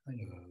Alors,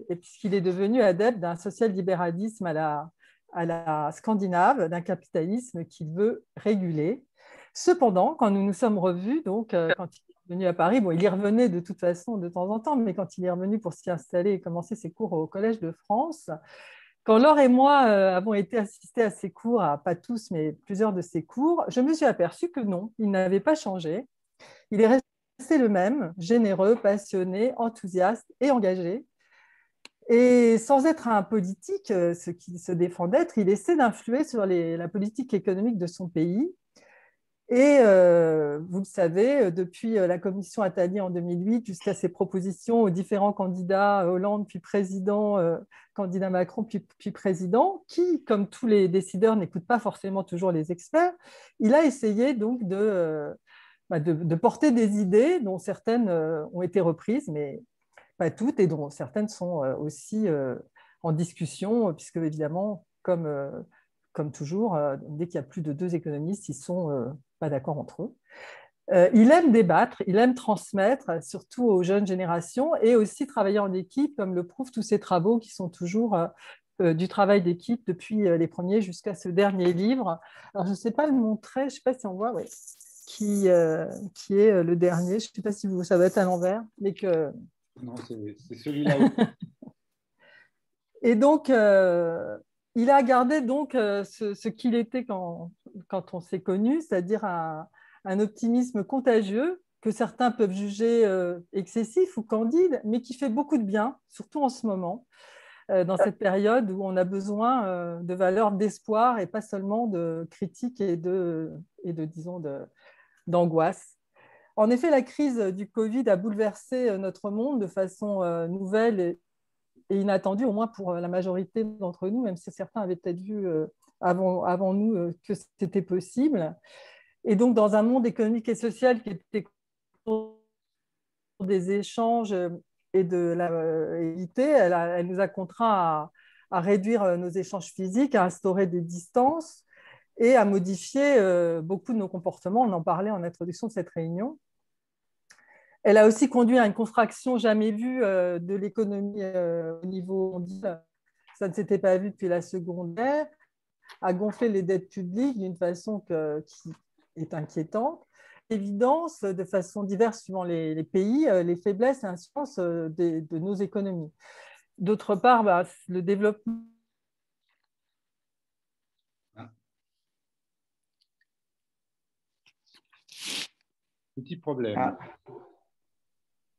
et puisqu'il est devenu adepte d'un social-libéralisme à la scandinave, d'un capitalisme qu'il veut réguler. Cependant, quand nous nous sommes revus, donc quand il est venu à Paris, bon, il y revenait de toute façon de temps en temps, mais quand il est revenu pour s'y installer et commencer ses cours au Collège de France, quand Laure et moi avons été assistés à ses cours, pas tous, mais plusieurs de ses cours, je me suis aperçue que non, il n'avait pas changé. Il est resté le même, généreux, passionné, enthousiaste et engagé. Et sans être un politique, ce qu'il se défend d'être, il essaie d'influer sur la politique économique de son pays. Et vous le savez, depuis la commission Attali en 2008 jusqu'à ses propositions aux différents candidats, Hollande puis président, candidat Macron puis président, qui, comme tous les décideurs, n'écoutent pas forcément toujours les experts, il a essayé donc de porter des idées dont certaines ont été reprises, mais pas toutes, et dont certaines sont aussi en discussion, puisque évidemment, comme toujours, dès qu'il y a plus de deux économistes, ils ne sont pas d'accord entre eux. Il aime débattre, il aime transmettre, surtout aux jeunes générations, et aussi travailler en équipe, comme le prouvent tous ses travaux, qui sont toujours du travail d'équipe depuis les premiers jusqu'à ce dernier livre. Alors, je ne sais pas le montrer, je ne sais pas si on voit, ouais, qui est le dernier. Je ne sais pas si ça va être à l'envers, mais que non, c'est celui-là aussi. et donc, il a gardé donc ce qu'il était quand on s'est connus, c'est-à-dire un optimisme contagieux que certains peuvent juger excessif ou candide, mais qui fait beaucoup de bien, surtout en ce moment, dans cette période où on a besoin de valeurs d'espoir et pas seulement de critiques disons, d'angoisse. En effet, la crise du Covid a bouleversé notre monde de façon nouvelle et inattendu, au moins pour la majorité d'entre nous, même si certains avaient peut-être vu avant nous que c'était possible. Et donc, dans un monde économique et social qui était des échanges et de la éviter, elle nous a contraints à réduire nos échanges physiques, à instaurer des distances et à modifier beaucoup de nos comportements. On en parlait en introduction de cette réunion. Elle a aussi conduit à une contraction jamais vue de l'économie au niveau mondial. Ça ne s'était pas vu depuis la Seconde Guerre, à gonfler les dettes publiques d'une façon qui est inquiétante. Évidence, de façon diverse suivant les pays, les faiblesses et l'insuffisance de nos économies. D'autre part, le développement. Ah, petit problème. Ah,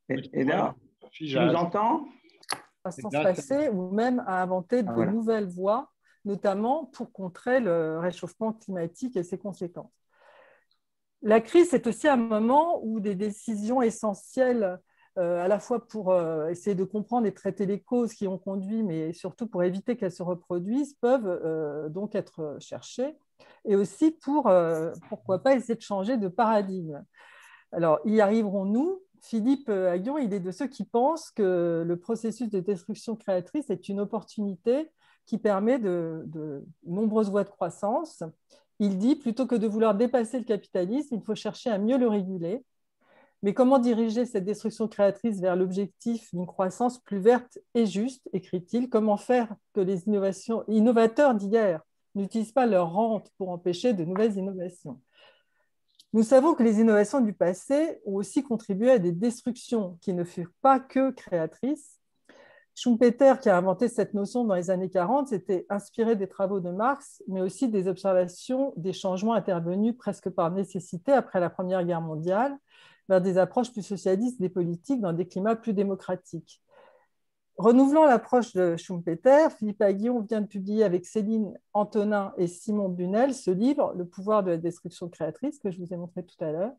Petit et problème là, de tu nous figeage. entends? Et Croissance là, passée ou même à inventer Ah, de voilà. nouvelles voies, notamment pour contrer le réchauffement climatique et ses conséquences. La crise, c'est aussi un moment où des décisions essentielles, à la fois pour essayer de comprendre et traiter les causes qui ont conduit, mais surtout pour éviter qu'elles se reproduisent, peuvent donc être cherchées, et aussi pour, pourquoi pas, essayer de changer de paradigme. Alors, y arriverons-nous? Philippe Aghion, il est de ceux qui pensent que le processus de destruction créatrice est une opportunité qui permet de nombreuses voies de croissance. Il dit, plutôt que de vouloir dépasser le capitalisme, il faut chercher à mieux le réguler. Mais comment diriger cette destruction créatrice vers l'objectif d'une croissance plus verte et juste, écrit-il? Comment faire que les innovateurs d'hier n'utilisent pas leur rente pour empêcher de nouvelles innovations? Nous savons que les innovations du passé ont aussi contribué à des destructions qui ne furent pas que créatrices. Schumpeter, qui a inventé cette notion dans les années 40, s'était inspiré des travaux de Marx, mais aussi des observations des changements intervenus presque par nécessité après la Première Guerre mondiale, vers des approches plus socialistes des politiques dans des climats plus démocratiques. Renouvelant l'approche de Schumpeter, Philippe Aghion vient de publier avec Céline Antonin et Simon Bunel ce livre, Le pouvoir de la destruction créatrice, que je vous ai montré tout à l'heure.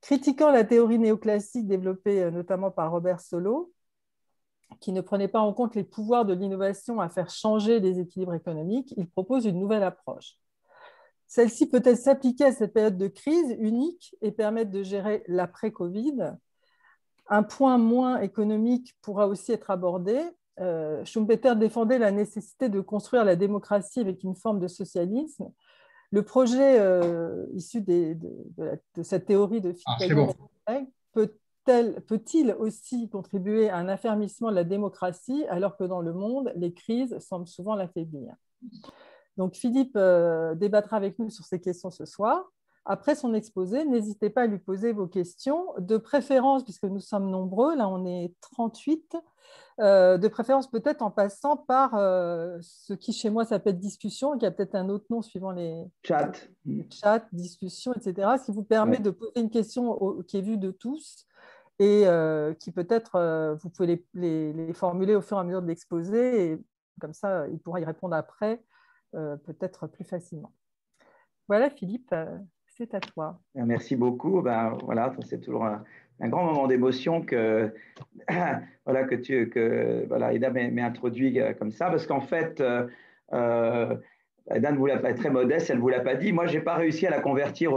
Critiquant la théorie néoclassique développée notamment par Robert Solow, qui ne prenait pas en compte les pouvoirs de l'innovation à faire changer les équilibres économiques, il propose une nouvelle approche. Celle-ci peut-elle s'appliquer à cette période de crise unique et permettre de gérer l'après-Covid. Un point moins économique pourra aussi être abordé. Schumpeter défendait la nécessité de construire la démocratie avec une forme de socialisme. Le projet issu de cette théorie de Philippe peut-il aussi contribuer à un affermissement de la démocratie alors que dans le monde, les crises semblent souvent l'affaiblir? Donc Philippe débattra avec nous sur ces questions ce soir. Après son exposé, n'hésitez pas à lui poser vos questions, de préférence, puisque nous sommes nombreux, là on est 38, de préférence peut-être en passant par ce qui chez moi s'appelle discussion, qui a peut-être un autre nom suivant les chats, discussion, etc., ce qui vous permet de poser une question qui est vue de tous et qui peut-être, vous pouvez les formuler au fur et à mesure de l'exposé, et comme ça, il pourra y répondre après, peut-être plus facilement. Voilà, Philippe. C'est à toi. Merci beaucoup. Ben, voilà, c'est toujours un grand moment d'émotion que, voilà, voilà, Eda m'ait introduit comme ça, parce qu'en fait, Eda ne vous l'a pas, très modeste, elle ne vous l'a pas dit. Moi, je n'ai pas réussi à la convertir,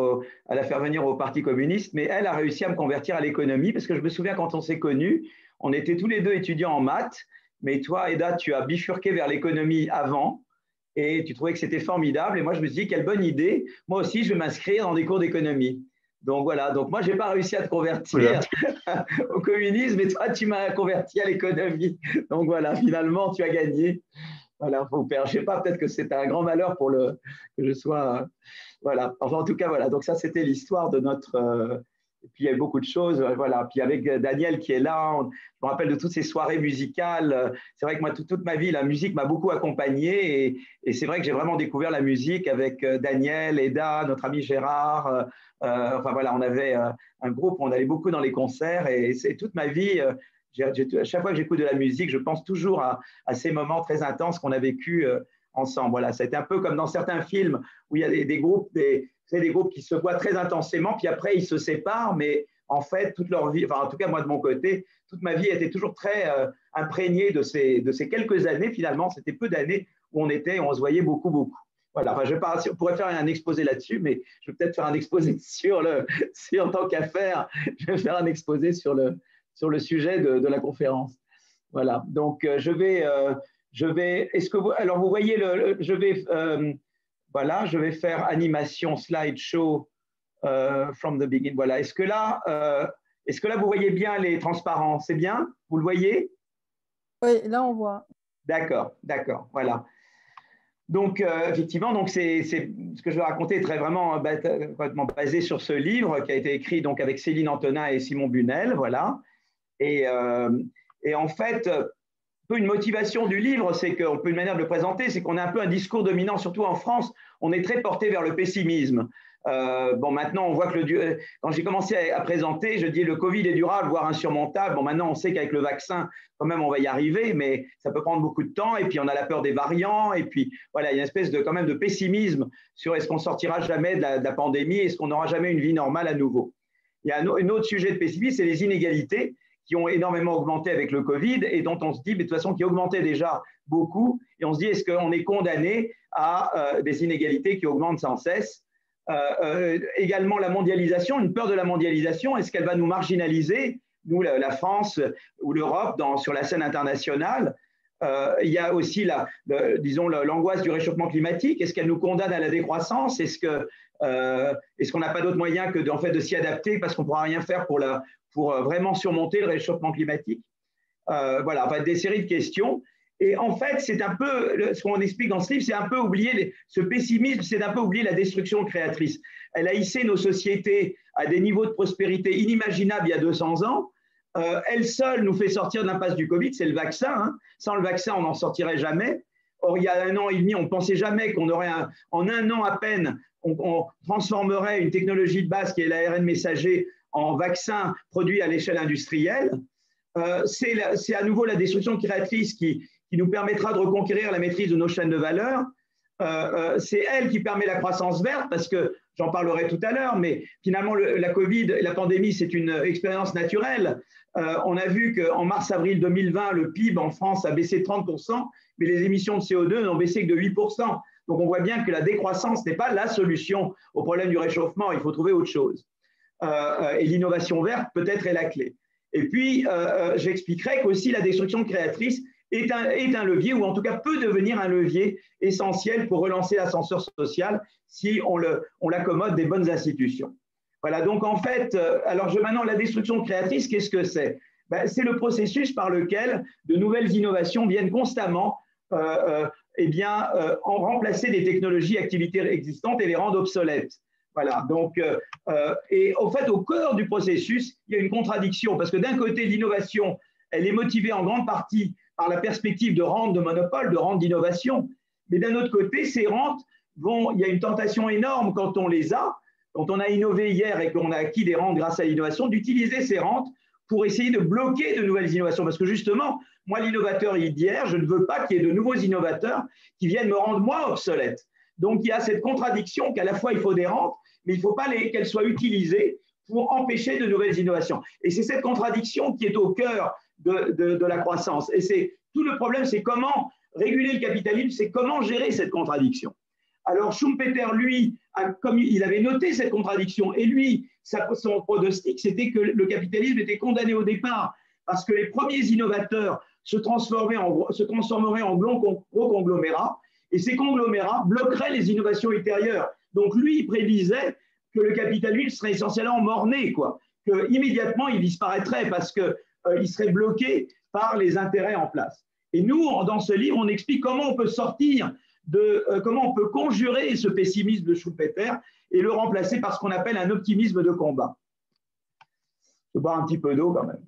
à la faire venir au Parti communiste, mais elle a réussi à me convertir à l'économie, parce que je me souviens quand on s'est connus, on était tous les deux étudiants en maths, mais toi, Eda, tu as bifurqué vers l'économie avant. Et tu trouvais que c'était formidable. Et moi, je me suis dit, quelle bonne idée. Moi aussi, je vais m'inscrire dans des cours d'économie. Donc voilà. Donc moi, je n'ai pas réussi à te convertir au communisme, mais toi, tu m'as converti à l'économie. Donc voilà, finalement, tu as gagné. Voilà, je ne sais pas, peut-être que c'est un grand malheur que je sois. Voilà. Enfin, en tout cas, voilà. Donc ça, c'était l'histoire de notre. Et puis, il y a eu beaucoup de choses. Voilà. Puis, avec Daniel qui est là, je me rappelle de toutes ces soirées musicales. C'est vrai que moi, toute ma vie, la musique m'a beaucoup accompagné. Et c'est vrai que j'ai vraiment découvert la musique avec Daniel, Eda, notre ami Gérard. Enfin, voilà, on avait un groupe, on allait beaucoup dans les concerts. Et c'est toute ma vie, à chaque fois que j'écoute de la musique, je pense toujours à ces moments très intenses qu'on a vécu ensemble. Voilà, ça a été un peu comme dans certains films où il y a des groupes, des groupes qui se voient très intensément, puis après ils se séparent, mais en fait, toute leur vie, enfin en tout cas moi de mon côté, toute ma vie était toujours très imprégnée de ces quelques années finalement, c'était peu d'années où on se voyait beaucoup, beaucoup. Voilà, enfin, on pourrait faire un exposé là-dessus, mais je vais peut-être faire un exposé en tant qu'affaire, je vais faire un exposé sur le sujet de la conférence. Voilà, donc je vais, alors vous voyez, voilà, je vais faire animation slideshow from the beginning. Voilà, est-ce que là, vous voyez bien les transparents? C'est bien? Vous le voyez? Oui, là on voit. D'accord, voilà. Donc, effectivement, donc c'est ce que je vais raconter est vraiment basé sur ce livre qui a été écrit donc, avec Céline Antonin et Simon Bunel. Voilà. Et en fait, une motivation du livre, c'est qu'on peut une manière de le présenter, c'est qu'on a un peu un discours dominant, surtout en France, on est très porté vers le pessimisme. Bon, maintenant, on voit que quand j'ai commencé à présenter, je dis le Covid est durable, voire insurmontable. Bon, maintenant, on sait qu'avec le vaccin, quand même, on va y arriver, mais ça peut prendre beaucoup de temps. Et puis, on a la peur des variants. Et puis, voilà, il y a une espèce quand même de pessimisme sur est-ce qu'on sortira jamais de la pandémie, est-ce qu'on n'aura jamais une vie normale à nouveau. Il y a un autre sujet de pessimisme, c'est les inégalités qui ont énormément augmenté avec le Covid et dont on se dit, mais de toute façon, qui augmentaient déjà beaucoup. Et on se dit, est-ce qu'on est condamné à des inégalités qui augmentent sans cesse? Également la mondialisation, une peur de la mondialisation, est-ce qu'elle va nous marginaliser, nous, la France ou l'Europe, sur la scène internationale? Il y a aussi disons, l'angoisse du réchauffement climatique, est-ce qu'elle nous condamne à la décroissance? Est-ce qu'on n'a pas d'autre moyen que en fait, de s'y adapter parce qu'on ne pourra rien faire pour vraiment surmonter le réchauffement climatique? Voilà, enfin, des séries de questions. Et en fait, c'est un peu, ce qu'on explique dans ce livre, c'est un peu oublier ce pessimisme, c'est un peu oublier la destruction créatrice. Elle a hissé nos sociétés à des niveaux de prospérité inimaginables il y a 200 ans. elle seule nous fait sortir de l'impasse du Covid, c'est le vaccin. Hein. Sans le vaccin, on n'en sortirait jamais. Or, il y a 1 an et demi, on ne pensait jamais qu'on aurait, en 1 an à peine, on transformerait une technologie de base qui est l'ARN messager en vaccin produit à l'échelle industrielle. C'est à nouveau la destruction créatrice qui nous permettra de reconquérir la maîtrise de nos chaînes de valeur. C'est elle qui permet la croissance verte, parce que j'en parlerai tout à l'heure, mais finalement la Covid, la pandémie, c'est une expérience naturelle. On a vu qu'en mars-avril 2020, le PIB en France a baissé de 30%, mais les émissions de CO2 n'ont baissé que de 8%. Donc on voit bien que la décroissance n'est pas la solution au problème du réchauffement, il faut trouver autre chose. Et l'innovation verte peut-être est la clé. Et puis, j'expliquerai qu'aussi la destruction créatrice est un levier, ou en tout cas peut devenir un levier essentiel pour relancer l'ascenseur social si on l'accommode des bonnes institutions. Voilà, donc en fait, maintenant, la destruction créatrice, qu'est-ce que c'est? C'est le processus par lequel de nouvelles innovations viennent constamment en remplacer des technologies, activités existantes et les rendre obsolètes. Voilà, donc, et en fait, au cœur du processus, il y a une contradiction, parce que d'un côté, l'innovation, elle est motivée en grande partie par la perspective de rente de monopole, de rente d'innovation, mais d'un autre côté, ces rentes il y a une tentation énorme quand on a innové hier et qu'on a acquis des rentes grâce à l'innovation, d'utiliser ces rentes pour essayer de bloquer de nouvelles innovations. Parce que justement, moi, l'innovateur d'hier, je ne veux pas qu'il y ait de nouveaux innovateurs qui viennent me rendre moi obsolète. Donc, il y a cette contradiction qu'à la fois, il faut des rentes, mais il ne faut pas qu'elles soient utilisées pour empêcher de nouvelles innovations. Et c'est cette contradiction qui est au cœur de la croissance. Et c'est tout le problème, c'est comment réguler le capitalisme, c'est comment gérer cette contradiction. Alors, Schumpeter, lui, comme il avait noté cette contradiction, et lui, son pronostic, c'était que le capitalisme était condamné au départ parce que les premiers innovateurs se transformeraient en gros conglomérats, et ces conglomérats bloqueraient les innovations ultérieures. Donc, lui, il prédisait que le capitalisme serait essentiellement mort-né, quoi, qu'immédiatement, il disparaîtrait parce qu'il serait bloqué par les intérêts en place. Et nous, dans ce livre, on explique comment on peut sortir comment on peut conjurer ce pessimisme de Schumpeter et le remplacer par ce qu'on appelle un optimisme de combat. Je vais boire un petit peu d'eau quand même.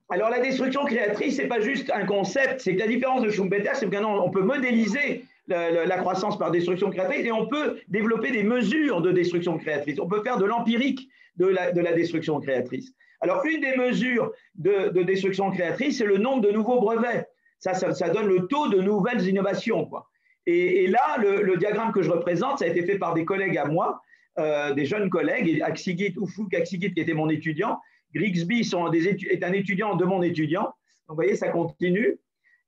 Alors, la destruction créatrice, ce n'est pas juste un concept, c'est que la différence de Schumpeter, c'est qu'on peut modéliser la croissance par destruction créatrice et on peut développer des mesures de destruction créatrice. On peut faire de l'empirique de la destruction créatrice. Alors, une des mesures de destruction créatrice, c'est le nombre de nouveaux brevets. Ça donne le taux de nouvelles innovations, quoi. Et là, le diagramme que je représente, ça a été fait par des collègues à moi, des jeunes collègues, Ufuk Aksigit, qui était mon étudiant, Grigsby est un étudiant de mon étudiant. Donc, vous voyez, ça continue.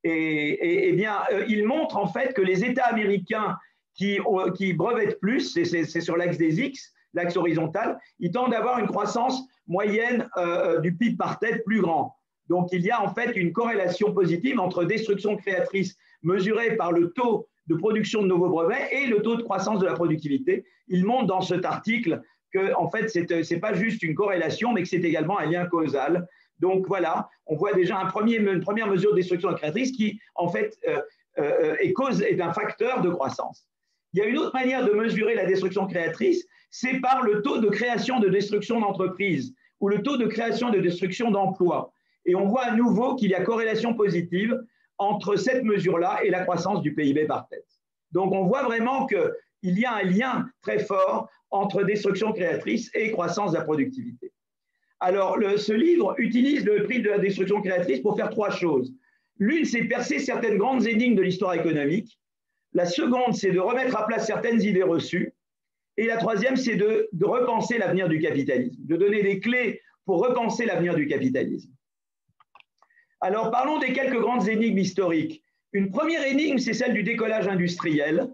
Et bien, il montre en fait que les États américains qui brevettent plus, c'est sur l'axe des X, l'axe horizontal, ils tendent à avoir une croissance moyenne du PIB par tête plus grand. Donc, il y a en fait une corrélation positive entre destruction créatrice mesurée par le taux de production de nouveaux brevets et le taux de croissance de la productivité. Il montre dans cet article que en fait, ce n'est pas juste une corrélation, mais que c'est également un lien causal. Donc, voilà, on voit déjà une première mesure de destruction créatrice qui, en fait, est un facteur de croissance. Il y a une autre manière de mesurer la destruction créatrice, c'est par le taux de création de destruction d'entreprises ou le taux de création de destruction d'emplois. Et on voit à nouveau qu'il y a corrélation positive entre cette mesure-là et la croissance du PIB par tête. Donc, on voit vraiment qu'il y a un lien très fort entre destruction créatrice et croissance de la productivité. Alors, ce livre utilise le prix de la destruction créatrice pour faire 3 choses. L'une, c'est percer certaines grandes énigmes de l'histoire économique. La seconde, c'est de remettre à plat certaines idées reçues. Et la troisième, c'est de repenser l'avenir du capitalisme, de donner des clés pour repenser l'avenir du capitalisme. Alors, parlons des quelques grandes énigmes historiques. Une première énigme, c'est celle du décollage industriel.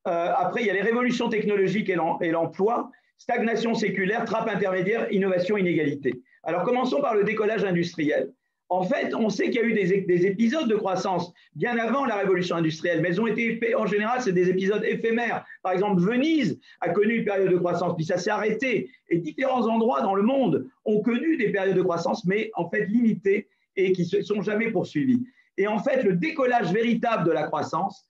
Après, il y a les révolutions technologiques et l'emploi, stagnation séculaire, trappe intermédiaire, innovation, inégalité. Alors, commençons par le décollage industriel. En fait, on sait qu'il y a eu des épisodes de croissance bien avant la révolution industrielle, mais elles ont été, en général, c'est des épisodes éphémères. Par exemple, Venise a connu une période de croissance, puis ça s'est arrêté. Et différents endroits dans le monde ont connu des périodes de croissance, mais en fait limitées et qui ne se sont jamais poursuivies. Et en fait, le décollage véritable de la croissance,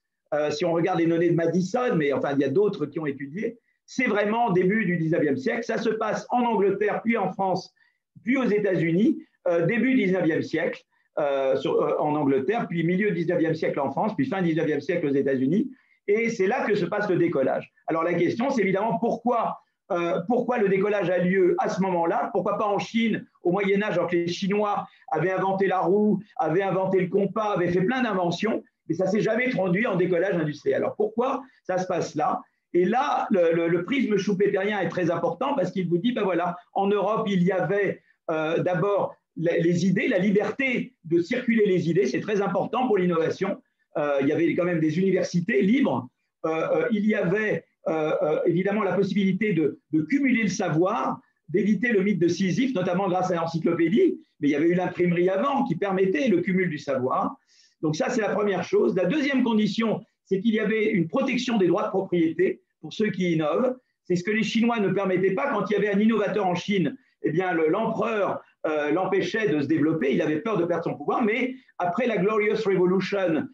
si on regarde les données de Madison, mais enfin, il y a d'autres qui ont étudié, c'est vraiment début du 19e siècle. Ça se passe en Angleterre, puis en France, puis aux États-Unis, début 19e siècle en Angleterre, puis milieu 19e siècle en France, puis fin 19e siècle aux États-Unis. Et c'est là que se passe le décollage. Alors la question, c'est évidemment pourquoi le décollage a lieu à ce moment-là. Pourquoi pas en Chine, au Moyen-Âge, alors que les Chinois avaient inventé la roue, avaient inventé le compas, avaient fait plein d'inventions, mais ça ne s'est jamais traduit en décollage industriel. Alors pourquoi ça se passe là? Et là, le prisme schumpeterien est très important parce qu'il vous dit, ben voilà, en Europe, il y avait d'abord les idées, la liberté de circuler les idées, c'est très important pour l'innovation. Il y avait quand même des universités libres. Il y avait évidemment la possibilité de cumuler le savoir, d'éviter le mythe de Sisyphe, notamment grâce à l'encyclopédie, mais il y avait eu l'imprimerie avant qui permettait le cumul du savoir. Donc ça, c'est la première chose. La deuxième condition, c'est qu'il y avait une protection des droits de propriété pour ceux qui innovent. C'est ce que les Chinois ne permettaient pas. Quand il y avait un innovateur en Chine, eh bien, l'empereur l'empêchait de se développer, il avait peur de perdre son pouvoir, mais après la Glorious Revolution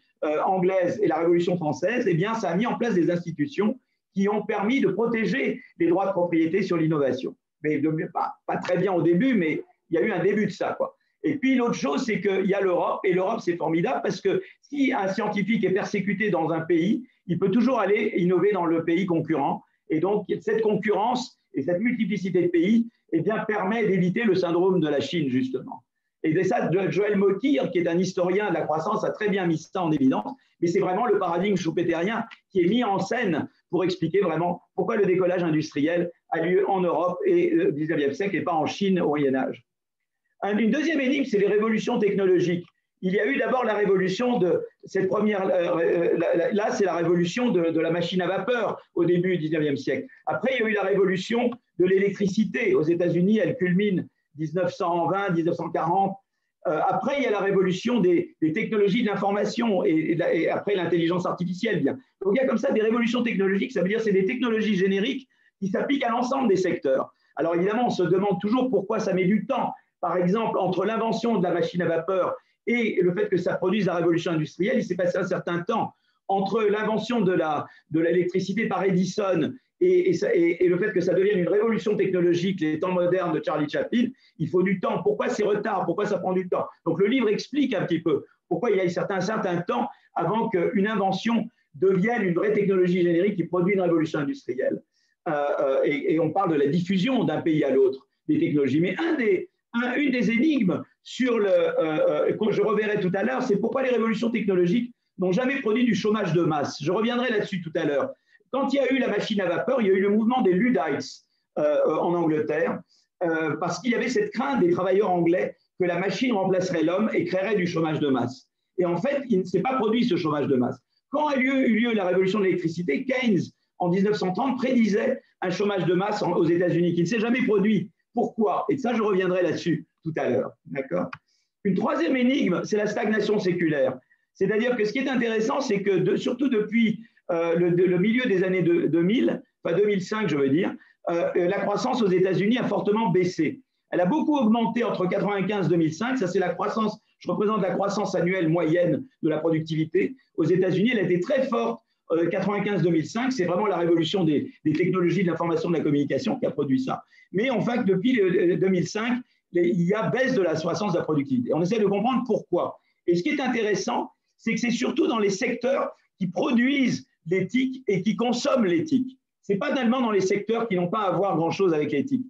anglaise et la Révolution française, eh bien, ça a mis en place des institutions qui ont permis de protéger les droits de propriété sur l'innovation. Mais pas très bien au début, mais il y a eu un début de ça, quoi. Et puis l'autre chose, c'est qu'il y a l'Europe, et l'Europe, c'est formidable parce que si un scientifique est persécuté dans un pays, il peut toujours aller innover dans le pays concurrent. Et donc, cette concurrence et cette multiplicité de pays, eh bien, permet d'éviter le syndrome de la Chine, justement. Et ça, Joël Mokyr, qui est un historien de la croissance, a très bien mis ça en évidence, mais c'est vraiment le paradigme schumpeterien qui est mis en scène pour expliquer vraiment pourquoi le décollage industriel a lieu en Europe et au 19e siècle et pas en Chine au Moyen-Âge. Une deuxième énigme, c'est les révolutions technologiques. Il y a eu d'abord la révolution de cette première, là c'est la révolution de la machine à vapeur au début du 19e siècle. Après, il y a eu la révolution de l'électricité. Aux États-Unis, elle culmine 1920, 1940. Après, il y a la révolution des technologies de l'information et après l'intelligence artificielle. Bien. Donc, il y a comme ça des révolutions technologiques, ça veut dire que c'est des technologies génériques qui s'appliquent à l'ensemble des secteurs. Alors, évidemment, on se demande toujours pourquoi ça met du temps. Par exemple, entre l'invention de la machine à vapeur et le fait que ça produise la révolution industrielle, il s'est passé un certain temps. Entre l'invention de l'électricité par Edison et le fait que ça devienne une révolution technologique, les temps modernes de Charlie Chaplin, il faut du temps. Pourquoi ces retards? Pourquoi ça prend du temps? Donc le livre explique un petit peu pourquoi il y a un certain temps avant qu'une invention devienne une vraie technologie générique qui produit une révolution industrielle. Et on parle de la diffusion d'un pays à l'autre des technologies. Mais une des énigmes que je reverrai tout à l'heure, c'est pourquoi les révolutions technologiques n'ont jamais produit du chômage de masse. Je reviendrai là-dessus tout à l'heure. Quand il y a eu la machine à vapeur, il y a eu le mouvement des Luddites en Angleterre, parce qu'il y avait cette crainte des travailleurs anglais que la machine remplacerait l'homme et créerait du chômage de masse. Et en fait, il ne s'est pas produit ce chômage de masse. Quand a eu lieu la révolution de l'électricité, Keynes, en 1930, prédisait un chômage de masse aux États-Unis qui ne s'est jamais produit. Pourquoi? Et ça, je reviendrai là-dessus tout à l'heure. D'accord? Une troisième énigme, c'est la stagnation séculaire. C'est-à-dire que ce qui est intéressant, c'est que surtout depuis le milieu des années 2000, enfin 2005, je veux dire, la croissance aux États-Unis a fortement baissé. Elle a beaucoup augmenté entre 1995 et 2005. Ça, c'est la croissance. Je représente la croissance annuelle moyenne de la productivité. Aux États-Unis, elle a été très forte. 1995-2005, c'est vraiment la révolution des technologies de l'information et de la communication qui a produit ça. Mais en fait, depuis 2005, il y a baisse de la croissance de la productivité. On essaie de comprendre pourquoi. Et ce qui est intéressant, c'est que c'est surtout dans les secteurs qui produisent l'éthique et qui consomment l'éthique. Ce n'est pas tellement dans les secteurs qui n'ont pas à voir grand-chose avec l'éthique.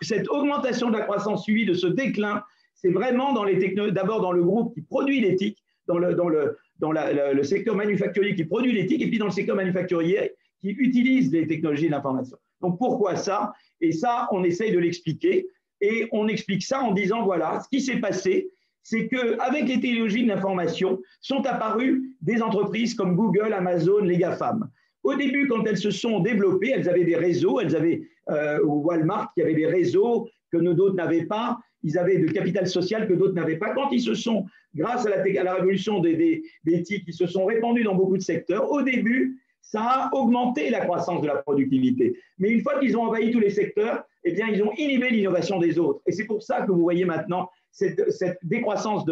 Cette augmentation de la croissance suivie de ce déclin, c'est vraiment d'abord dans le groupe qui produit l'éthique, dans le secteur manufacturier qui produit l'éthique, et puis dans le secteur manufacturier qui utilise les technologies de l'information. Donc pourquoi ça? Et ça, on essaye de l'expliquer, et on explique ça en disant, voilà, ce qui s'est passé, c'est qu'avec les technologies de l'information, sont apparues des entreprises comme Google, Amazon, les GAFAM. Au début, quand elles se sont développées, elles avaient des réseaux, elles avaient Walmart qui avait des réseaux que d'autres n'avaient pas, ils avaient de capital social que d'autres n'avaient pas. Quand ils se sont, grâce à la révolution des TIC, ils se sont répandus dans beaucoup de secteurs, au début, ça a augmenté la croissance de la productivité. Mais une fois qu'ils ont envahi tous les secteurs, eh bien, ils ont inhibé l'innovation des autres. Et c'est pour ça que vous voyez maintenant cette décroissance,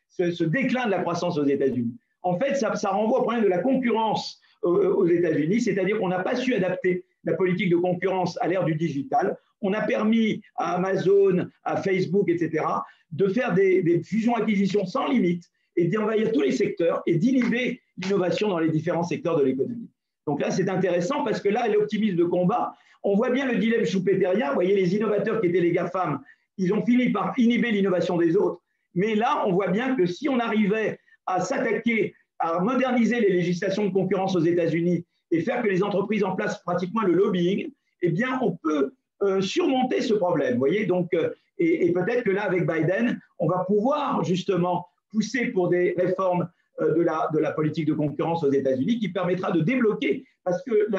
ce déclin de la croissance aux États-Unis. En fait, ça renvoie au problème de la concurrence aux États-Unis, c'est-à-dire qu'on n'a pas su adapter la politique de concurrence à l'ère du digital. On a permis à Amazon, à Facebook, etc., de faire des fusions-acquisitions sans limite et d'envahir tous les secteurs et d'inhiber l'innovation dans les différents secteurs de l'économie. Donc là, c'est intéressant parce que là, l'optimisme de combat, on voit bien le dilemme schumpeterien. Vous voyez, les innovateurs qui étaient les GAFAM, ils ont fini par inhiber l'innovation des autres. Mais là, on voit bien que si on arrivait à s'attaquer, à moderniser les législations de concurrence aux États-Unis et faire que les entreprises en place pratiquement le lobbying, eh bien, on peut surmonter ce problème. Vous voyez, donc, et peut-être que là, avec Biden, on va pouvoir justement pousser pour des réformes de la politique de concurrence aux États-Unis qui permettra de débloquer, parce que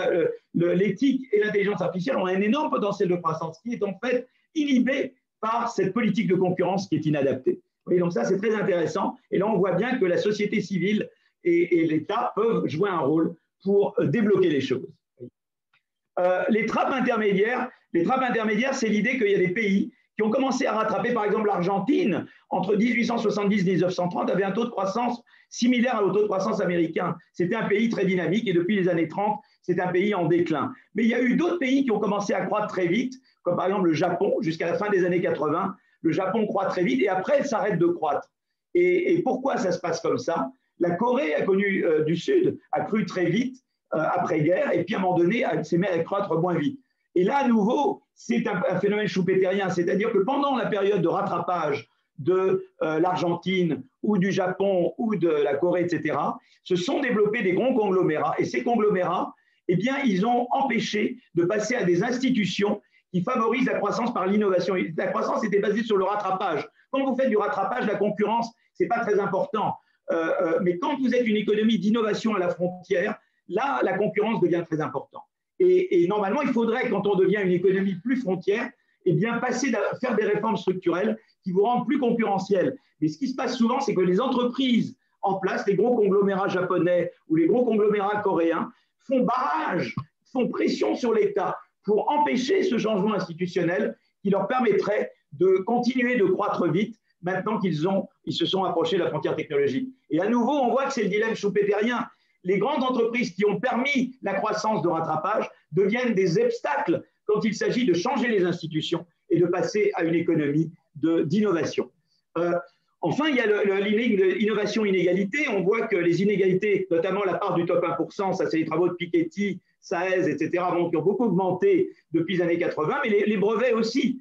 l'éthique et l'intelligence artificielle ont un énorme potentiel de croissance qui est en fait inhibé par cette politique de concurrence qui est inadaptée. Et donc ça, c'est très intéressant. Et là, on voit bien que la société civile et l'État peuvent jouer un rôle pour débloquer les choses. Les trappes intermédiaires, c'est l'idée qu'il y a des pays qui ont commencé à rattraper, par exemple l'Argentine, entre 1870 et 1930, avait un taux de croissance similaire au taux de croissance américain. C'était un pays très dynamique et depuis les années 30, c'est un pays en déclin. Mais il y a eu d'autres pays qui ont commencé à croître très vite, comme par exemple le Japon, jusqu'à la fin des années 80. Le Japon croît très vite et après, elle s'arrête de croître. Et pourquoi ça se passe comme ça? La Corée du Sud a cru très vite après-guerre et puis à un moment donné, elle s'est mise à croître moins vite. Et là, à nouveau, c'est un phénomène schumpeterien, c'est-à-dire que pendant la période de rattrapage de l'Argentine ou du Japon ou de la Corée, etc., se sont développés des grands conglomérats. Et ces conglomérats, eh bien, ils ont empêché de passer à des institutions qui favorisent la croissance par l'innovation. La croissance était basée sur le rattrapage. Quand vous faites du rattrapage, la concurrence, ce n'est pas très important. Mais quand vous êtes une économie d'innovation à la frontière, là, la concurrence devient très importante. Et normalement, il faudrait, quand on devient une économie plus frontière, eh bien, passer à faire des réformes structurelles qui vous rendent plus concurrentiels. Mais ce qui se passe souvent, c'est que les entreprises en place, les gros conglomérats japonais ou les gros conglomérats coréens, font barrage, font pression sur l'État pour empêcher ce changement institutionnel qui leur permettrait de continuer de croître vite maintenant qu'ils se sont approchés de la frontière technologique. Et à nouveau, on voit que c'est le dilemme schumpeterien. Les grandes entreprises qui ont permis la croissance de rattrapage deviennent des obstacles quand il s'agit de changer les institutions et de passer à une économie d'innovation. Enfin, il y a l'innovation-inégalité. On voit que les inégalités, notamment la part du top 1%, ça c'est les travaux de Piketty, Saez, etc., qui ont beaucoup augmenté depuis les années 80, mais les brevets aussi.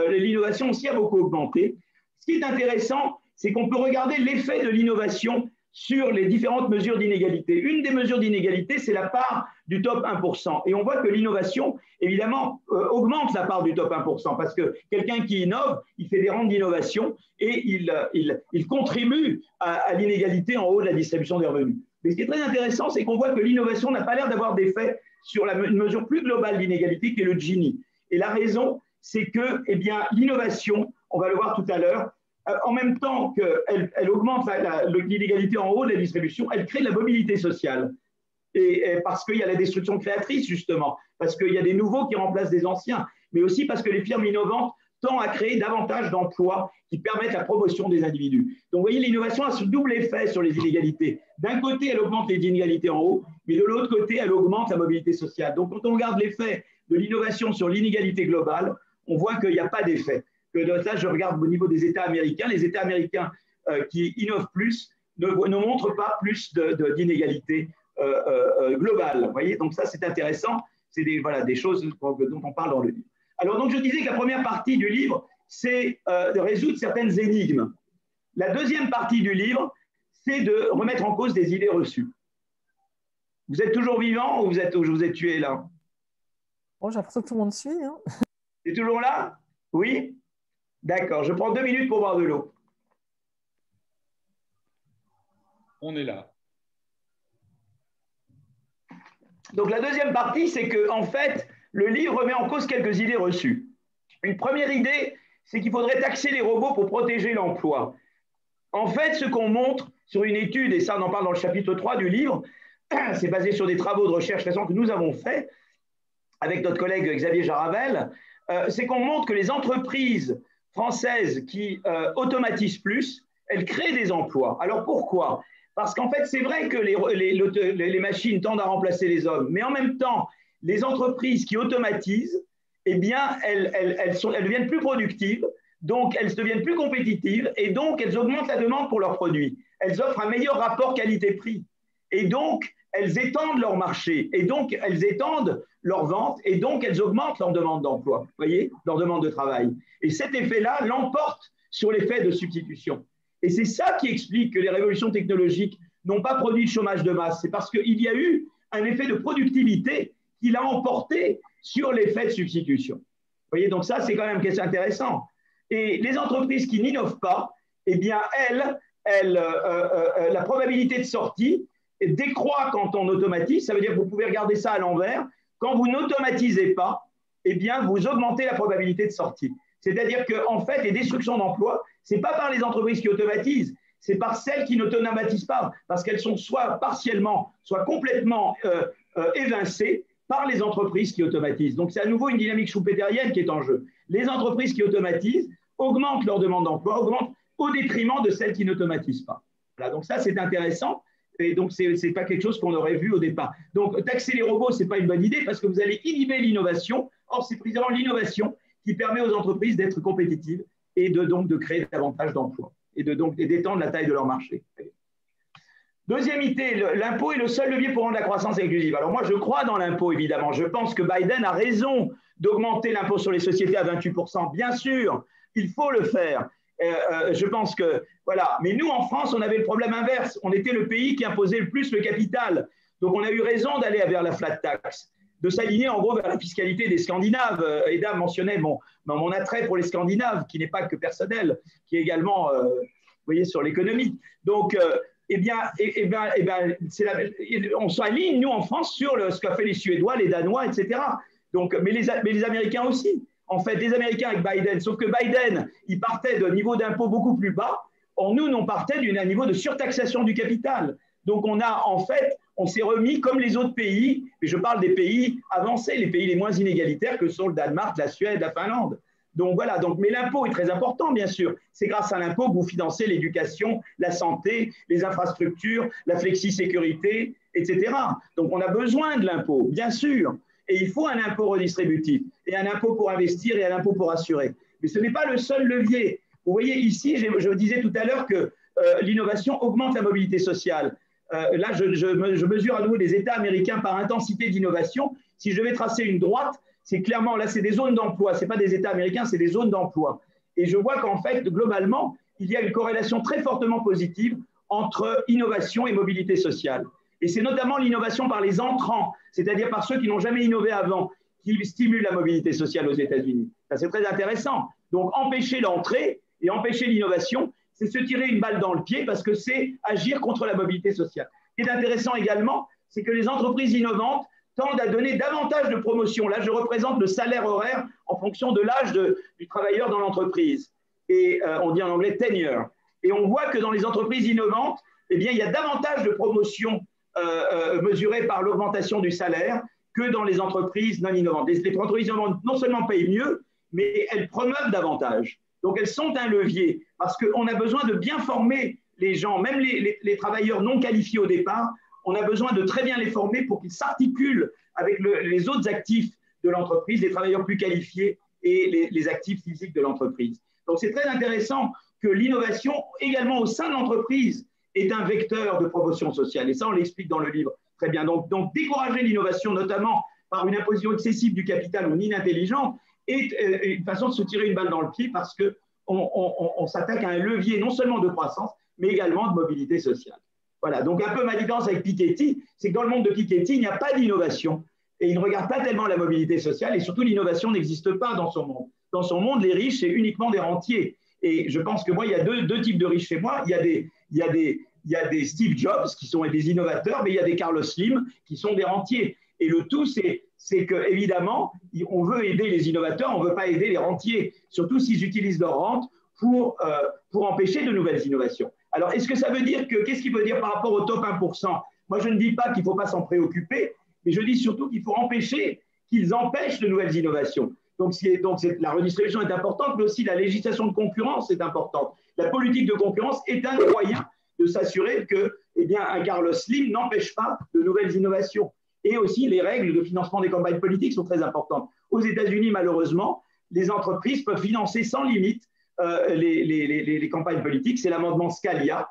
L'innovation aussi a beaucoup augmenté. Ce qui est intéressant, c'est qu'on peut regarder l'effet de l'innovation sur les différentes mesures d'inégalité. Une des mesures d'inégalité, c'est la part du top 1%. Et on voit que l'innovation, évidemment, augmente la part du top 1%, parce que quelqu'un qui innove, il fait des rangs d'innovation et il contribue à l'inégalité en haut de la distribution des revenus. Mais ce qui est très intéressant, c'est qu'on voit que l'innovation n'a pas l'air d'avoir d'effet sur une mesure plus globale d'inégalité qui est le Gini. Et la raison, c'est que l'innovation, on va le voir tout à l'heure, en même temps qu'elle augmente l'inégalité en haut de la distribution, elle crée de la mobilité sociale. Et parce qu'il y a la destruction créatrice, justement, parce qu'il y a des nouveaux qui remplacent des anciens, mais aussi parce que les firmes innovantes tendent à créer davantage d'emplois qui permettent la promotion des individus. Donc, vous voyez, l'innovation a ce double effet sur les inégalités. D'un côté, elle augmente les inégalités en haut, mais de l'autre côté, elle augmente la mobilité sociale. Donc, quand on regarde l'effet de l'innovation sur l'inégalité globale, on voit qu'il n'y a pas d'effet. Là, je regarde au niveau des États américains. Les États américains qui innovent plus ne montrent pas plus d'inégalités globales. Vous voyez, donc ça, c'est intéressant. C'est des choses dont on parle dans le livre. Alors, donc, je disais que la première partie du livre, c'est de résoudre certaines énigmes. La deuxième partie du livre, c'est de remettre en cause des idées reçues. Vous êtes toujours vivant ou je vous ai tué là? Bon, j'ai l'impression que tout le monde suit. Hein. C'est toujours là? Oui? D'accord, je prends 2 minutes pour boire de l'eau. On est là. Donc la deuxième partie, c'est que en fait, le livre remet en cause quelques idées reçues. Une première idée, c'est qu'il faudrait taxer les robots pour protéger l'emploi. En fait, ce qu'on montre sur une étude, et ça on en parle dans le chapitre 3 du livre, c'est basé sur des travaux de recherche récents que nous avons faits avec notre collègue Xavier Jaravel, c'est qu'on montre que les entreprises françaises qui automatisent plus, elles créent des emplois. Alors pourquoi? Parce qu'en fait, c'est vrai que les machines tendent à remplacer les hommes, mais en même temps, les entreprises qui automatisent, eh bien, elles deviennent plus productives, donc elles deviennent plus compétitives, et donc elles augmentent la demande pour leurs produits. Elles offrent un meilleur rapport qualité-prix. Et donc, elles étendent leur marché, et donc elles étendent leurs ventes, et donc elles augmentent leur demande d'emploi, vous voyez, leur demande de travail. Et cet effet-là l'emporte sur l'effet de substitution. Et c'est ça qui explique que les révolutions technologiques n'ont pas produit de chômage de masse. C'est parce qu'il y a eu un effet de productivité qui l'a emporté sur l'effet de substitution. Vous voyez, donc ça, c'est quand même quelque chose d'intéressant. Et les entreprises qui n'innovent pas, eh bien, la probabilité de sortie décroît quand on automatise. Ça veut dire que vous pouvez regarder ça à l'envers. Quand vous n'automatisez pas, eh bien, vous augmentez la probabilité de sortie. C'est-à-dire qu'en fait, les destructions d'emplois, ce n'est pas par les entreprises qui automatisent, c'est par celles qui n'automatisent pas, parce qu'elles sont soit partiellement, soit complètement évincées par les entreprises qui automatisent. Donc, c'est à nouveau une dynamique schumpeterienne qui est en jeu. Les entreprises qui automatisent augmentent leur demande d'emploi, augmentent au détriment de celles qui n'automatisent pas. Voilà, donc ça, c'est intéressant. Et donc, ce n'est pas quelque chose qu'on aurait vu au départ. Donc, taxer les robots, ce n'est pas une bonne idée parce que vous allez inhiber l'innovation. Or, c'est précisément l'innovation qui permet aux entreprises d'être compétitives et donc de créer davantage d'emplois et d'étendre la taille de leur marché. Deuxième idée, l'impôt est le seul levier pour rendre la croissance inclusive. Alors moi, je crois dans l'impôt, évidemment. Je pense que Biden a raison d'augmenter l'impôt sur les sociétés à 28%. Bien sûr, il faut le faire. Je pense que, voilà. Mais nous, en France, on avait le problème inverse. On était le pays qui imposait le plus le capital. Donc, on a eu raison d'aller vers la flat tax, de s'aligner en gros vers la fiscalité des Scandinaves. Eda mentionnait mon attrait pour les Scandinaves, qui n'est pas que personnel, qui est également, vous voyez, sur l'économie. Donc, on s'aligne, nous, en France, sur ce qu'a fait les Suédois, les Danois, etc. Donc, mais les Américains aussi. En fait, les Américains avec Biden, sauf que Biden, il partait d'un niveau d'impôt beaucoup plus bas. Nous, on partait d'un niveau de surtaxation du capital. Donc, on s'est remis comme les autres pays, et je parle des pays avancés, les pays les moins inégalitaires que sont le Danemark, la Suède, la Finlande. Donc voilà, mais l'impôt est très important, bien sûr. C'est grâce à l'impôt que vous financez l'éducation, la santé, les infrastructures, la flexi-sécurité, etc. Donc on a besoin de l'impôt, bien sûr. Et il faut un impôt redistributif, et un impôt pour investir, et un impôt pour assurer. Mais ce n'est pas le seul levier. Vous voyez ici, je disais tout à l'heure que l'innovation augmente la mobilité sociale. Là, je mesure à nouveau les États américains par intensité d'innovation. Si je devais tracer une droite, c'est clairement, là, c'est des zones d'emploi. Ce n'est pas des États américains, c'est des zones d'emploi. Et je vois qu'en fait, globalement, il y a une corrélation très fortement positive entre innovation et mobilité sociale. Et c'est notamment l'innovation par les entrants, c'est-à-dire par ceux qui n'ont jamais innové avant, qui stimule la mobilité sociale aux États-Unis. Ça, c'est très intéressant. Donc, empêcher l'entrée et empêcher l'innovation, c'est se tirer une balle dans le pied parce que c'est agir contre la mobilité sociale. Ce qui est intéressant également, c'est que les entreprises innovantes tendent à donner davantage de promotion. Là, je représente le salaire horaire en fonction de l'âge du travailleur dans l'entreprise. Et on dit en anglais tenure. Et on voit que dans les entreprises innovantes, eh bien, il y a davantage de promotions mesurées par l'augmentation du salaire que dans les entreprises non innovantes. Les entreprises innovantes non seulement payent mieux, mais elles promeuvent davantage. Donc, elles sont un levier parce qu'on a besoin de bien former les gens, même les travailleurs non qualifiés au départ. On a besoin de très bien les former pour qu'ils s'articulent avec les autres actifs de l'entreprise, les travailleurs plus qualifiés et les actifs physiques de l'entreprise. Donc, c'est très intéressant que l'innovation, également au sein de l'entreprise, est un vecteur de promotion sociale. Et ça, on l'explique dans le livre très bien. Donc décourager l'innovation, notamment par une imposition excessive du capital ou inintelligente, est une façon de se tirer une balle dans le pied parce qu'on s'attaque à un levier non seulement de croissance, mais également de mobilité sociale. Voilà, donc un peu ma différence avec Piketty, c'est que dans le monde de Piketty, il n'y a pas d'innovation et il ne regarde pas tellement la mobilité sociale et surtout l'innovation n'existe pas dans son monde. Dans son monde, les riches, c'est uniquement des rentiers. Et je pense que moi, il y a deux types de riches chez moi. Il y a des Steve Jobs qui sont des innovateurs, mais il y a des Carlos Slim qui sont des rentiers. Et le tout, c'est que évidemment, on veut aider les innovateurs, on ne veut pas aider les rentiers, surtout s'ils utilisent leur rente pour empêcher de nouvelles innovations. Alors, est-ce que ça veut dire qu'est-ce qu'il veut dire par rapport au top 1%? Moi, je ne dis pas qu'il ne faut pas s'en préoccuper, mais je dis surtout qu'il faut empêcher qu'ils empêchent de nouvelles innovations. Donc, la redistribution est importante, mais aussi la législation de concurrence est importante. La politique de concurrence est un des moyens de s'assurer que un Carlos Slim n'empêche pas de nouvelles innovations. Et aussi, les règles de financement des campagnes politiques sont très importantes. Aux États-Unis, malheureusement, les entreprises peuvent financer sans limite les campagnes politiques. C'est l'amendement Scalia.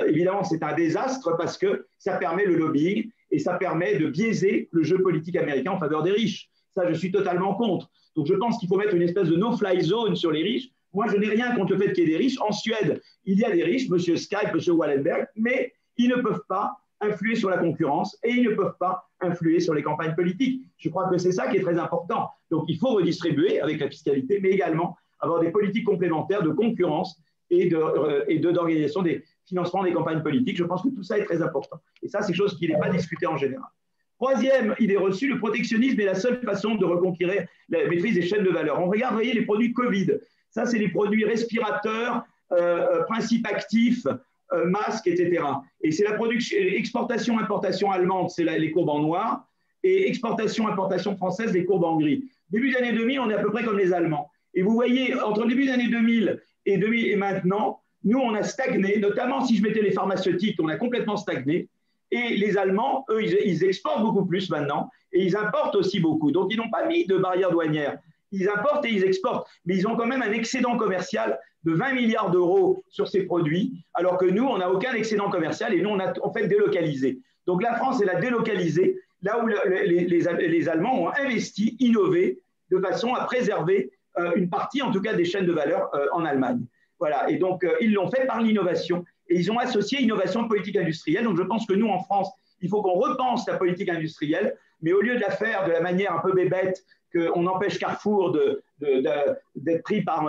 Évidemment, c'est un désastre parce que ça permet le lobbying et ça permet de biaiser le jeu politique américain en faveur des riches. Ça, je suis totalement contre. Donc, je pense qu'il faut mettre une espèce de no-fly zone sur les riches. Moi, je n'ai rien contre le fait qu'il y ait des riches. En Suède, il y a des riches, M. Skype, M. Wallenberg, mais ils ne peuvent pas influer sur la concurrence et ils ne peuvent pas influer sur les campagnes politiques. Je crois que c'est ça qui est très important. Donc, il faut redistribuer avec la fiscalité, mais également avoir des politiques complémentaires de concurrence et d'organisation des financements des campagnes politiques. Je pense que tout ça est très important. Et ça, c'est quelque chose qui n'est pas discuté en général. Troisième idée reçue, le protectionnisme est la seule façon de reconquérir la maîtrise des chaînes de valeur. On regarde, vous voyez, les produits Covid. Ça, c'est les produits respirateurs, principes actifs, masques, etc. Et c'est la exportation-importation allemande, c'est les courbes en noir, et exportation-importation française, les courbes en gris. Début des années 2000, on est à peu près comme les Allemands. Et vous voyez, entre le début des années 2000 et maintenant, nous, on a stagné, notamment si je mettais les pharmaceutiques, on a complètement stagné. Et les Allemands, eux, ils exportent beaucoup plus maintenant, et ils importent aussi beaucoup. Donc, ils n'ont pas mis de barrières douanières. Ils importent et ils exportent, mais ils ont quand même un excédent commercial de 20 milliards d'euros sur ces produits, alors que nous, on n'a aucun excédent commercial et nous, on a en fait délocalisé. Donc la France, elle a délocalisé là où les Allemands ont investi, innové, de façon à préserver une partie, en tout cas, des chaînes de valeur en Allemagne. Voilà, et donc ils l'ont fait par l'innovation et ils ont associé innovation et politique industrielle. Donc je pense que nous, en France, il faut qu'on repense la politique industrielle, mais au lieu de la faire de la manière un peu bébête, qu'on empêche Carrefour d'être pris par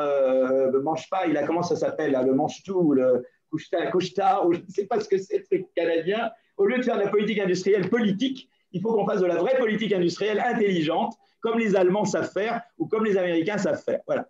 Manche-Paille, là, comment ça s'appelle, le Manche-Tout, le Couche-Tard, ou je ne sais pas ce que c'est, le truc canadien. Au lieu de faire de la politique industrielle politique, il faut qu'on fasse de la vraie politique industrielle intelligente, comme les Allemands savent faire ou comme les Américains savent faire. Voilà.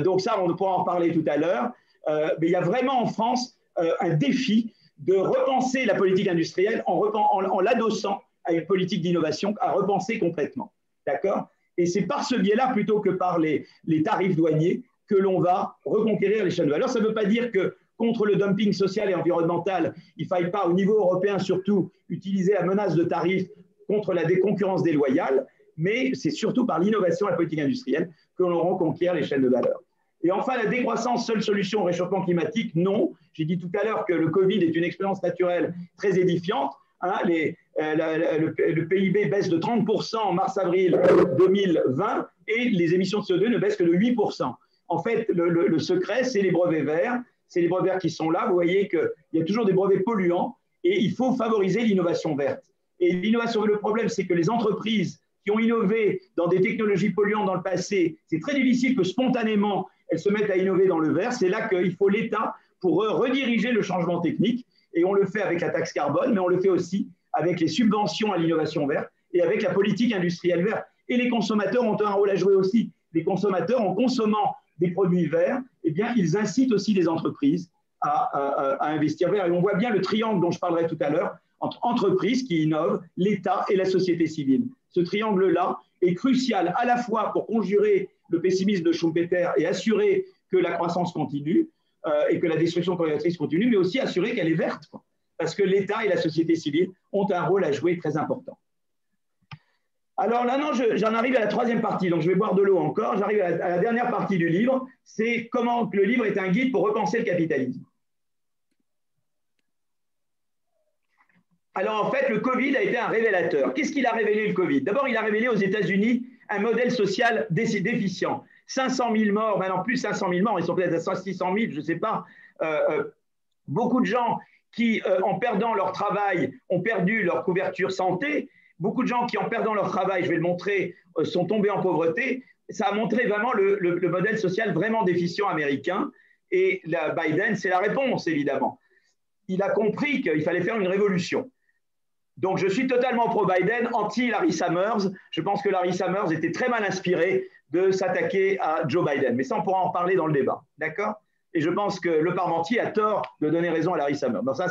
Donc ça, on pourra en reparler tout à l'heure. Mais il y a vraiment en France un défi de repenser la politique industrielle en l'adossant à une politique d'innovation, à repenser complètement. D'accord ? Et c'est par ce biais-là, plutôt que par les tarifs douaniers, que l'on va reconquérir les chaînes de valeur. Ça ne veut pas dire que contre le dumping social et environnemental, il ne faille pas, au niveau européen surtout, utiliser la menace de tarifs contre la concurrence déloyale, mais c'est surtout par l'innovation et la politique industrielle que l'on reconquiert les chaînes de valeur. Et enfin, la décroissance, seule solution au réchauffement climatique, non. J'ai dit tout à l'heure que le Covid est une expérience naturelle très édifiante. Hein, le PIB baisse de 30% en mars-avril 2020 et les émissions de CO2 ne baissent que de 8%. En fait, le secret, c'est les brevets verts. C'est les brevets verts qui sont là. Vous voyez qu'il y a toujours des brevets polluants et il faut favoriser l'innovation verte. Et l'innovation, le problème, c'est que les entreprises qui ont innové dans des technologies polluantes dans le passé, c'est très difficile que spontanément, elles se mettent à innover dans le vert. C'est là qu'il faut l'État pour rediriger le changement technique. Et on le fait avec la taxe carbone, mais on le fait aussi avec les subventions à l'innovation verte et avec la politique industrielle verte. Et les consommateurs ont un rôle à jouer aussi. Les consommateurs, en consommant des produits verts, eh bien, ils incitent aussi les entreprises à investir vert. Et on voit bien le triangle dont je parlerai tout à l'heure entre entreprises qui innovent, l'État et la société civile. Ce triangle-là est crucial à la fois pour conjurer le pessimisme de Schumpeter et assurer que la croissance continue et que la destruction corrélatrice continue, mais aussi assurer qu'elle est verte, quoi. Parce que l'État et la société civile ont un rôle à jouer très important. Alors là, j'en arrive à la troisième partie, donc je vais boire de l'eau encore. J'arrive à la dernière partie du livre, c'est comment le livre est un guide pour repenser le capitalisme. Alors en fait, le Covid a été un révélateur. Qu'est-ce qu'il a révélé, le Covid? D'abord, il a révélé aux États-Unis un modèle social déficient. 500 000 morts, maintenant plus 500 000 morts, ils sont peut-être à 600 000, je ne sais pas. Beaucoup de gens qui, en perdant leur travail, ont perdu leur couverture santé. Beaucoup de gens qui, en perdant leur travail, je vais le montrer, sont tombés en pauvreté. Ça a montré vraiment le modèle social vraiment déficient américain. Et Biden, c'est la réponse, évidemment. Il a compris qu'il fallait faire une révolution. Donc, je suis totalement pro-Biden, anti-Larry Summers. Je pense que Larry Summers était très mal inspiré de s'attaquer à Joe Biden. Mais ça, on pourra en parler dans le débat. D'accord? Et je pense que le Parmentier a tort de donner raison à Larry Summers. Donc ça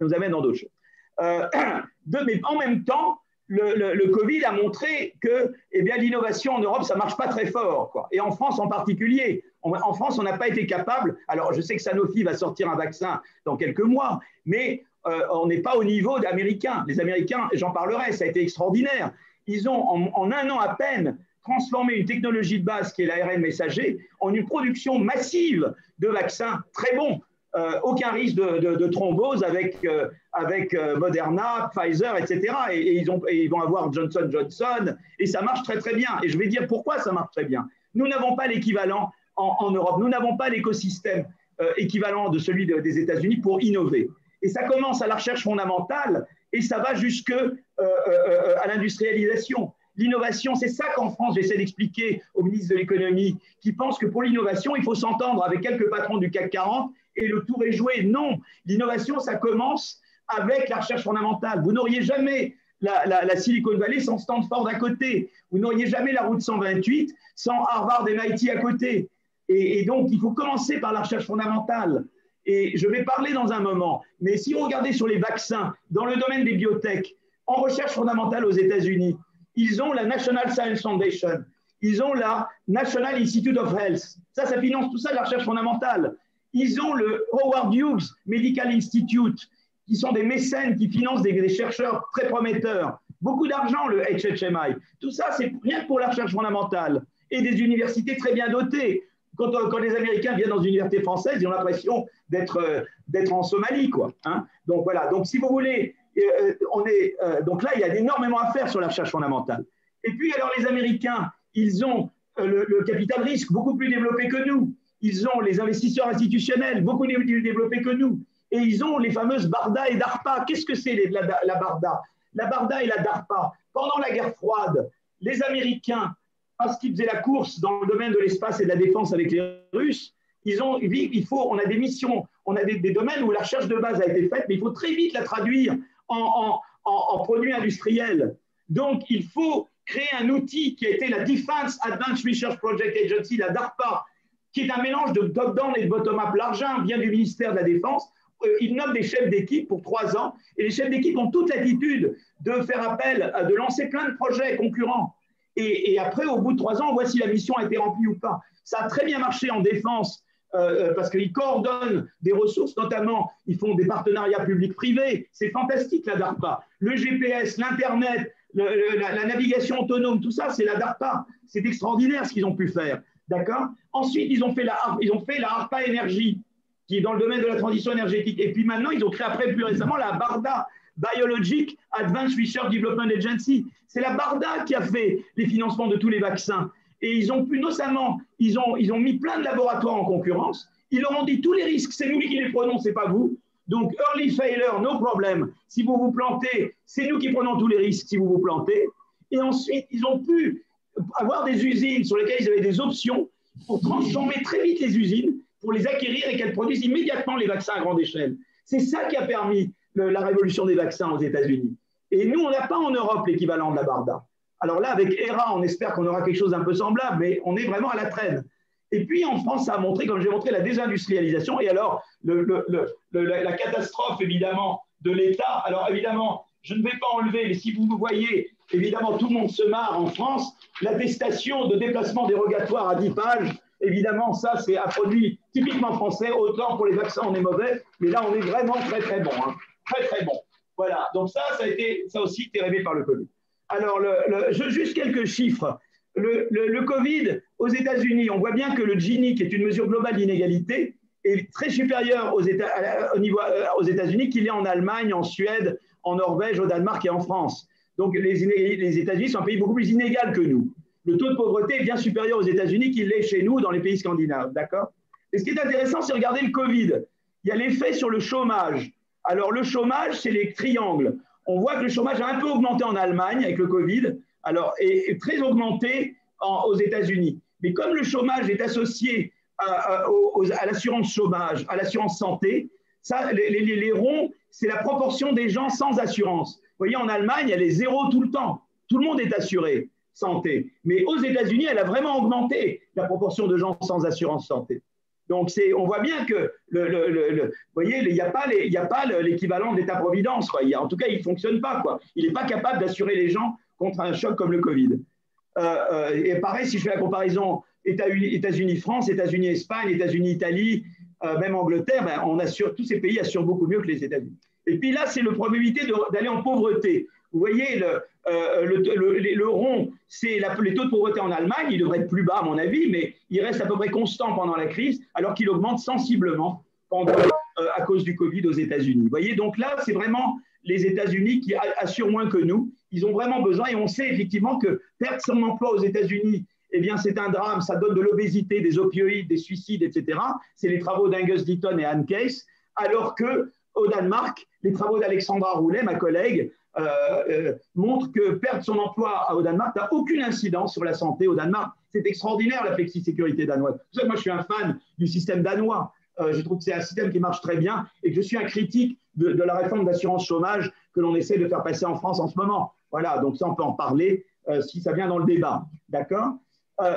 nous amène dans d'autres choses. Mais en même temps, le Covid a montré que eh bien, l'innovation en Europe, ça ne marche pas très fort, quoi. Et en France en particulier. En France, on n'a pas été capable. Alors, je sais que Sanofi va sortir un vaccin dans quelques mois, mais on n'est pas au niveau des Américains. Les Américains, j'en parlerai, ça a été extraordinaire. Ils ont, en un an à peine, transformé une technologie de base qui est l'ARN messager en une production massive de vaccins très bons. Aucun risque de thrombose avec Moderna, Pfizer, etc. Et ils vont avoir Johnson & Johnson, et ça marche très très bien. Et je vais dire pourquoi ça marche très bien. Nous n'avons pas l'équivalent en Europe, nous n'avons pas l'écosystème équivalent de celui des États-Unis pour innover. Et ça commence à la recherche fondamentale et ça va jusque à l'industrialisation. L'innovation, c'est ça qu'en France, j'essaie d'expliquer au ministre de l'économie, qui pense que pour l'innovation, il faut s'entendre avec quelques patrons du CAC 40 et le tour est joué. Non, l'innovation, ça commence avec la recherche fondamentale. Vous n'auriez jamais la Silicon Valley sans Stanford à côté. Vous n'auriez jamais la route 128 sans Harvard et MIT à côté. Et donc, il faut commencer par la recherche fondamentale. Et je vais parler dans un moment. Mais si vous regardez sur les vaccins, dans le domaine des biotech, en recherche fondamentale aux États-Unis, ils ont la National Science Foundation, ils ont la National Institute of Health. Ça finance tout ça, la recherche fondamentale. Ils ont le Howard Hughes Medical Institute, qui sont des mécènes qui financent des chercheurs très prometteurs. Beaucoup d'argent, le HHMI. Tout ça, c'est rien que pour la recherche fondamentale. Et des universités très bien dotées. Quand les Américains viennent dans une université française, ils ont l'impression d'être en Somalie, quoi. Hein. Donc voilà. Donc si vous voulez, donc là, il y a énormément à faire sur la recherche fondamentale. Et puis alors les Américains, ils ont le capital risque beaucoup plus développé que nous. Ils ont les investisseurs institutionnels beaucoup plus développés que nous. Et ils ont les fameuses BARDA et DARPA. Qu'est-ce que c'est la BARDA? La BARDA et la DARPA. Pendant la guerre froide, les Américains, parce qu'ils faisaient la course dans le domaine de l'espace et de la défense avec les Russes, on a des missions, on a des domaines où la recherche de base a été faite, mais il faut très vite la traduire en produits industriels. Donc, il faut créer un outil qui a été la Defense Advanced Research Project Agency, la DARPA, qui est un mélange de top-down et de bottom-up. L'argent vient du ministère de la Défense. Ils nomment des chefs d'équipe pour 3 ans, et les chefs d'équipe ont toute l'attitude de faire appel, de lancer plein de projets concurrents. Et après, au bout de 3 ans, on voit si la mission a été remplie ou pas. Ça a très bien marché en défense parce qu'ils coordonnent des ressources, notamment, ils font des partenariats publics-privés. C'est fantastique, la DARPA. Le GPS, l'Internet, la navigation autonome, tout ça, c'est la DARPA. C'est extraordinaire ce qu'ils ont pu faire. D'accord? Ensuite, ils ont fait la ARPA Énergie, qui est dans le domaine de la transition énergétique. Et puis maintenant, ils ont créé après, plus récemment, la BARDA, Biologic Advanced Research Development Agency. C'est la BARDA qui a fait les financements de tous les vaccins. Et ils ont pu, notamment, ils ont mis plein de laboratoires en concurrence. Ils leur ont dit tous les risques, c'est nous qui les prenons, c'est pas vous. Donc, early failure, no problem. Si vous vous plantez, c'est nous qui prenons tous les risques si vous vous plantez. Et ensuite, ils ont pu avoir des usines sur lesquelles ils avaient des options pour transformer très vite les usines, pour les acquérir et qu'elles produisent immédiatement les vaccins à grande échelle. C'est ça qui a permis la révolution des vaccins aux États-Unis. Et nous, on n'a pas en Europe l'équivalent de la BARDA. Alors là, avec ERA, on espère qu'on aura quelque chose d'un peu semblable, mais on est vraiment à la traîne. Et puis en France, ça a montré, comme j'ai montré, la désindustrialisation et alors la catastrophe, évidemment, de l'État. Alors évidemment, je ne vais pas enlever, mais si vous me voyez, évidemment, tout le monde se marre en France, l'attestation de déplacement dérogatoire à 10 pages, évidemment, ça, c'est un produit typiquement français. Autant pour les vaccins, on est mauvais, mais là, on est vraiment très, très bon. Hein. Très, très bon. Voilà. Donc ça aussi été rêvé par le Covid. Alors, juste quelques chiffres. Le Covid, aux États-Unis, on voit bien que le Gini, qui est une mesure globale d'inégalité, est très supérieur aux États-Unis qu'il est en Allemagne, en Suède, en Norvège, au Danemark et en France. Donc, les États-Unis sont un pays beaucoup plus inégal que nous. Le taux de pauvreté est bien supérieur aux États-Unis qu'il l'est chez nous dans les pays scandinaves. D'accord? Et ce qui est intéressant, c'est regarder le Covid. Il y a l'effet sur le chômage. Alors, le chômage, c'est les triangles. On voit que le chômage a un peu augmenté en Allemagne avec le Covid, alors, et très augmenté aux États-Unis. Mais comme le chômage est associé à l'assurance chômage, à l'assurance santé, ça, les ronds, c'est la proportion des gens sans assurance. Vous voyez, en Allemagne, elle est 0 tout le temps. Tout le monde est assuré santé. Mais aux États-Unis, elle a vraiment augmenté la proportion de gens sans assurance santé. Donc, on voit bien que, vous voyez, il n'y a pas l'équivalent de l'État-providence. En tout cas, il ne fonctionne pas. Il n'est pas capable d'assurer les gens contre un choc comme le Covid. Et pareil, si je fais la comparaison États-Unis-France, États-Unis-Espagne, États-Unis-Italie, même Angleterre, tous ces pays assurent beaucoup mieux que les États-Unis. Et puis là, c'est le probabilité d'aller en pauvreté. Vous voyez, le rond, c'est les taux de pauvreté en Allemagne. Il devrait être plus bas, à mon avis, mais il reste à peu près constant pendant la crise, alors qu'il augmente sensiblement à cause du Covid aux États-Unis. Vous voyez, donc là, c'est vraiment les États-Unis qui assurent moins que nous. Ils ont vraiment besoin, et on sait effectivement que perdre son emploi aux États-Unis, eh bien, c'est un drame. Ça donne de l'obésité, des opioïdes, des suicides, etc. C'est les travaux d'Angus Deaton et Anne Case, alors qu'au Danemark, les travaux d'Alexandra Roulet, ma collègue, montre que perdre son emploi au Danemark n'a aucune incidence sur la santé au Danemark. C'est extraordinaire la flexisécurité danoise. C'est pour ça que moi je suis un fan du système danois. Je trouve que c'est un système qui marche très bien et que je suis un critique de la réforme d'assurance chômage que l'on essaie de faire passer en France en ce moment. Voilà, donc ça on peut en parler si ça vient dans le débat. D'accord ?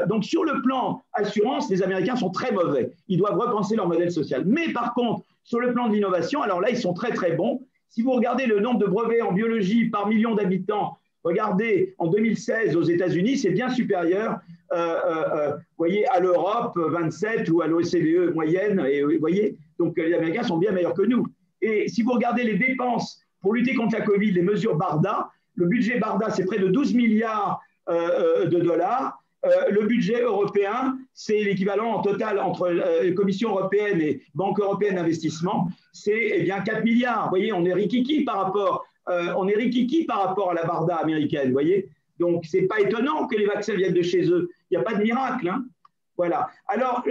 Donc sur le plan assurance, les Américains sont très mauvais. Ils doivent repenser leur modèle social. Mais par contre, sur le plan de l'innovation, alors là ils sont très très bons. Si vous regardez le nombre de brevets en biologie par million d'habitants, regardez en 2016 aux États-Unis, c'est bien supérieur voyez, à l'Europe 27 ou à l'OCDE moyenne. Et, vous voyez, donc les Américains sont bien meilleurs que nous. Et si vous regardez les dépenses pour lutter contre la Covid, les mesures BARDA, le budget BARDA, c'est près de 12 milliards de dollars. Le budget européen, c'est l'équivalent en total entre Commission européenne et Banque européenne d'investissement, c'est 4 milliards. Vous voyez, on est rikiki par rapport à la BARDA américaine. Vous voyez, donc c'est pas étonnant que les vaccins viennent de chez eux. Il n'y a pas de miracle. Hein. Voilà. Alors,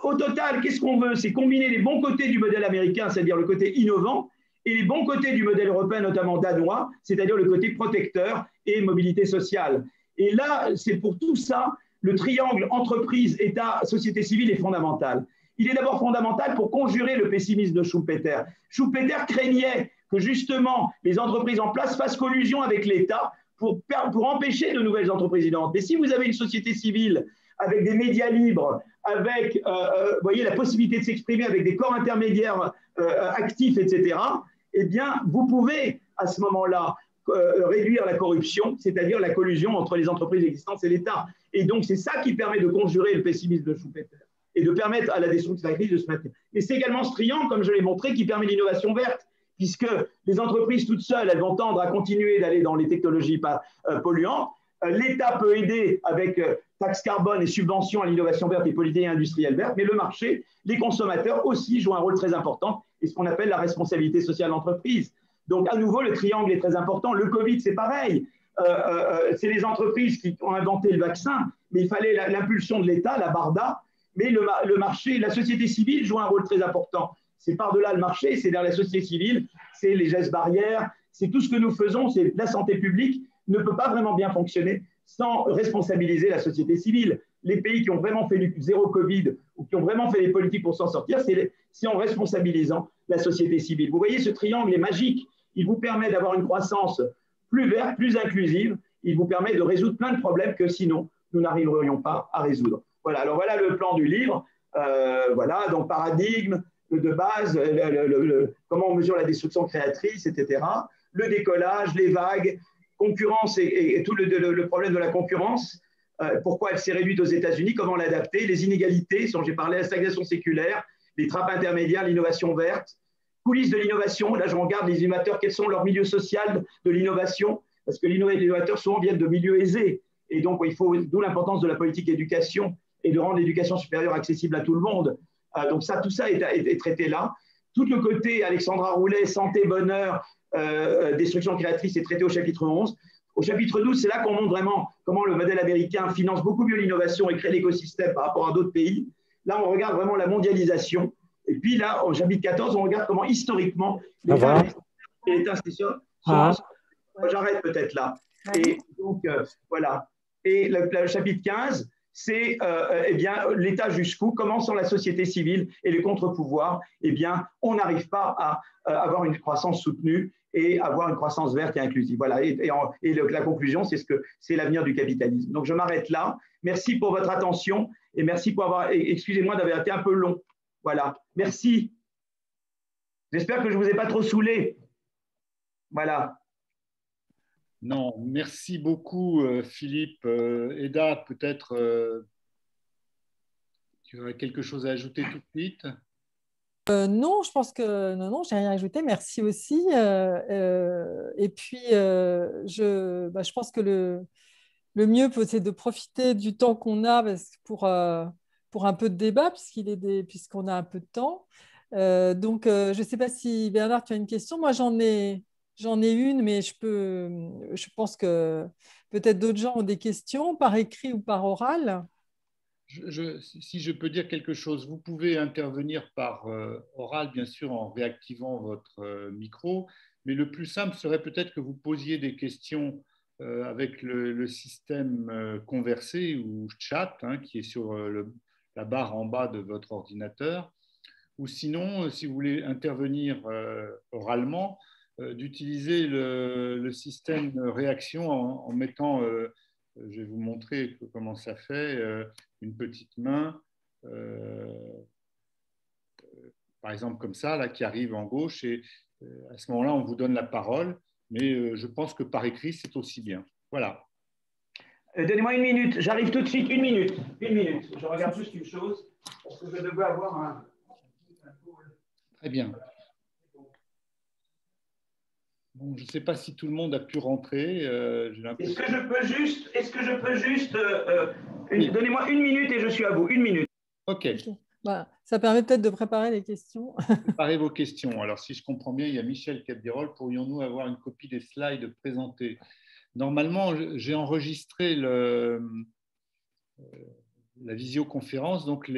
au total, qu'est-ce qu'on veut? C'est combiner les bons côtés du modèle américain, c'est-à-dire le côté innovant, et les bons côtés du modèle européen, notamment danois, c'est-à-dire le côté protecteur et mobilité sociale. Et là, c'est pour tout ça, le triangle entreprise, État, société civile est fondamental. Il est d'abord fondamental pour conjurer le pessimisme de Schumpeter. Schumpeter craignait que justement les entreprises en place fassent collusion avec l'État pour empêcher de nouvelles entreprises innovantes. Mais si vous avez une société civile avec des médias libres, avec voyez, la possibilité de s'exprimer avec des corps intermédiaires actifs, etc., eh bien, vous pouvez à ce moment-là réduire la corruption, c'est-à-dire la collusion entre les entreprises existantes et l'État. Et donc, c'est ça qui permet de conjurer le pessimisme de Schumpeter et de permettre à la destruction de la crise de se maintenir. Mais c'est également ce triangle, comme je l'ai montré, qui permet l'innovation verte, puisque les entreprises toutes seules, elles vont tendre à continuer d'aller dans les technologies polluantes. L'État peut aider avec taxes carbone et subventions à l'innovation verte et politique industrielle verte, mais le marché, les consommateurs aussi jouent un rôle très important et ce qu'on appelle la responsabilité sociale d'entreprise. Donc, à nouveau, le triangle est très important. Le Covid, c'est pareil. C'est les entreprises qui ont inventé le vaccin, mais il fallait l'impulsion de l'État, la BARDA, mais le marché, la société civile joue un rôle très important. C'est par-delà le marché, c'est vers la société civile, c'est les gestes barrières, c'est tout ce que nous faisons, c'est la santé publique ne peut pas vraiment bien fonctionner sans responsabiliser la société civile. Les pays qui ont vraiment fait du zéro Covid ou qui ont vraiment fait des politiques pour s'en sortir, c'est en responsabilisant la société civile. Vous voyez, ce triangle est magique. Il vous permet d'avoir une croissance plus verte, plus inclusive. Il vous permet de résoudre plein de problèmes que sinon, nous n'arriverions pas à résoudre. Voilà, alors voilà le plan du livre. Voilà, donc paradigme de base, comment on mesure la destruction créatrice, etc. Le décollage, les vagues, concurrence et tout le problème de la concurrence. Pourquoi elle s'est réduite aux États-Unis, comment l'adapter, les inégalités, dont j'ai parlé, la stagnation séculaire, les trappes intermédiaires, l'innovation verte, coulisses de l'innovation. Là, je regarde les innovateurs, quels sont leurs milieux sociaux de l'innovation, parce que les innovateurs souvent viennent de milieux aisés. Et donc, il faut, d'où l'importance de la politique d'éducation et de rendre l'éducation supérieure accessible à tout le monde. Donc, tout ça est traité là. Tout le côté Alexandra Roulet, santé, bonheur, destruction créatrice est traité au chapitre 11. Au chapitre 12, c'est là qu'on montre vraiment comment le modèle américain finance beaucoup mieux l'innovation et crée l'écosystème par rapport à d'autres pays. Là, on regarde vraiment la mondialisation. Et puis là, au chapitre 14, on regarde comment historiquement l'État institutionnel. J'arrête peut-être là. Et donc, voilà. Et le chapitre 15, c'est eh bien, l'État jusqu'où, comment sont la société civile et les contre-pouvoirs, eh bien, on n'arrive pas à avoir une croissance soutenue et avoir une croissance verte et inclusive. Voilà. Et la conclusion, c'est l'avenir du capitalisme. Donc, je m'arrête là. Merci pour votre attention et merci pour avoir, excusez-moi d'avoir été un peu long. Voilà. Merci. J'espère que je ne vous ai pas trop saoulé. Voilà. Non, merci beaucoup, Philippe. Eda, peut-être tu aurais quelque chose à ajouter tout de suite? Non, je pense que non, j'ai rien ajouté. Merci aussi. Et puis, je pense que le mieux, c'est de profiter du temps qu'on a pour un peu de débat, puisqu'on a un peu de temps. Donc, je ne sais pas si Bernard, tu as une question. Moi, j'en ai une, mais je pense que peut-être d'autres gens ont des questions par écrit ou par oral. Si je peux dire quelque chose, vous pouvez intervenir par oral, bien sûr, en réactivant votre micro, mais le plus simple serait peut-être que vous posiez des questions avec le système conversé ou chat, hein, qui est sur la barre en bas de votre ordinateur, ou sinon, si vous voulez intervenir oralement, d'utiliser le système réaction en mettant, je vais vous montrer comment ça fait, une petite main, par exemple comme ça, là, qui arrive en gauche, et à ce moment-là, on vous donne la parole, mais je pense que par écrit, c'est aussi bien. Voilà. Donnez-moi une minute, j'arrive tout de suite, une minute. Une minute, je regarde juste une chose, parce que je devais avoir un... Très bien. Bon, je ne sais pas si tout le monde a pu rentrer. Est-ce que je peux juste donnez-moi une minute et je suis à vous. Une minute. OK. Bah, ça permet peut-être de préparer les questions. Préparez vos questions. Alors, si je comprends bien, il y a Michel Capdirol. Pourrions-nous avoir une copie des slides présentés? Normalement, j'ai enregistré la visioconférence donc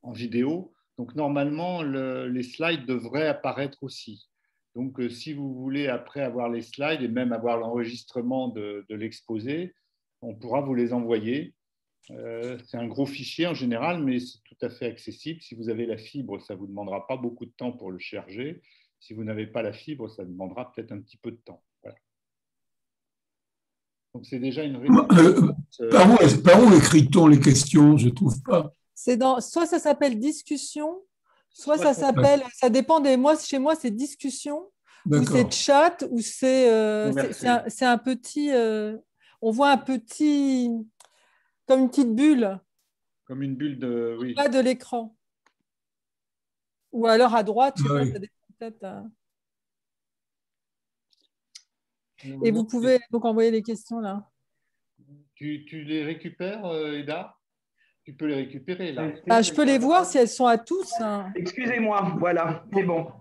en vidéo. Donc, normalement, les slides devraient apparaître aussi. Donc, si vous voulez après avoir les slides et même avoir l'enregistrement de l'exposé, on pourra vous les envoyer. C'est un gros fichier en général, mais c'est tout à fait accessible. Si vous avez la fibre, ça ne vous demandera pas beaucoup de temps pour le charger. Si vous n'avez pas la fibre, ça demandera peut-être un petit peu de temps. Voilà. Donc, c'est déjà une réponse. Par où écrit-on les questions? Je ne trouve pas. Soit ça s'appelle discussion, soit ça s'appelle, ça dépend des mois. Chez moi, c'est discussion, ou c'est chat, ou c'est un petit, on voit un petit, comme une petite bulle. Comme une bulle de, oui. Pas de l'écran. Ou alors à droite, je sais pas, ça dépend peut-être. Et vous pouvez donc envoyer les questions là. Tu les récupères, Eda? Tu peux les récupérer là. Je peux les voir si elles sont à tous. Hein. Excusez-moi, voilà, c'est bon.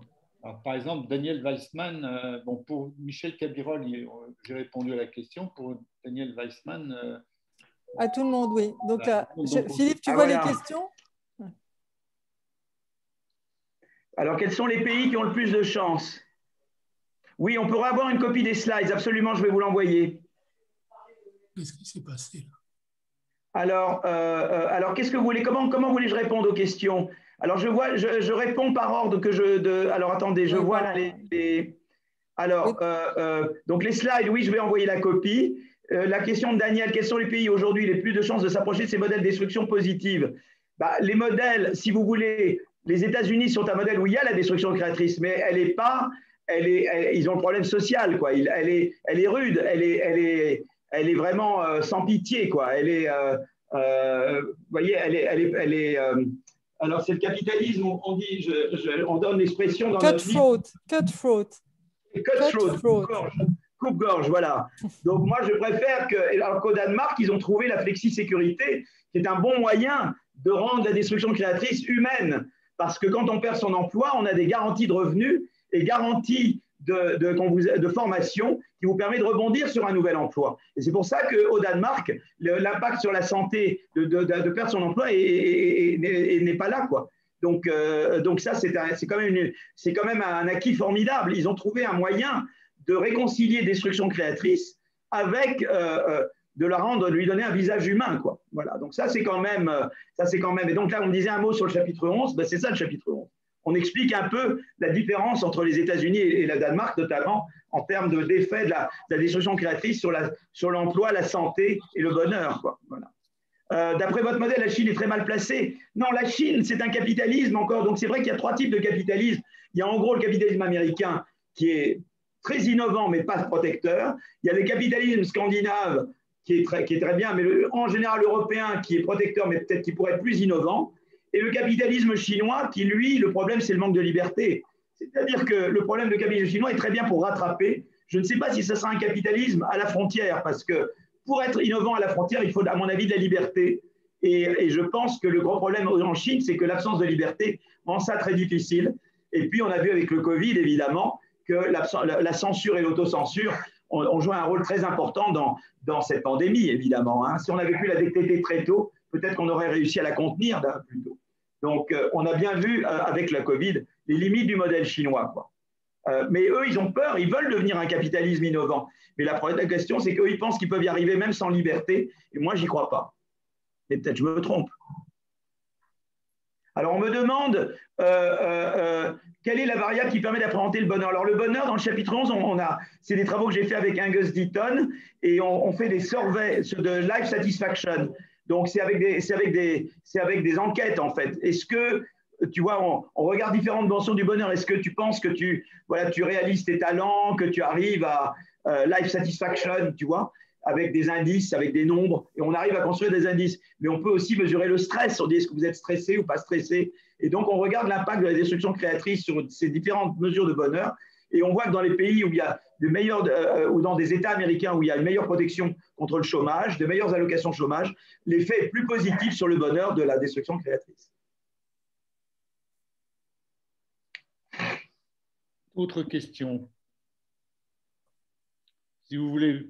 Alors, par exemple, Daniel Weissman, bon, pour Michel Cabirol, j'ai répondu à la question. Pour Daniel Weissman. À tout le monde, oui. Donc, Philippe, tu vois les questions? Alors, quels sont les pays qui ont le plus de chance? Oui, on pourra avoir une copie des slides. Absolument, je vais vous l'envoyer. Qu'est-ce qui s'est passé là? Alors qu'est-ce que vous voulez? Comment voulez-je répondre aux questions? Alors, je réponds par ordre alors, attendez, je vois là Alors, donc les slides, oui, je vais envoyer la copie. La question de Daniel, quels sont les pays aujourd'hui les plus de chances de s'approcher de ces modèles de destruction positive? Les modèles, si vous voulez, les États-Unis sont un modèle où il y a la destruction créatrice, mais elle n'est pas, ils ont le problème social, quoi. Elle est rude, elle est vraiment sans pitié, quoi. Elle est, vous voyez, elle est alors c'est le capitalisme, on dit, on donne l'expression dans notre livre. Cutthroat. Coupe-gorge, voilà. Donc moi, je préfère alors qu'au Danemark, ils ont trouvé la flexi-sécurité, qui est un bon moyen de rendre la destruction créatrice humaine. Parce que quand on perd son emploi, on a des garanties de revenus et garanties de formation qui vous permet de rebondir sur un nouvel emploi. Et c'est pour ça qu'au Danemark, l'impact sur la santé de perdre son emploi n'est pas là, quoi. Donc ça, c'est quand même un acquis formidable. Ils ont trouvé un moyen de réconcilier destruction créatrice avec de lui donner un visage humain, quoi. Voilà. Donc ça, c'est quand même. Et donc là, on me disait un mot sur le chapitre 11. C'est ça le chapitre 11. On explique un peu la différence entre les États-Unis et le Danemark, notamment en termes d'effet de la destruction créatrice sur l'emploi, la santé et le bonheur, quoi. Voilà. D'après votre modèle, la Chine est très mal placée. Non, la Chine, c'est un capitalisme encore. Donc, c'est vrai qu'il y a 3 types de capitalisme. Il y a en gros le capitalisme américain qui est très innovant, mais pas protecteur. Il y a le capitalisme scandinave qui est très bien, mais en général européen qui est protecteur, mais peut-être qui pourrait être plus innovant. Et le capitalisme chinois qui, lui, le problème, c'est le manque de liberté. C'est-à-dire que le problème du capitalisme chinois est très bien pour rattraper. Je ne sais pas si ce sera un capitalisme à la frontière, parce que pour être innovant à la frontière, il faut, à mon avis, de la liberté. Et je pense que le gros problème en Chine, c'est que l'absence de liberté rend ça très difficile. Et puis, on a vu avec le Covid, évidemment, que la censure et l'autocensure ont joué un rôle très important dans cette pandémie, évidemment. Hein. Si on avait pu la détecter très tôt, peut-être qu'on aurait réussi à la contenir plus tôt. Donc, on a bien vu avec la Covid les limites du modèle chinois, quoi. Mais eux, ils ont peur, ils veulent devenir un capitalisme innovant. Mais la question, c'est qu'eux, ils pensent qu'ils peuvent y arriver même sans liberté. Et moi, j'y crois pas. Et peut-être je me trompe. Alors, on me demande quelle est la variable qui permet d'appréhender le bonheur. Alors, le bonheur, dans le chapitre 11, c'est des travaux que j'ai fait avec Angus Deaton et on fait des surveys de life satisfaction. Donc, c'est avec des enquêtes, en fait. Est-ce que, tu vois, on regarde différentes dimensions du bonheur. Est-ce que tu penses que tu réalises tes talents, que tu arrives à life satisfaction, tu vois, avec des indices, avec des nombres, et on arrive à construire des indices. Mais on peut aussi mesurer le stress. On dit est-ce que vous êtes stressé ou pas stressé. Et donc, on regarde l'impact de la destruction créatrice sur ces différentes mesures de bonheur. Et on voit que dans les pays où il y a de meilleurs, ou dans des États américains où il y a une meilleure protection contre le chômage, de meilleures allocations de chômage, l'effet est plus positif sur le bonheur de la destruction créatrice. Autre question. Si vous voulez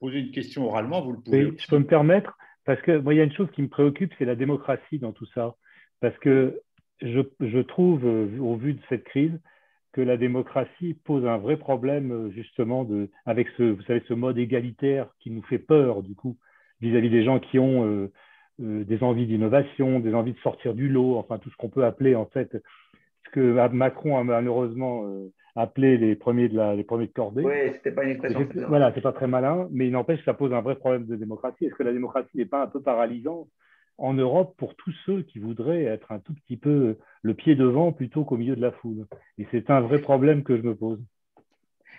poser une question oralement, vous le pouvez. Oui, je peux me permettre, parce que moi, il y a une chose qui me préoccupe, c'est la démocratie dans tout ça. Parce que je trouve, au vu de cette crise, que la démocratie pose un vrai problème, justement, avec vous savez, ce mode égalitaire qui nous fait peur, du coup, vis-à-vis des gens qui ont des envies d'innovation, des envies de sortir du lot, enfin, tout ce qu'on peut appeler, en fait, ce que Macron a malheureusement appelé les premiers de cordée. Oui, c'était pas une expression. Voilà, c'est pas très malin, mais il n'empêche que ça pose un vrai problème de démocratie. Est-ce que la démocratie n'est pas un peu paralysante en Europe pour tous ceux qui voudraient être un tout petit peu le pied devant plutôt qu'au milieu de la foule? Et c'est un vrai problème que je me pose.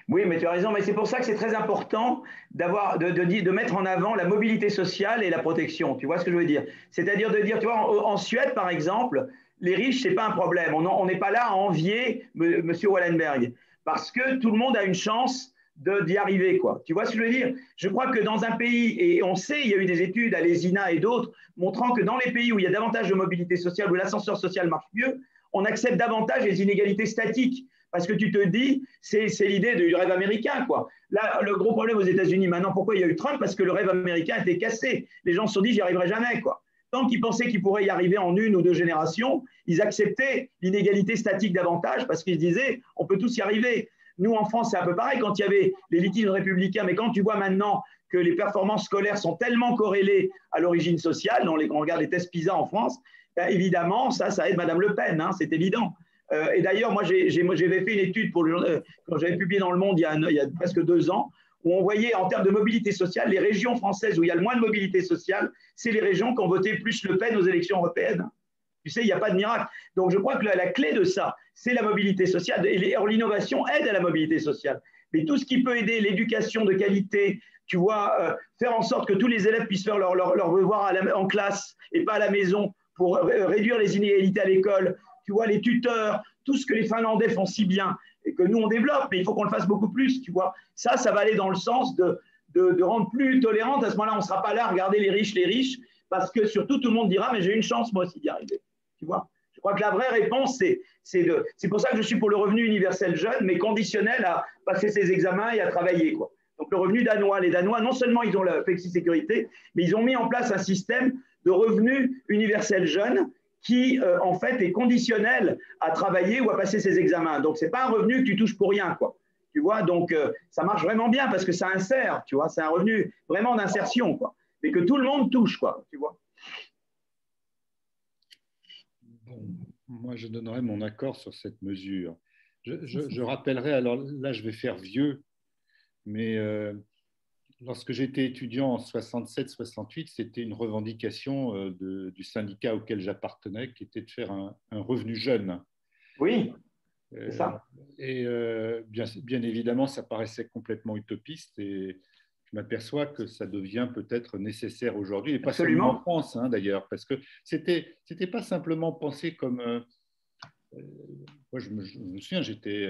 Oui, mais tu as raison, mais c'est pour ça que c'est très important de mettre en avant la mobilité sociale et la protection. Tu vois ce que je veux dire? C'est-à-dire de dire, tu vois, en Suède, par exemple, les riches, ce n'est pas un problème. On n'est pas là à envier M. Wallenberg, parce que tout le monde a une chance d'y arriver, quoi. Tu vois ce que je veux dire? Je crois que dans un pays, et on sait, il y a eu des études à l'ESINA et d'autres, montrant que dans les pays où il y a davantage de mobilité sociale, où l'ascenseur social marche mieux, on accepte davantage les inégalités statiques. Parce que tu te dis, c'est l'idée du rêve américain, quoi. Là, le gros problème aux États-Unis maintenant, pourquoi il y a eu Trump? Parce que le rêve américain était cassé. Les gens se sont dit, j'y arriverai jamais, quoi. Tant qu'ils pensaient qu'ils pourraient y arriver en 1 ou 2 générations, ils acceptaient l'inégalité statique davantage parce qu'ils se disaient, on peut tous y arriver. Nous, en France, c'est un peu pareil quand il y avait les litiges républicains, mais quand tu vois maintenant que les performances scolaires sont tellement corrélées à l'origine sociale, quand on regarde les tests PISA en France, ben évidemment, ça aide Madame Le Pen, hein, c'est évident. Et d'ailleurs, moi, j'avais fait une étude quand j'avais publié dans Le Monde il y a presque 2 ans, où on voyait en termes de mobilité sociale, les régions françaises où il y a le moins de mobilité sociale, c'est les régions qui ont voté plus Le Pen aux élections européennes. Tu sais, il n'y a pas de miracle. Donc, je crois que la clé de ça, c'est la mobilité sociale. Et l'innovation aide à la mobilité sociale. Mais tout ce qui peut aider l'éducation de qualité, tu vois, faire en sorte que tous les élèves puissent faire leur devoir en classe et pas à la maison pour réduire les inégalités à l'école, tu vois, les tuteurs, tout ce que les Finlandais font si bien et que nous, on développe, mais il faut qu'on le fasse beaucoup plus, tu vois. Ça va aller dans le sens de rendre plus tolérante. À ce moment-là, on ne sera pas là à regarder les riches, parce que surtout, tout le monde dira, mais j'ai une chance, moi aussi, d'y arriver. Tu vois, je crois que la vraie réponse, c'est pour ça que je suis pour le revenu universel jeune, mais conditionnel à passer ses examens et à travailler, quoi. Donc, le revenu danois, les Danois, non seulement ils ont la flexi-sécurité, mais ils ont mis en place un système de revenu universel jeune qui, en fait, est conditionnel à travailler ou à passer ses examens. Donc, ce n'est pas un revenu que tu touches pour rien, quoi. Tu vois, donc, ça marche vraiment bien parce que ça insère, tu vois, c'est un revenu vraiment d'insertion, quoi. Mais que tout le monde touche, quoi, tu vois. Bon, moi, je donnerai mon accord sur cette mesure. Je rappellerai, alors là, je vais faire vieux, mais lorsque j'étais étudiant en 67-68, c'était une revendication du syndicat auquel j'appartenais, qui était de faire un revenu jeune. Oui, c'est Euh, ça. et bien évidemment, ça paraissait complètement utopiste et je m'aperçois que ça devient peut-être nécessaire aujourd'hui, et pas seulement en Absolument. France d'ailleurs, parce que c'était pas simplement pensé comme… moi, je me souviens, j'étais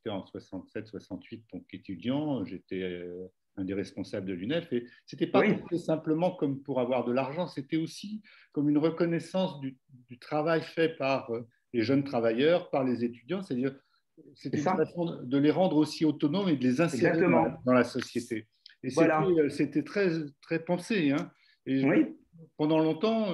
en 67-68, donc étudiant, j'étais un des responsables de l'UNEF, et c'était pas Oui, pensé simplement comme pour avoir de l'argent, c'était aussi comme une reconnaissance du travail fait par les jeunes travailleurs, par les étudiants, c'est-à-dire c'est c'était une ça. façon de les rendre aussi autonomes et de les insérer Exactement. dans la société. Et Voilà. c'était très, très pensé. Hein. Et Oui. pendant longtemps,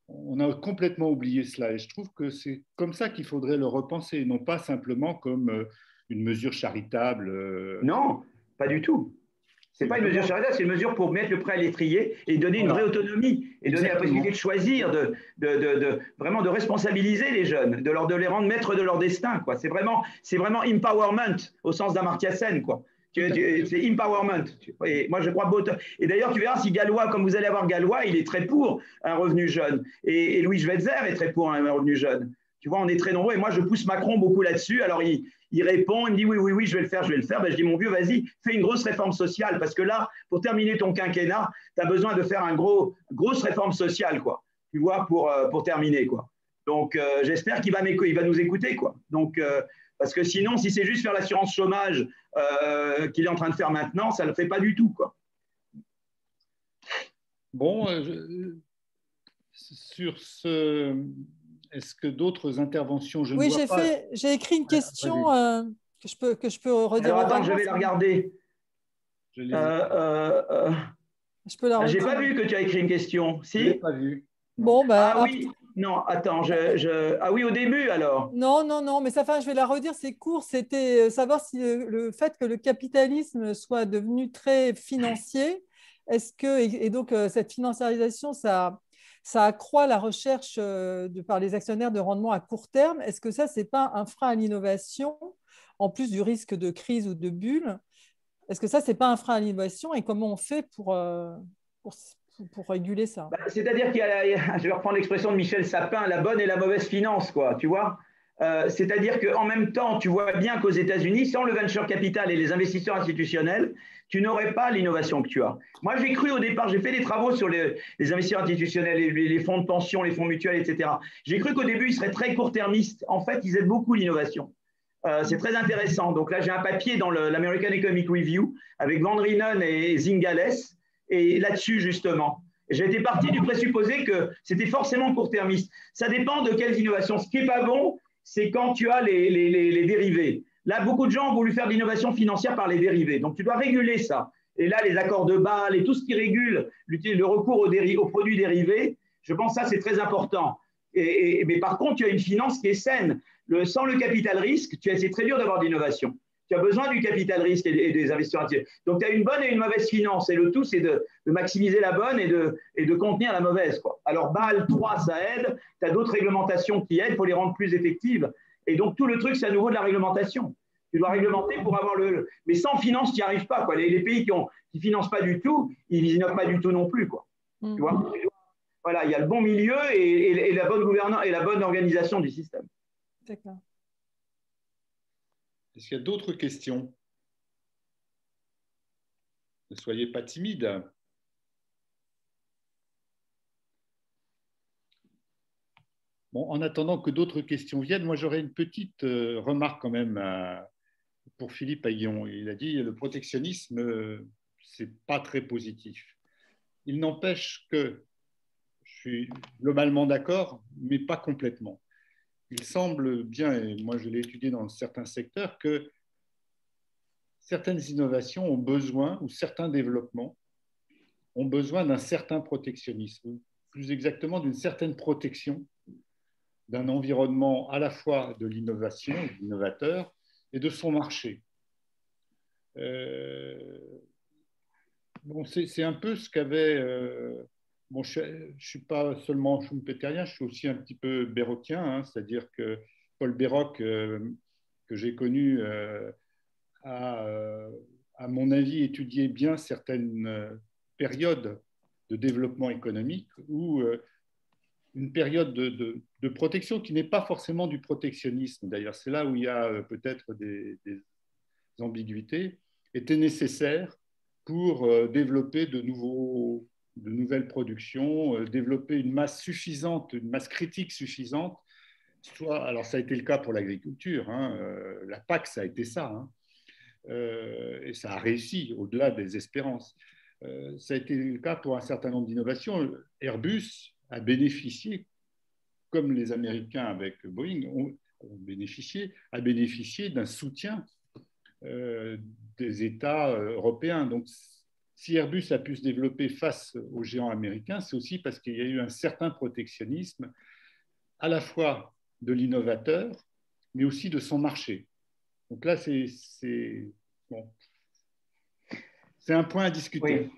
on a complètement oublié cela. Et je trouve que c'est comme ça qu'il faudrait le repenser, non pas simplement comme une mesure charitable. Non, pas du tout. C'est C'est pas une mesure vraiment… charitable, c'est une mesure pour mettre le prêt à l'étrier et donner une vraie Voilà, autonomie et donner la possibilité exactement. de choisir, vraiment de responsabiliser les jeunes, de les rendre maîtres de leur destin. Quoi. C'est vraiment empowerment au sens d'Amartya Sen. Quoi. Tout à fait. C'est empowerment. Et moi, je crois beau. Et d'ailleurs, tu verras si Gallois, comme vous allez avoir Gallois, il est très pour un revenu jeune. Et Louis Schweitzer est très pour un revenu jeune. Tu vois, on est très nombreux. Et moi, je pousse Macron beaucoup là-dessus. Alors, il répond, il me dit oui, oui, oui, je vais le faire, je vais le faire. Ben, je dis, mon vieux, vas-y, fais une grosse réforme sociale, parce que là, pour terminer ton quinquennat, tu as besoin de faire une grosse réforme sociale, quoi. Tu vois, pour terminer, quoi. Donc, j'espère qu'il va nous écouter, quoi. Donc, parce que sinon, si c'est juste faire l'assurance chômage qu'il est en train de faire maintenant, ça ne le fait pas du tout, quoi. Bon, sur ce, est-ce que d'autres interventions, je ne Oui, vois pas. j'ai écrit une question Vas-y, que je peux redire Alors, attends, je oralement. vais la regarder. je l'ai Je peux la J'ai redire. pas vu que tu as écrit une question. je l'ai Si? pas vu. Non. Bon, bah, Ah oui, non, attends, ah oui, au début alors. non, non, non, mais ça, enfin, je vais la redire, c'est court. C'était savoir si le fait que le capitalisme soit devenu très financier, est-ce que, et donc cette financiarisation, ça accroît la recherche par les actionnaires de rendement à court terme. Est-ce que ça, c'est pas un frein à l'innovation, en plus du risque de crise ou de bulle? Est-ce que ça, c'est pas un frein à l'innovation et comment on fait pour, pour réguler ça? Bah, c'est-à-dire je vais reprendre l'expression de Michel Sapin, la bonne et la mauvaise finance, quoi, tu vois. C'est-à-dire qu'en même temps, tu vois bien qu'aux États-Unis, sans le venture capital et les investisseurs institutionnels, tu n'aurais pas l'innovation que tu as. Moi, j'ai cru au départ, j'ai fait des travaux sur les investisseurs institutionnels, les fonds de pension, les fonds mutuels, etc. J'ai cru qu'au début, ils seraient très court-termistes. En fait, ils aident beaucoup l'innovation. C'est très intéressant. Donc là, j'ai un papier dans l'American Economic Review avec Van Reenen et Zingales, et là-dessus, justement. J'ai été parti du présupposé que c'était forcément court-termiste. Ça dépend de quelles innovations. Ce qui n'est pas bon, c'est quand tu as les dérivés. Là, beaucoup de gens ont voulu faire de l'innovation financière par les dérivés. Donc, tu dois réguler ça. Et là, les accords de Bâle et tout ce qui régule le recours aux produits dérivés, je pense que ça, c'est très important. Mais par contre, tu as une finance qui est saine. Sans le capital risque, c'est très dur d'avoir de l'innovation. Tu as besoin du capital risque et des investisseurs entiers. Donc, tu as une bonne et une mauvaise finance. Et le tout, c'est de maximiser la bonne et de contenir la mauvaise, quoi. Alors, Bâle 3, ça aide. Tu as d'autres réglementations qui aident pour les rendre plus effectives. Et donc, tout le truc, c'est à nouveau de la réglementation. Tu dois réglementer pour avoir Mais sans finance, tu n'y arrives pas, quoi. Les pays qui ne financent pas du tout, ils n'innovent pas du tout non plus, quoi. Tu vois. Voilà, il y a le bon milieu et la bonne gouvernance et la bonne organisation du système. D'accord. Est-ce qu'il y a d'autres questions? Ne soyez pas timide. Bon, en attendant que d'autres questions viennent, moi j'aurais une petite remarque quand même pour Philippe Aguillon. Il a dit le protectionnisme, c'est pas très positif. Il n'empêche que je suis globalement d'accord, mais pas complètement. Il semble bien, et moi je l'ai étudié dans certains secteurs, que certaines innovations ont besoin, ou certains développements ont besoin d'un certain protectionnisme, plus exactement d'une certaine protection d'un environnement à la fois de l'innovation, de l'innovateur, et de son marché. Bon, c'est un peu ce qu'avait… bon, je ne suis pas seulement schumpeterien, je suis aussi un petit peu bérocquien, hein, c'est-à-dire que Paul Béroc, que j'ai connu, a à mon avis, étudié bien certaines périodes de développement économique ou une période de protection qui n'est pas forcément du protectionnisme. D'ailleurs, c'est là où il y a peut-être des ambiguïtés, était nécessaire pour développer de nouvelles productions, développer une masse suffisante, une masse critique suffisante. Alors, ça a été le cas pour l'agriculture. Hein, la PAC, ça a été ça. Hein, et ça a réussi au-delà des espérances. Ça a été le cas pour un certain nombre d'innovations. Airbus a bénéficié, comme les Américains avec Boeing a bénéficié d'un soutien des États européens. Donc, si Airbus a pu se développer face aux géants américains, c'est aussi parce qu'il y a eu un certain protectionnisme, à la fois de l'innovateur, mais aussi de son marché. Donc là, c'est un point à discuter. Oui.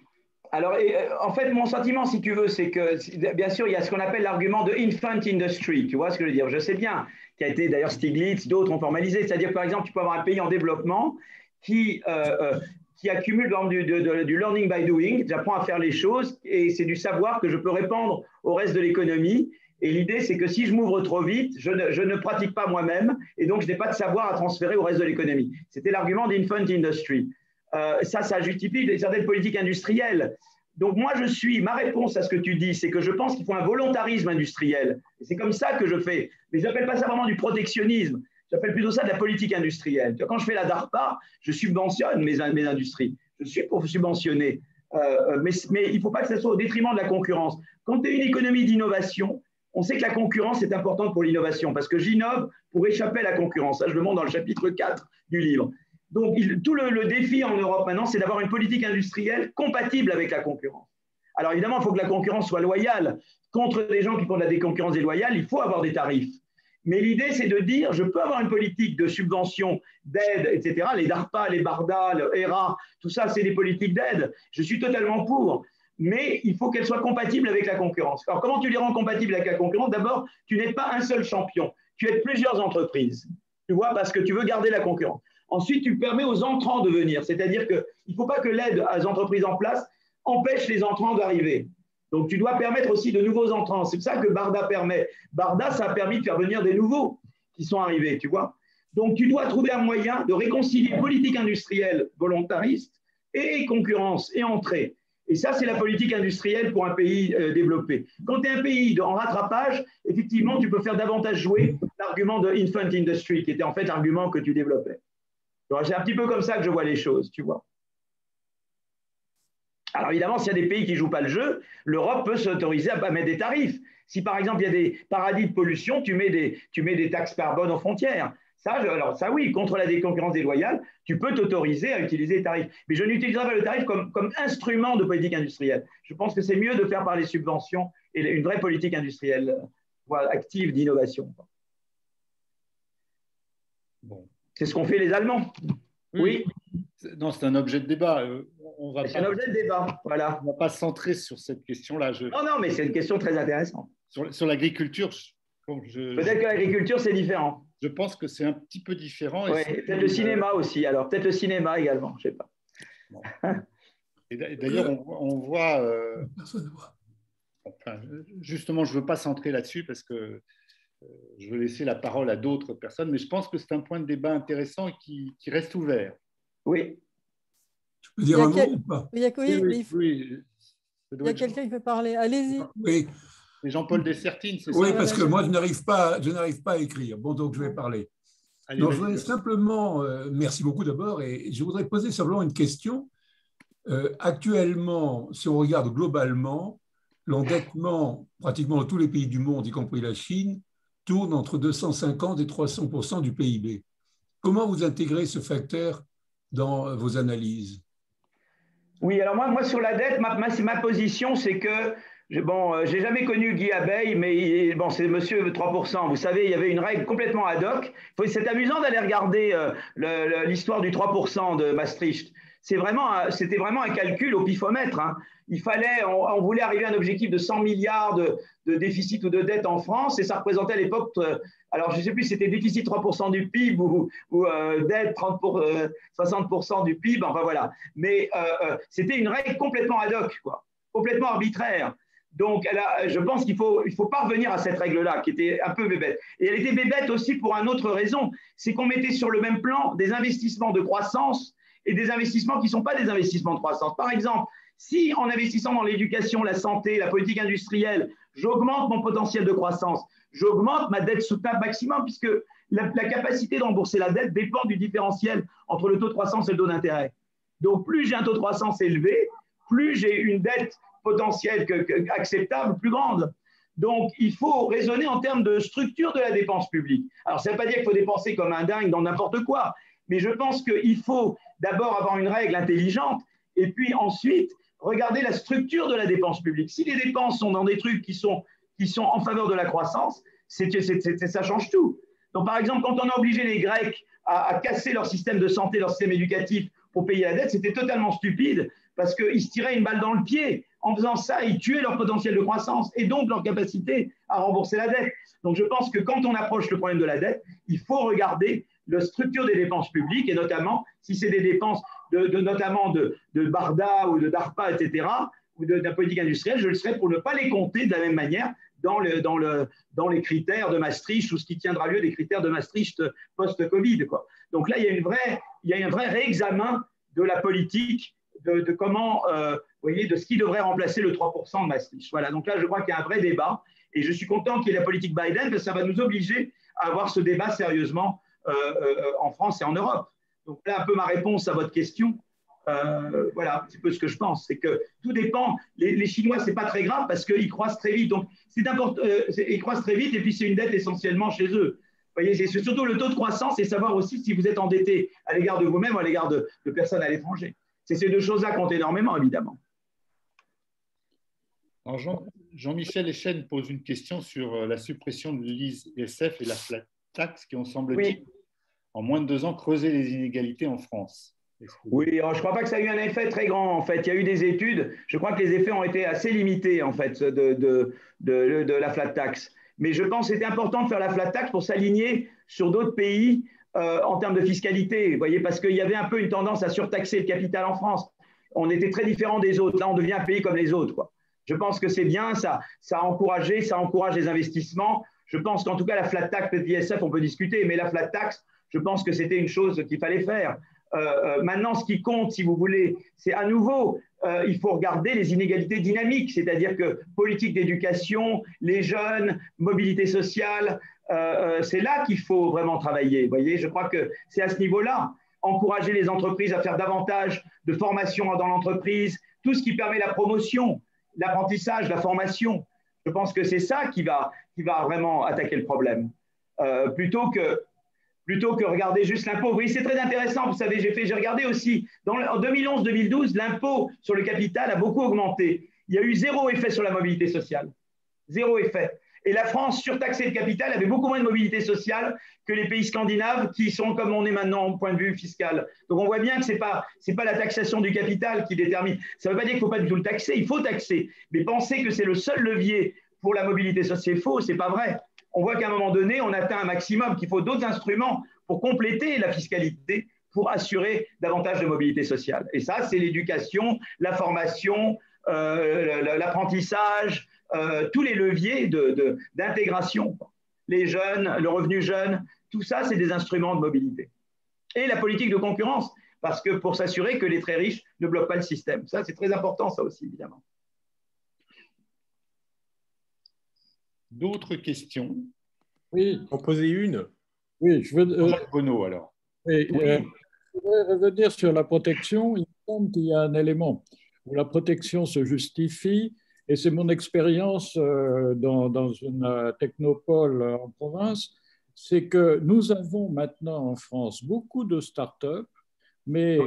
Alors, en fait, mon sentiment, si tu veux, c'est que, bien sûr, il y a ce qu'on appelle l'argument de infant industry. Tu vois ce que je veux dire? Je sais bien, qui a été d'ailleurs Stiglitz, d'autres ont formalisé. C'est-à-dire, par exemple, tu peux avoir un pays en développement qui accumule du learning by doing, j'apprends à faire les choses, et c'est du savoir que je peux répandre au reste de l'économie. Et l'idée, c'est que si je m'ouvre trop vite, je ne pratique pas moi-même, et donc je n'ai pas de savoir à transférer au reste de l'économie. C'était l'argument d'infant industry. Ça justifie certaines politiques industrielles. Donc moi, ma réponse à ce que tu dis, c'est que je pense qu'il faut un volontarisme industriel. C'est comme ça que je fais. Mais je n'appelle pas ça vraiment du protectionnisme. J'appelle plutôt ça de la politique industrielle. Quand je fais la DARPA, je subventionne mes industries. Je suis pour subventionner. Mais il ne faut pas que ça soit au détriment de la concurrence. Quand tu as une économie d'innovation, on sait que la concurrence est importante pour l'innovation, parce que j'innove pour échapper à la concurrence. Ça, je le montre dans le chapitre 4 du livre. Donc, tout le défi en Europe maintenant, c'est d'avoir une politique industrielle compatible avec la concurrence. Alors, évidemment, il faut que la concurrence soit loyale. Contre les gens qui font de la concurrence déloyale, il faut avoir des tarifs. Mais l'idée, c'est de dire, je peux avoir une politique de subvention, d'aide, etc. Les DARPA, les BARDA, le ERA, tout ça, c'est des politiques d'aide. Je suis totalement pour. Mais il faut qu'elles soient compatibles avec la concurrence. Alors, comment tu les rends compatibles avec la concurrence? D'abord, tu n'es pas un seul champion. Tu aides plusieurs entreprises. Tu vois, parce que tu veux garder la concurrence. Ensuite, tu permets aux entrants de venir. C'est-à-dire qu'il ne faut pas que l'aide aux entreprises en place empêche les entrants d'arriver. Donc, tu dois permettre aussi de nouveaux entrants. C'est ça que Barda permet. Barda, ça a permis de faire venir des nouveaux qui sont arrivés, tu vois. Donc, tu dois trouver un moyen de réconcilier politique industrielle volontariste et concurrence et entrée. Et ça, c'est la politique industrielle pour un pays développé. Quand tu es un pays en rattrapage, effectivement, tu peux faire davantage jouer l'argument de infant industry, qui était en fait l'argument que tu développais. C'est un petit peu comme ça que je vois les choses, tu vois. Alors évidemment, s'il y a des pays qui ne jouent pas le jeu, l'Europe peut s'autoriser à mettre des tarifs. Si par exemple, il y a des paradis de pollution, tu mets des taxes carbone aux frontières. Alors ça oui, contre la concurrence déloyale, tu peux t'autoriser à utiliser les tarifs. Mais je n'utiliserai pas le tarif comme instrument de politique industrielle. Je pense que c'est mieux de faire par les subventions et une vraie politique industrielle active d'innovation. Bon. C'est ce qu'ont fait les Allemands. Oui. Non, c'est un objet de débat. C'est un objet de débat, voilà. On ne va pas se centrer sur cette question-là. Non, mais c'est une question très intéressante. Sur l'agriculture, peut-être que l'agriculture, c'est différent. Je pense que c'est un petit peu différent. Oui, peut-être le cinéma aussi, alors. Peut-être le cinéma également, je ne sais pas. Bon. Et d'ailleurs, on voit… Personne ne voit. Enfin, justement, je ne veux pas centrer là-dessus parce que je veux laisser la parole à d'autres personnes, mais je pense que c'est un point de débat intéressant et qui reste ouvert. Oui. Tu peux dire un mot ou pas? Il y a quelqu'un qui veut parler. Allez-y. Oui. C'est Jean-Paul Dessertine, c'est ça? Oui, parce que moi, je n'arrive pas à écrire. Bon, donc je vais parler. Allez, non, je voudrais simplement, merci beaucoup d'abord, et je voudrais poser simplement une question. Actuellement, si on regarde globalement, l'endettement pratiquement dans tous les pays du monde, y compris la Chine, tourne entre 250 et 300% du PIB. Comment vous intégrez ce facteur dans vos analyses? Oui, alors moi sur la dette, ma position, c'est que, j'ai jamais connu Guy Abeille, mais c'est monsieur 3%. Vous savez, il y avait une règle complètement ad hoc. C'est amusant d'aller regarder l'histoire du 3% de Maastricht. c'était vraiment un calcul au pifomètre. Hein. On voulait arriver à un objectif de 100 milliards de déficit ou de dette en France, et ça représentait à l'époque, alors je ne sais plus si c'était déficit 3% du PIB ou dette 60% du PIB, enfin voilà. Mais c'était une règle complètement ad hoc, quoi, complètement arbitraire. Donc, je pense qu'il faut pas revenir à cette règle-là, qui était un peu bébête. Et elle était bébête aussi pour une autre raison, c'est qu'on mettait sur le même plan des investissements de croissance et des investissements qui ne sont pas des investissements de croissance. Par exemple, si en investissant dans l'éducation, la santé, la politique industrielle, j'augmente mon potentiel de croissance, j'augmente ma dette soutenable maximum, puisque la capacité de rembourser la dette dépend du différentiel entre le taux de croissance et le taux d'intérêt. Donc, plus j'ai un taux de croissance élevé, plus j'ai une dette potentielle acceptable, plus grande. Donc, il faut raisonner en termes de structure de la dépense publique. Alors, ça ne veut pas dire qu'il faut dépenser comme un dingue dans n'importe quoi, mais je pense qu'il faut d'abord avoir une règle intelligente et puis ensuite regarder la structure de la dépense publique. Si les dépenses sont dans des trucs qui sont en faveur de la croissance, ça change tout. Donc, par exemple, quand on a obligé les Grecs à casser leur système de santé, leur système éducatif pour payer la dette, c'était totalement stupide parce qu'ils se tiraient une balle dans le pied. En faisant ça, ils tuaient leur potentiel de croissance et donc leur capacité à rembourser la dette. Donc, je pense que quand on approche le problème de la dette, il faut regarder la structure des dépenses publiques et notamment, si c'est des dépenses notamment de Barda ou de DARPA, etc., ou de la politique industrielle, je le serais pour ne pas les compter de la même manière dans les critères de Maastricht ou ce qui tiendra lieu des critères de Maastricht post-Covid, quoi. Donc là, il y a un vrai réexamen de la politique, de comment, vous voyez, de ce qui devrait remplacer le 3% de Maastricht. Voilà, donc là, je crois qu'il y a un vrai débat et je suis content qu'il y ait la politique Biden parce que ça va nous obliger à avoir ce débat sérieusement en France et en Europe. Donc là, un peu ma réponse à votre question. Voilà un petit peu ce que je pense. C'est que tout dépend. Les Chinois, ce n'est pas très grave parce qu'ils croissent très vite. Donc, ils croissent très vite et puis c'est une dette essentiellement chez eux. Vous voyez, c'est surtout le taux de croissance et savoir aussi si vous êtes endetté à l'égard de vous-même ou à l'égard de personnes à l'étranger. C'est ces deux choses-là qui comptent énormément, évidemment. Alors Jean-Michel Echen pose une question sur la suppression de l'ISF et la flat tax qui ont, semble-t-il, en moins de 2 ans, creusé les inégalités en France. Oui, alors je ne crois pas que ça a eu un effet très grand, en fait. Il y a eu des études, je crois que les effets ont été assez limités, en fait, de la flat tax. Mais je pense que c'était important de faire la flat tax pour s'aligner sur d'autres pays en termes de fiscalité. Vous voyez, parce qu'il y avait un peu une tendance à surtaxer le capital en France. On était très différents des autres. Là, on devient un pays comme les autres, quoi. Je pense que c'est bien, ça encourage les investissements. Je pense qu'en tout cas, la flat tax, peut-être l'ISF, on peut discuter, mais la flat tax, je pense que c'était une chose qu'il fallait faire. Maintenant, ce qui compte, si vous voulez, c'est à nouveau, il faut regarder les inégalités dynamiques, c'est-à-dire que politique d'éducation, les jeunes, mobilité sociale, c'est là qu'il faut vraiment travailler. Vous voyez, je crois que c'est à ce niveau-là. Encourager les entreprises à faire davantage de formation dans l'entreprise, tout ce qui permet la promotion, l'apprentissage, la formation. Je pense que c'est ça qui va vraiment attaquer le problème, plutôt que regarder juste l'impôt. Vous voyez, c'est très intéressant. Vous savez, j'ai regardé aussi, en 2011-2012, l'impôt sur le capital a beaucoup augmenté. Il y a eu 0 effet sur la mobilité sociale. 0 effet. Et la France, surtaxée de capital, avait beaucoup moins de mobilité sociale que les pays scandinaves qui sont comme on est maintenant au point de vue fiscal. Donc on voit bien que ce n'est pas la taxation du capital qui détermine. Ça ne veut pas dire qu'il ne faut pas du tout le taxer, il faut taxer. Mais penser que c'est le seul levier pour la mobilité sociale, c'est faux, ce n'est pas vrai. On voit qu'à un moment donné, on atteint un maximum, qu'il faut d'autres instruments pour compléter la fiscalité, pour assurer davantage de mobilité sociale. Et ça, c'est l'éducation, la formation, l'apprentissage, tous les leviers d'intégration. Les jeunes, le revenu jeune, tout ça, c'est des instruments de mobilité. Et la politique de concurrence, parce que pour s'assurer que les très riches ne bloquent pas le système. Ça, c'est très important, ça aussi, évidemment. D'autres questions? Oui. En poser une. Oui, je veux. Jacques Renaud, alors. Oui, je voudrais revenir sur la protection. Il me semble qu'il y a un élément où la protection se justifie, et c'est mon expérience dans une technopole en province, c'est que nous avons maintenant en France beaucoup de start-up, mais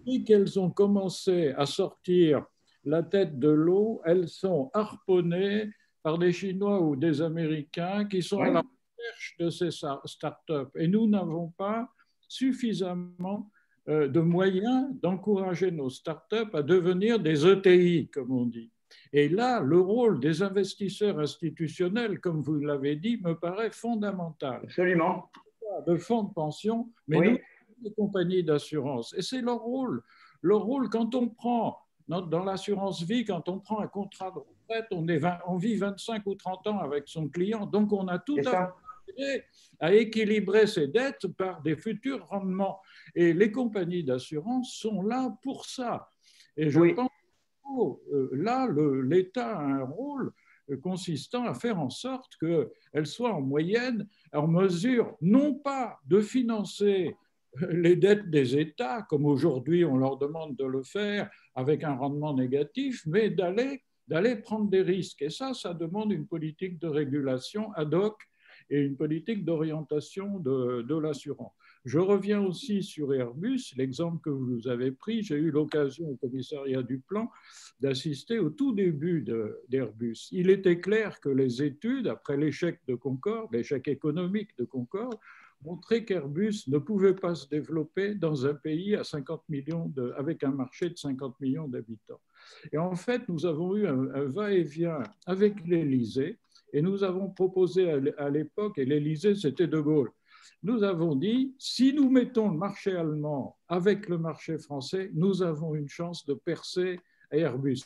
dès qu'elles ont commencé à sortir la tête de l'eau, elles sont harponnées par des Chinois ou des Américains qui sont à la recherche de ces start-up. Et nous n'avons pas suffisamment de moyens d'encourager nos startups à devenir des ETI, comme on dit. Et là, le rôle des investisseurs institutionnels, comme vous l'avez dit, me paraît fondamental. Absolument. De fonds de pension, mais oui. nous, les compagnies d'assurance. Et c'est leur rôle. Leur rôle, quand on prend, dans l'assurance vie, quand on prend un contrat de retraite, on vit 25 ou 30 ans avec son client. Donc, on a tout à fait à équilibrer ses dettes par des futurs rendements. Et les compagnies d'assurance sont là pour ça. Et je pense que là, l'État a un rôle consistant à faire en sorte qu'elle soit en moyenne en mesure non pas de financer les dettes des États, comme aujourd'hui on leur demande de le faire avec un rendement négatif, mais d'aller prendre des risques. Et ça demande une politique de régulation ad hoc et une politique d'orientation de l'assurance. Je reviens aussi sur Airbus, l'exemple que vous avez pris. J'ai eu l'occasion au commissariat du plan d'assister au tout début d'Airbus. Il était clair que les études, après l'échec de Concorde, l'échec économique de Concorde, montraient qu'Airbus ne pouvait pas se développer dans un pays à 50 millions avec un marché de 50 millions d'habitants. Et en fait, nous avons eu un va-et-vient avec l'Élysée et nous avons proposé à l'époque, et l'Élysée, c'était De Gaulle, nous avons dit, si nous mettons le marché allemand avec le marché français, nous avons une chance de percer à Airbus.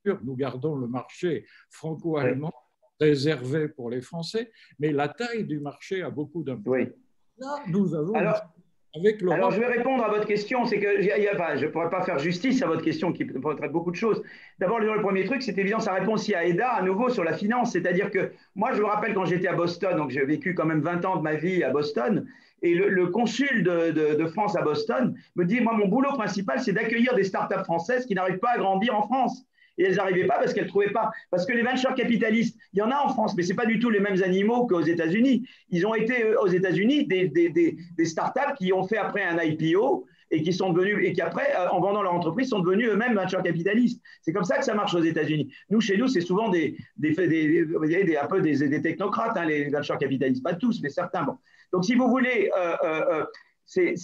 Nous gardons le marché franco-allemand réservé pour les Français, mais la taille du marché a beaucoup d'impact. Là, nous avons... Alors, je vais répondre à votre question. C'est que je ne pourrais pas faire justice à votre question qui traite beaucoup de choses. D'abord, le premier truc, c'est évident, ça répond aussi à Eda, à nouveau, sur la finance. C'est-à-dire que moi, je me rappelle quand j'étais à Boston, donc j'ai vécu quand même 20 ans de ma vie à Boston, et le consul de France à Boston me dit, moi, mon boulot principal, c'est d'accueillir des startups françaises qui n'arrivent pas à grandir en France. Et elles n'arrivaient pas parce qu'elles ne trouvaient pas. Parce que les venture capitalistes, il y en a en France, mais ce n'est pas du tout les mêmes animaux qu'aux États-Unis. Ils ont été aux États-Unis des startups qui ont fait après un IPO et qui sont devenus, et qui après, en vendant leur entreprise, sont devenus eux-mêmes venture capitalistes. C'est comme ça que ça marche aux États-Unis. Nous, chez nous, c'est souvent un peu des technocrates, hein, les venture capitalistes. Pas tous, mais certains. Bon. Donc, si vous voulez...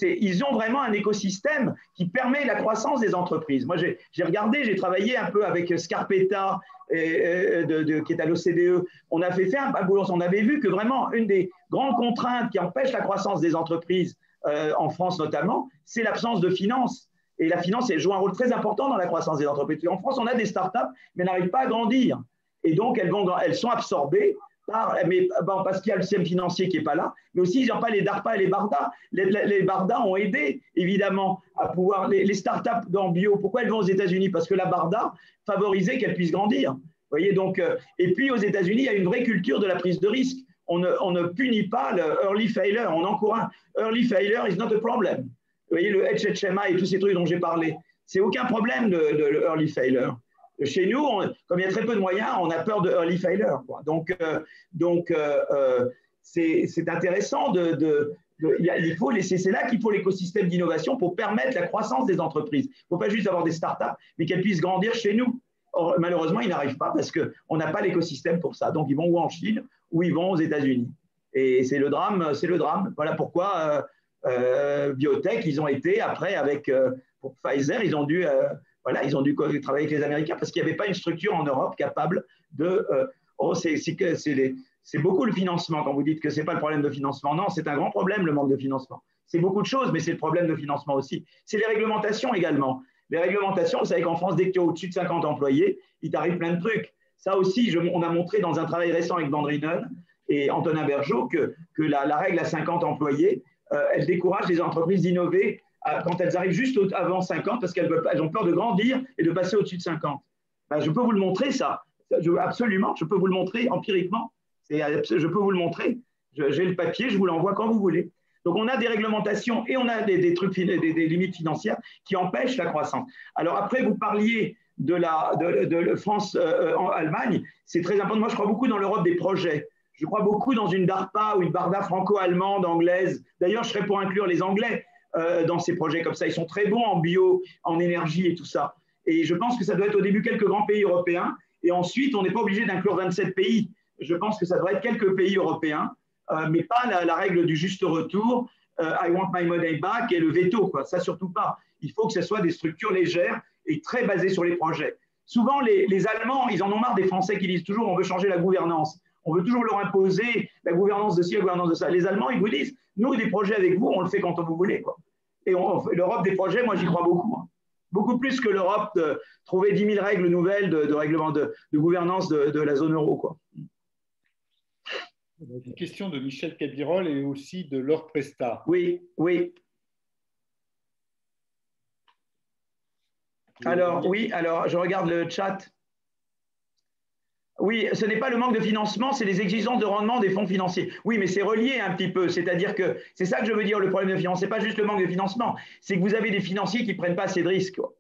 ils ont vraiment un écosystème qui permet la croissance des entreprises. Moi, j'ai regardé, j'ai travaillé un peu avec Scarpetta, qui est à l'OCDE. On a fait un boulot, on avait vu que vraiment une des grandes contraintes qui empêche la croissance des entreprises, en France notamment, c'est l'absence de finance. Et la finance, elle joue un rôle très important dans la croissance des entreprises. En France, on a des startups, mais elles n'arrivent pas à grandir. Et donc, elles sont absorbées parce qu'il y a le système financier qui n'est pas là, mais aussi ils n'ont pas les DARPA et les BARDA. Les BARDA ont aidé, évidemment, à pouvoir… Les startups dans bio, pourquoi elles vont aux États-Unis? Parce que la BARDA favorisait qu'elles puissent grandir. Vous voyez, donc, et puis aux États-Unis, il y a une vraie culture de la prise de risque. On ne punit pas le early failure, on encourage. Early failure is not a problem. Vous voyez, le HHMA et tous ces trucs dont j'ai parlé, c'est aucun problème de early failure. Chez nous, comme il y a très peu de moyens, on a peur de early failure, quoi. Donc c'est intéressant c'est là qu'il faut l'écosystème d'innovation pour permettre la croissance des entreprises. Il ne faut pas juste avoir des startups, mais qu'elles puissent grandir chez nous. Or, malheureusement, ils n'arrivent pas parce qu'on n'a pas l'écosystème pour ça. Donc, ils vont ou en Chine ou ils vont aux États-Unis. Et c'est le drame, c'est le drame. Voilà pourquoi Biotech, ils ont été après pour Pfizer, ils ont dû travailler avec les Américains parce qu'il n'y avait pas une structure en Europe capable de… c'est beaucoup le financement. Quand vous dites que ce n'est pas le problème de financement, non, c'est un grand problème, le manque de financement. C'est beaucoup de choses, mais c'est le problème de financement aussi. C'est les réglementations également. Les réglementations, vous savez qu'en France, dès que tu es au-dessus de 50 employés, il t'arrive plein de trucs. Ça aussi, on a montré dans un travail récent avec Vandrinen et Antonin Bergeau que la règle à 50 employés, elle décourage les entreprises d'innover quand elles arrivent juste avant 50 parce qu'elles ont peur de grandir et de passer au-dessus de 50. Ben, je peux vous le montrer, ça. Absolument, je peux vous le montrer empiriquement. Je peux vous le montrer. J'ai le papier, je vous l'envoie quand vous voulez. Donc, on a des réglementations et on a des limites financières qui empêchent la croissance. Alors, après, vous parliez de France-Allemagne. C'est très important. Moi, je crois beaucoup dans l'Europe des projets. Je crois beaucoup dans une DARPA ou une BARDA franco-allemande, anglaise. D'ailleurs, je serais pour inclure les Anglais dans ces projets comme ça. Ils sont très bons en bio, en énergie et tout ça. Et je pense que ça doit être au début quelques grands pays européens. Et ensuite, on n'est pas obligé d'inclure 27 pays. Je pense que ça doit être quelques pays européens, mais pas la règle du juste retour. I want my money back et le veto, quoi. Ça, surtout pas. Il faut que ce soit des structures légères et très basées sur les projets. Souvent, les Allemands, ils en ont marre des Français qui disent toujours on veut changer la gouvernance. On veut toujours leur imposer la gouvernance de ci, la gouvernance de ça. Les Allemands, ils vous disent nous, des projets avec vous, on le fait quand vous voulez, quoi. Et l'Europe des projets, moi, j'y crois beaucoup. Hein. Beaucoup plus que l'Europe de trouver 10 000 règles nouvelles de règlement de gouvernance de la zone euro, quoi. Une question de Michel Cabirol et aussi de Laure Presta. Oui, oui. Alors, oui, alors je regarde le chat. Oui, ce n'est pas le manque de financement, c'est les exigences de rendement des fonds financiers. Oui, mais c'est relié un petit peu. C'est-à-dire que c'est ça que je veux dire, le problème de financement. Ce n'est pas juste le manque de financement, c'est que vous avez des financiers qui ne prennent pas assez de risques, quoi,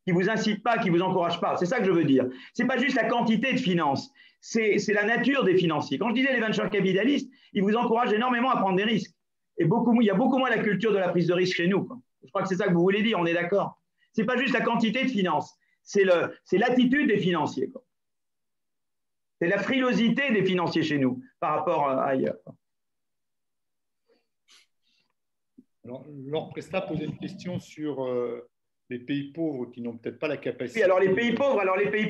qui ne vous incitent pas, qui ne vous encouragent pas. C'est ça que je veux dire. Ce n'est pas juste la quantité de finances, c'est la nature des financiers. Quand je disais les venture capitalistes, ils vous encouragent énormément à prendre des risques. Et il y a beaucoup moins la culture de la prise de risque chez nous, quoi. Je crois que c'est ça que vous voulez dire, on est d'accord. Ce n'est pas juste la quantité de finances, c'est l'attitude des financiers, quoi. C'est la frilosité des financiers chez nous par rapport à ailleurs. Alors, Laure Presta posait une question sur les pays pauvres qui n'ont peut-être pas la capacité. Oui, alors les pays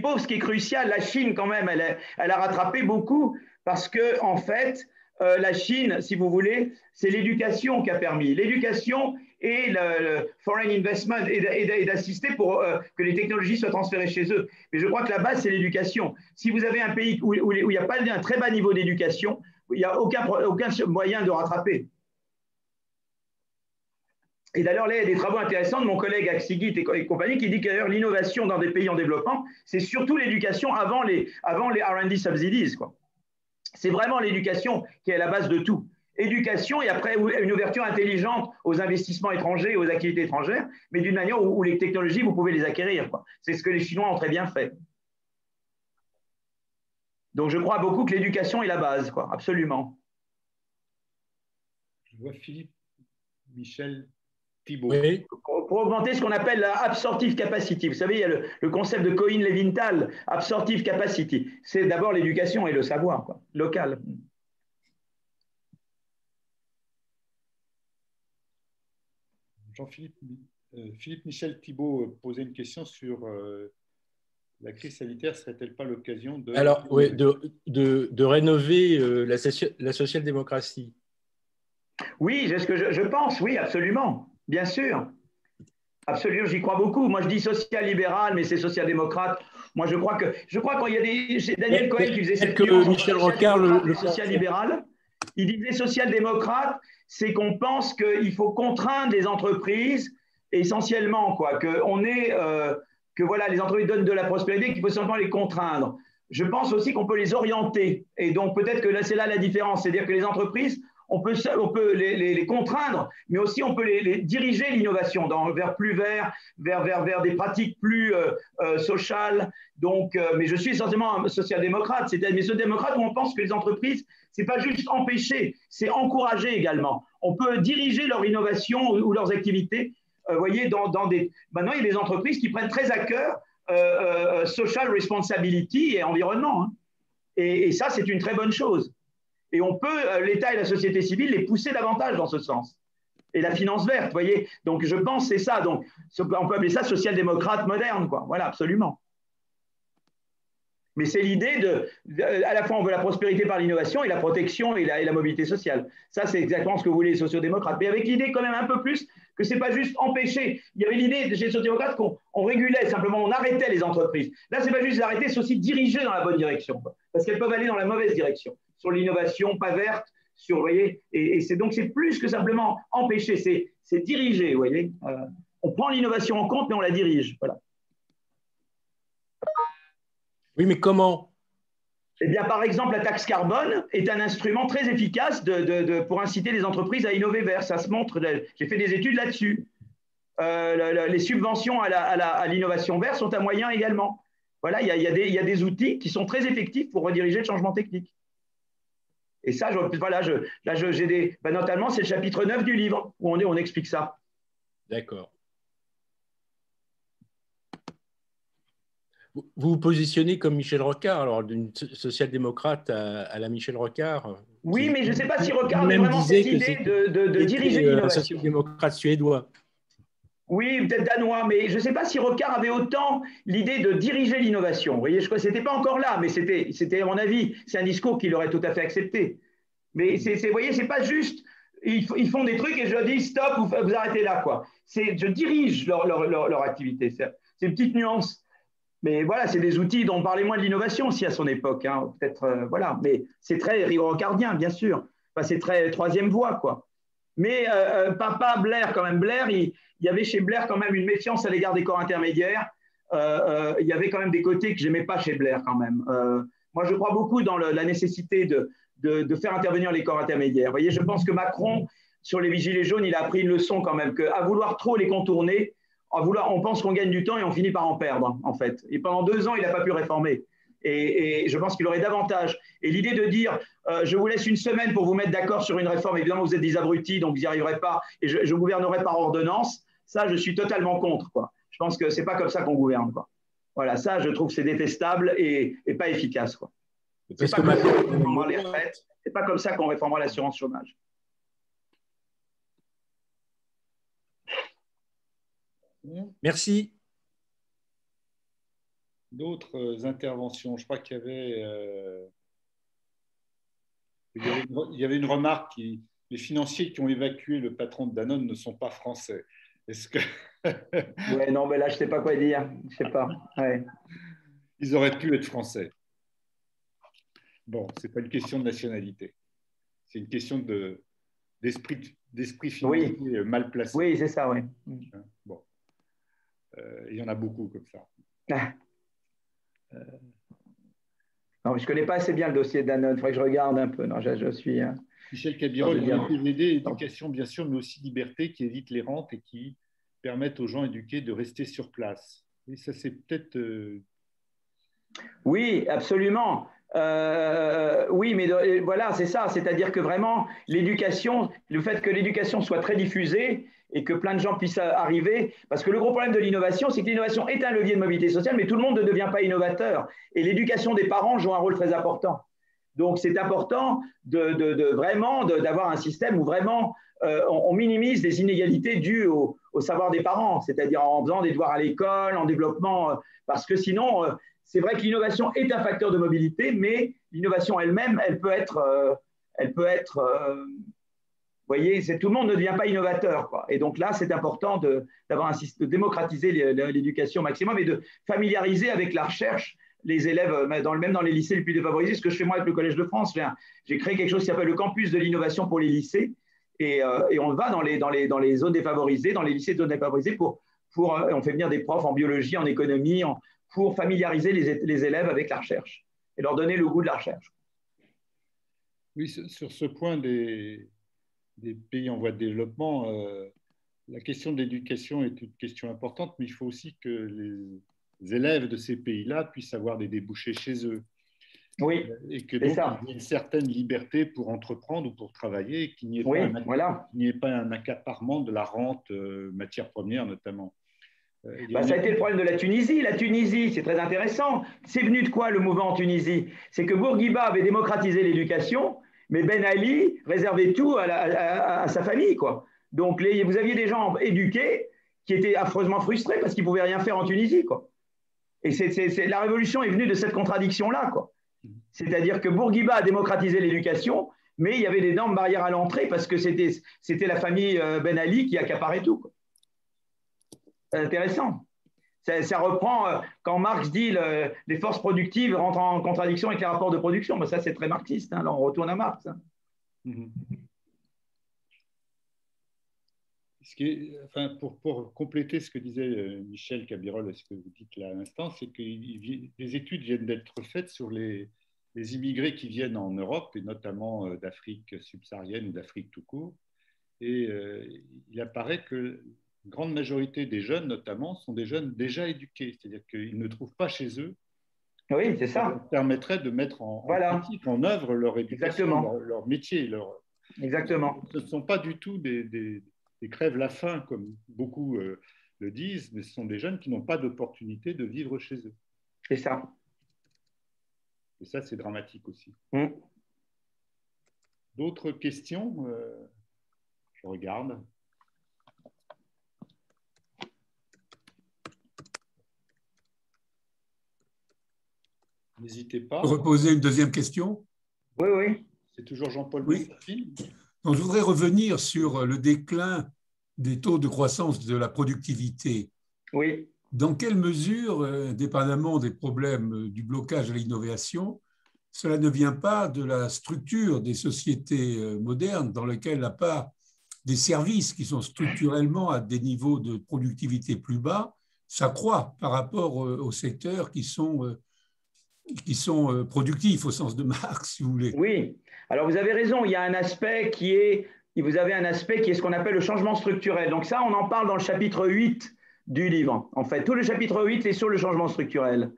pauvres, ce qui est crucial, la Chine quand même, elle a rattrapé beaucoup parce que en fait, la Chine, si vous voulez, c'est l'éducation qui a permis. L'éducation et le foreign investment et d'assister pour que les technologies soient transférées chez eux. Mais je crois que la base, c'est l'éducation. Si vous avez un pays où il n'y a pas un très bas niveau d'éducation, il n'y a aucun moyen de rattraper. Et d'ailleurs, là, il y a des travaux intéressants de mon collègue Axigit et compagnie qui dit que d'ailleurs l'innovation dans des pays en développement, c'est surtout l'éducation avant les R&D subsidies, quoi. C'est vraiment l'éducation qui est à la base de tout. Éducation et après une ouverture intelligente aux investissements étrangers, aux activités étrangères, mais d'une manière où les technologies, vous pouvez les acquérir, quoi. C'est ce que les Chinois ont très bien fait. Donc je crois beaucoup que l'éducation est la base, quoi, absolument. Je vois Philippe Michel Thibault. Oui. Pour augmenter ce qu'on appelle la absorptive capacity. Vous savez, il y a le concept de Cohen-Levinthal, absorptive capacity. C'est d'abord l'éducation et le savoir, quoi, local. Philippe Michel Thibault posait une question sur la crise sanitaire. Serait-elle pas l'occasion de… Alors, oui, de rénover la social-démocratie? Oui, c'est ce que je pense, oui, absolument, bien sûr. Absolument, j'y crois beaucoup. Moi, je dis social-libéral, mais c'est social-démocrate. Moi, je crois quand il y a c'est Daniel Cohen qui faisait cette nuance entre Michel Rocard, le social-libéral, il disait social-démocrate, c'est qu'on pense qu'il faut contraindre les entreprises essentiellement, quoi, que voilà, les entreprises donnent de la prospérité, qu'il faut simplement les contraindre. Je pense aussi qu'on peut les orienter. Et donc, peut-être que là, c'est là la différence. C'est-à-dire que les entreprises, on peut les contraindre, mais aussi on peut les diriger l'innovation vers plus vert, vers des pratiques plus sociales. Donc, mais je suis essentiellement un social-démocrate. C'est-à-dire, mais social-démocrate où on pense que les entreprises, c'est pas juste empêcher, c'est encourager également. On peut diriger leur innovation ou leurs activités. Vous voyez, maintenant, il y a des entreprises qui prennent très à cœur social responsibility et environnement. Hein. Et ça, c'est une très bonne chose. Et on peut, l'État et la société civile, les pousser davantage dans ce sens. Et la finance verte, vous voyez. Donc, je pense que c'est ça. Donc, on peut appeler ça social-démocrate moderne, quoi. Voilà, absolument. Mais c'est l'idée à la fois, on veut la prospérité par l'innovation et la protection et la mobilité sociale. Ça, c'est exactement ce que voulaient les sociodémocrates. Mais avec l'idée quand même un peu plus que ce n'est pas juste empêcher. Il y avait l'idée chez les sociodémocrates qu'on régulait, simplement, on arrêtait les entreprises. Là, ce n'est pas juste arrêter, c'est aussi diriger dans la bonne direction, quoi. Parce qu'elles peuvent aller dans la mauvaise direction. Sur l'innovation, pas verte, vous voyez, et donc c'est plus que simplement empêcher, c'est diriger, vous voyez. On prend l'innovation en compte, mais on la dirige, voilà. Oui, mais comment? Eh bien, par exemple, la taxe carbone est un instrument très efficace pour inciter les entreprises à innover vert. Ça se montre, j'ai fait des études là-dessus. Les subventions à l'innovation verte sont un moyen également. Voilà, il y a des outils qui sont très effectifs pour rediriger le changement technique. Et ça, voilà, notamment, c'est le chapitre 9 du livre où on explique ça. D'accord. Vous vous positionnez comme Michel Rocard, alors d'une social-démocrate à la Michel Rocard? Oui, mais je ne sais pas si Rocard avait Même vraiment disait cette que idée c'était de diriger un l'innovation. social-démocrate suédois. Oui, peut-être danois, mais je ne sais pas si Rocard avait autant l'idée de diriger l'innovation. Vous voyez, je crois que ce n'était pas encore là, mais c'était, à mon avis, c'est un discours qu'il aurait tout à fait accepté. Mais vous voyez, c'est pas juste, ils font des trucs et je leur dis stop, vous arrêtez là, quoi. Je dirige leur activité. C'est une petite nuance. Mais voilà, c'est des outils dont on parlait moins de l'innovation aussi à son époque. Hein. Peut-être, voilà. Mais c'est très rocardien, bien sûr. Enfin, c'est très troisième voie, quoi. Mais papa Blair, quand même, Blair, il y avait chez Blair quand même une méfiance à l'égard des corps intermédiaires. Il y avait quand même des côtés que j'aimais pas chez Blair, quand même. Moi, je crois beaucoup dans la nécessité de faire intervenir les corps intermédiaires. Vous voyez, je pense que Macron, sur les gilets jaunes, il a appris une leçon quand même, qu'à vouloir trop les contourner, on pense qu'on gagne du temps et on finit par en perdre, en fait. Et pendant 2 ans, il n'a pas pu réformer. Et je pense qu'il aurait davantage. Et l'idée de dire, je vous laisse une semaine pour vous mettre d'accord sur une réforme, évidemment, vous êtes des abrutis, donc vous n'y arriverez pas, et je gouvernerai par ordonnance, ça, je suis totalement contre, quoi. Je pense que ce n'est pas comme ça qu'on gouverne, quoi. Voilà, ça, je trouve que c'est détestable et pas efficace, quoi. C'est pas comme ça qu'on réformera les retraites, c'est pas comme ça qu'on réformera l'assurance chômage. Merci. D'autres interventions. Je crois qu'il y avait une remarque les financiers qui ont évacué le patron de Danone ne sont pas français. Est-ce que ouais, non, mais là, je ne sais pas quoi dire. Je sais pas. Ouais. Ils auraient pu être français. Bon, ce n'est pas une question de nationalité. C'est une question d'esprit financier oui. mal placé. Oui, c'est ça, oui. Bon. Il y en a beaucoup comme ça. Non, je ne connais pas assez bien le dossier de Danone. Il faudrait que je regarde un peu. Non, je suis. Michel Cabirol, PVD, éducation, bien sûr, mais aussi liberté, qui évite les rentes et qui permettent aux gens éduqués de rester sur place. Et ça, c'est peut-être. Oui, absolument. Oui, mais voilà, c'est ça. C'est-à-dire que vraiment, l'éducation, le fait que l'éducation soit très diffusée et que plein de gens puissent arriver, parce que le gros problème de l'innovation, c'est que l'innovation est un levier de mobilité sociale, mais tout le monde ne devient pas innovateur. Et l'éducation des parents joue un rôle très important. Donc, c'est important vraiment d'avoir un système où vraiment on minimise les inégalités dues au savoir des parents, c'est-à-dire en faisant des devoirs à l'école, en développement, parce que sinon, c'est vrai que l'innovation est un facteur de mobilité, mais l'innovation elle-même, elle peut être, vous voyez, tout le monde ne devient pas innovateur, quoi. Et donc là, c'est important de démocratiser l'éducation au maximum et de familiariser avec la recherche les élèves, même dans les lycées les plus défavorisés. Ce que je fais moi avec le Collège de France, j'ai créé quelque chose qui s'appelle le campus de l'innovation pour les lycées. Et on va dans les zones défavorisées, dans les lycées de zones défavorisées, on fait venir des profs en biologie, en économie, pour familiariser les élèves avec la recherche et leur donner le goût de la recherche. Oui, sur ce point des pays en voie de développement, la question de l'éducation est une question importante, mais il faut aussi que les élèves de ces pays-là puissent avoir des débouchés chez eux. Oui, et que donc il y ait une certaine liberté pour entreprendre ou pour travailler, et qu'il n'y ait, pas un accaparement de la rente matière première notamment. Ça a été le problème de la Tunisie. La Tunisie, c'est très intéressant. C'est venu de quoi le mouvement en Tunisie? C'est que Bourguiba avait démocratisé l'éducation, mais Ben Ali réservait tout à sa famille, quoi. Donc vous aviez des gens éduqués qui étaient affreusement frustrés parce qu'ils ne pouvaient rien faire en Tunisie, quoi. Et la révolution est venue de cette contradiction-là, quoi. C'est-à-dire que Bourguiba a démocratisé l'éducation, mais il y avait d'énormes barrières à l'entrée parce que c'était la famille Ben Ali qui accaparait tout, quoi. C'est intéressant. Ça reprend quand Marx dit les forces productives rentrent en contradiction avec les rapports de production. Mais ça, c'est très marxiste. Hein. Là, on retourne à Marx. Hein. Pour compléter ce que disait Michel Cabirol et ce que vous dites là à l'instant, c'est que des études viennent d'être faites sur les immigrés qui viennent en Europe, et notamment d'Afrique subsaharienne ou d'Afrique tout court. Et il apparaît que une grande majorité des jeunes, notamment, sont des jeunes déjà éduqués, c'est-à-dire qu'ils ne trouvent pas chez eux. Oui, c'est ça. Ça permettrait de mettre en pratique, en œuvre leur éducation, leur métier. Exactement. Ce ne sont pas du tout des crèves-la-faim, comme beaucoup le disent, mais ce sont des jeunes qui n'ont pas d'opportunité de vivre chez eux. C'est ça. Et ça, c'est dramatique aussi. D'autres questions? Je regarde. N'hésitez pas. Reposer une deuxième question? Oui, oui. C'est toujours Jean-Paul Oui. Boussafine. Donc, je voudrais revenir sur le déclin des taux de croissance de la productivité. Oui. Dans quelle mesure, dépendamment des problèmes du blocage à l'innovation, cela ne vient pas de la structure des sociétés modernes dans lesquelles la part des services qui sont structurellement à des niveaux de productivité plus bas s'accroît par rapport aux secteurs qui sont productifs au sens de Marx, si vous voulez. Oui, alors vous avez raison, il y a un aspect qui est, vous avez un aspect qui est ce qu'on appelle le changement structurel. Donc ça, on en parle dans le chapitre 8 du livre. En fait, tout le chapitre 8 est sur le changement structurel.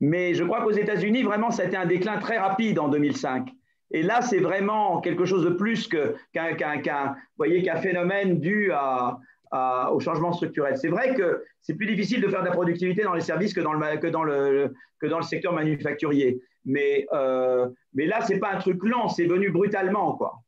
Mais je crois qu'aux États-Unis, vraiment, ça a été un déclin très rapide en 2005. Et là, c'est vraiment quelque chose de plus qu'un phénomène dû au changement structurel. C'est vrai que c'est plus difficile de faire de la productivité dans les services que dans le secteur manufacturier. Mais là, ce n'est pas un truc lent, c'est venu brutalement, quoi.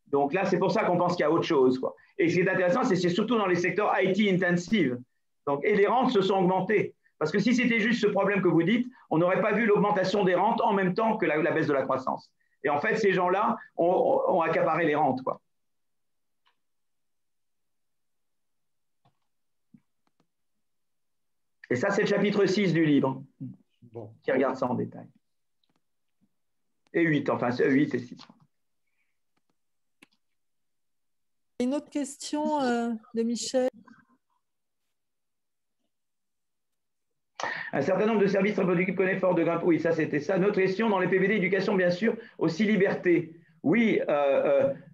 Donc là, c'est pour ça qu'on pense qu'il y a autre chose, quoi. Et ce qui est intéressant, c'est surtout dans les secteurs IT intensive. Donc, et les rentes se sont augmentées. Parce que si c'était juste ce problème que vous dites, on n'aurait pas vu l'augmentation des rentes en même temps que la baisse de la croissance. Et en fait, ces gens-là ont accaparé les rentes, quoi. Et ça, c'est le chapitre 6 du livre, qui regarde ça en détail. Et 8, enfin, 8 et 6. Une autre question de Michel. Un certain nombre de services très productifs connaissent fort de gains. Oui, ça, c'était ça. Notre question dans les PVD éducation, bien sûr, aussi liberté. Oui,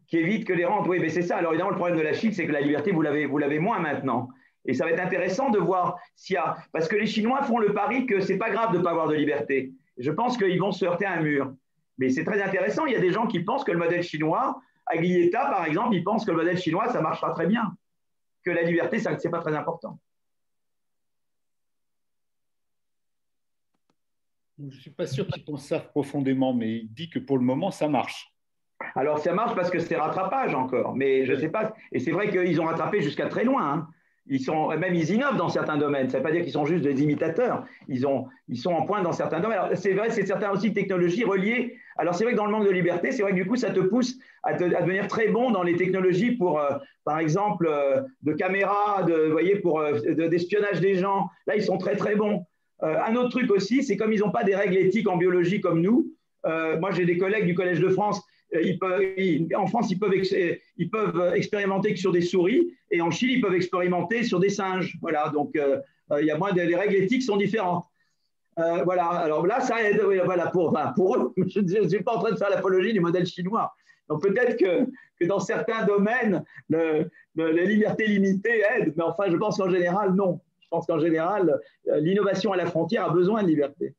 qui évite que les rentes. Oui, mais c'est ça. Alors, évidemment, le problème de la Chine, c'est que la liberté, vous l'avez moins maintenant. Et ça va être intéressant de voir s'il y a… Parce que les Chinois font le pari que ce n'est pas grave de ne pas avoir de liberté. Je pense qu'ils vont se heurter à un mur. Mais c'est très intéressant. Il y a des gens qui pensent que le modèle chinois, Aglietta, par exemple, ils pensent que le modèle chinois, ça marchera très bien. Que la liberté, ce n'est pas très important. Je ne suis pas sûr qu'ils pensent ça profondément, mais il dit que pour le moment, ça marche. Alors, ça marche parce que c'est rattrapage encore. Mais je ne sais pas. Et c'est vrai qu'ils ont rattrapé jusqu'à très loin, hein. Ils innovent dans certains domaines. Ça ne veut pas dire qu'ils sont juste des imitateurs. Ils sont en pointe dans certains domaines. Alors, c'est vrai, c'est certaines aussi technologies reliées. Alors, c'est vrai que dans le manque de liberté, c'est vrai que du coup, ça te pousse à devenir très bon dans les technologies pour, par exemple, de caméras, d'espionnage des gens. Là, ils sont très, très bons. Un autre truc aussi, c'est comme ils n'ont pas des règles éthiques en biologie comme nous. Moi, j'ai des collègues du Collège de France. En France, ils peuvent expérimenter que sur des souris, et en Chine, ils peuvent expérimenter sur des singes. Voilà, donc il y a moins les règles éthiques sont différentes. Voilà, alors là, ça aide. Voilà, pour eux, je ne suis pas en train de faire l'apologie du modèle chinois. Donc peut-être que dans certains domaines, la liberté limitée aide, mais enfin, je pense qu'en général, non. Je pense qu'en général, l'innovation à la frontière a besoin de liberté.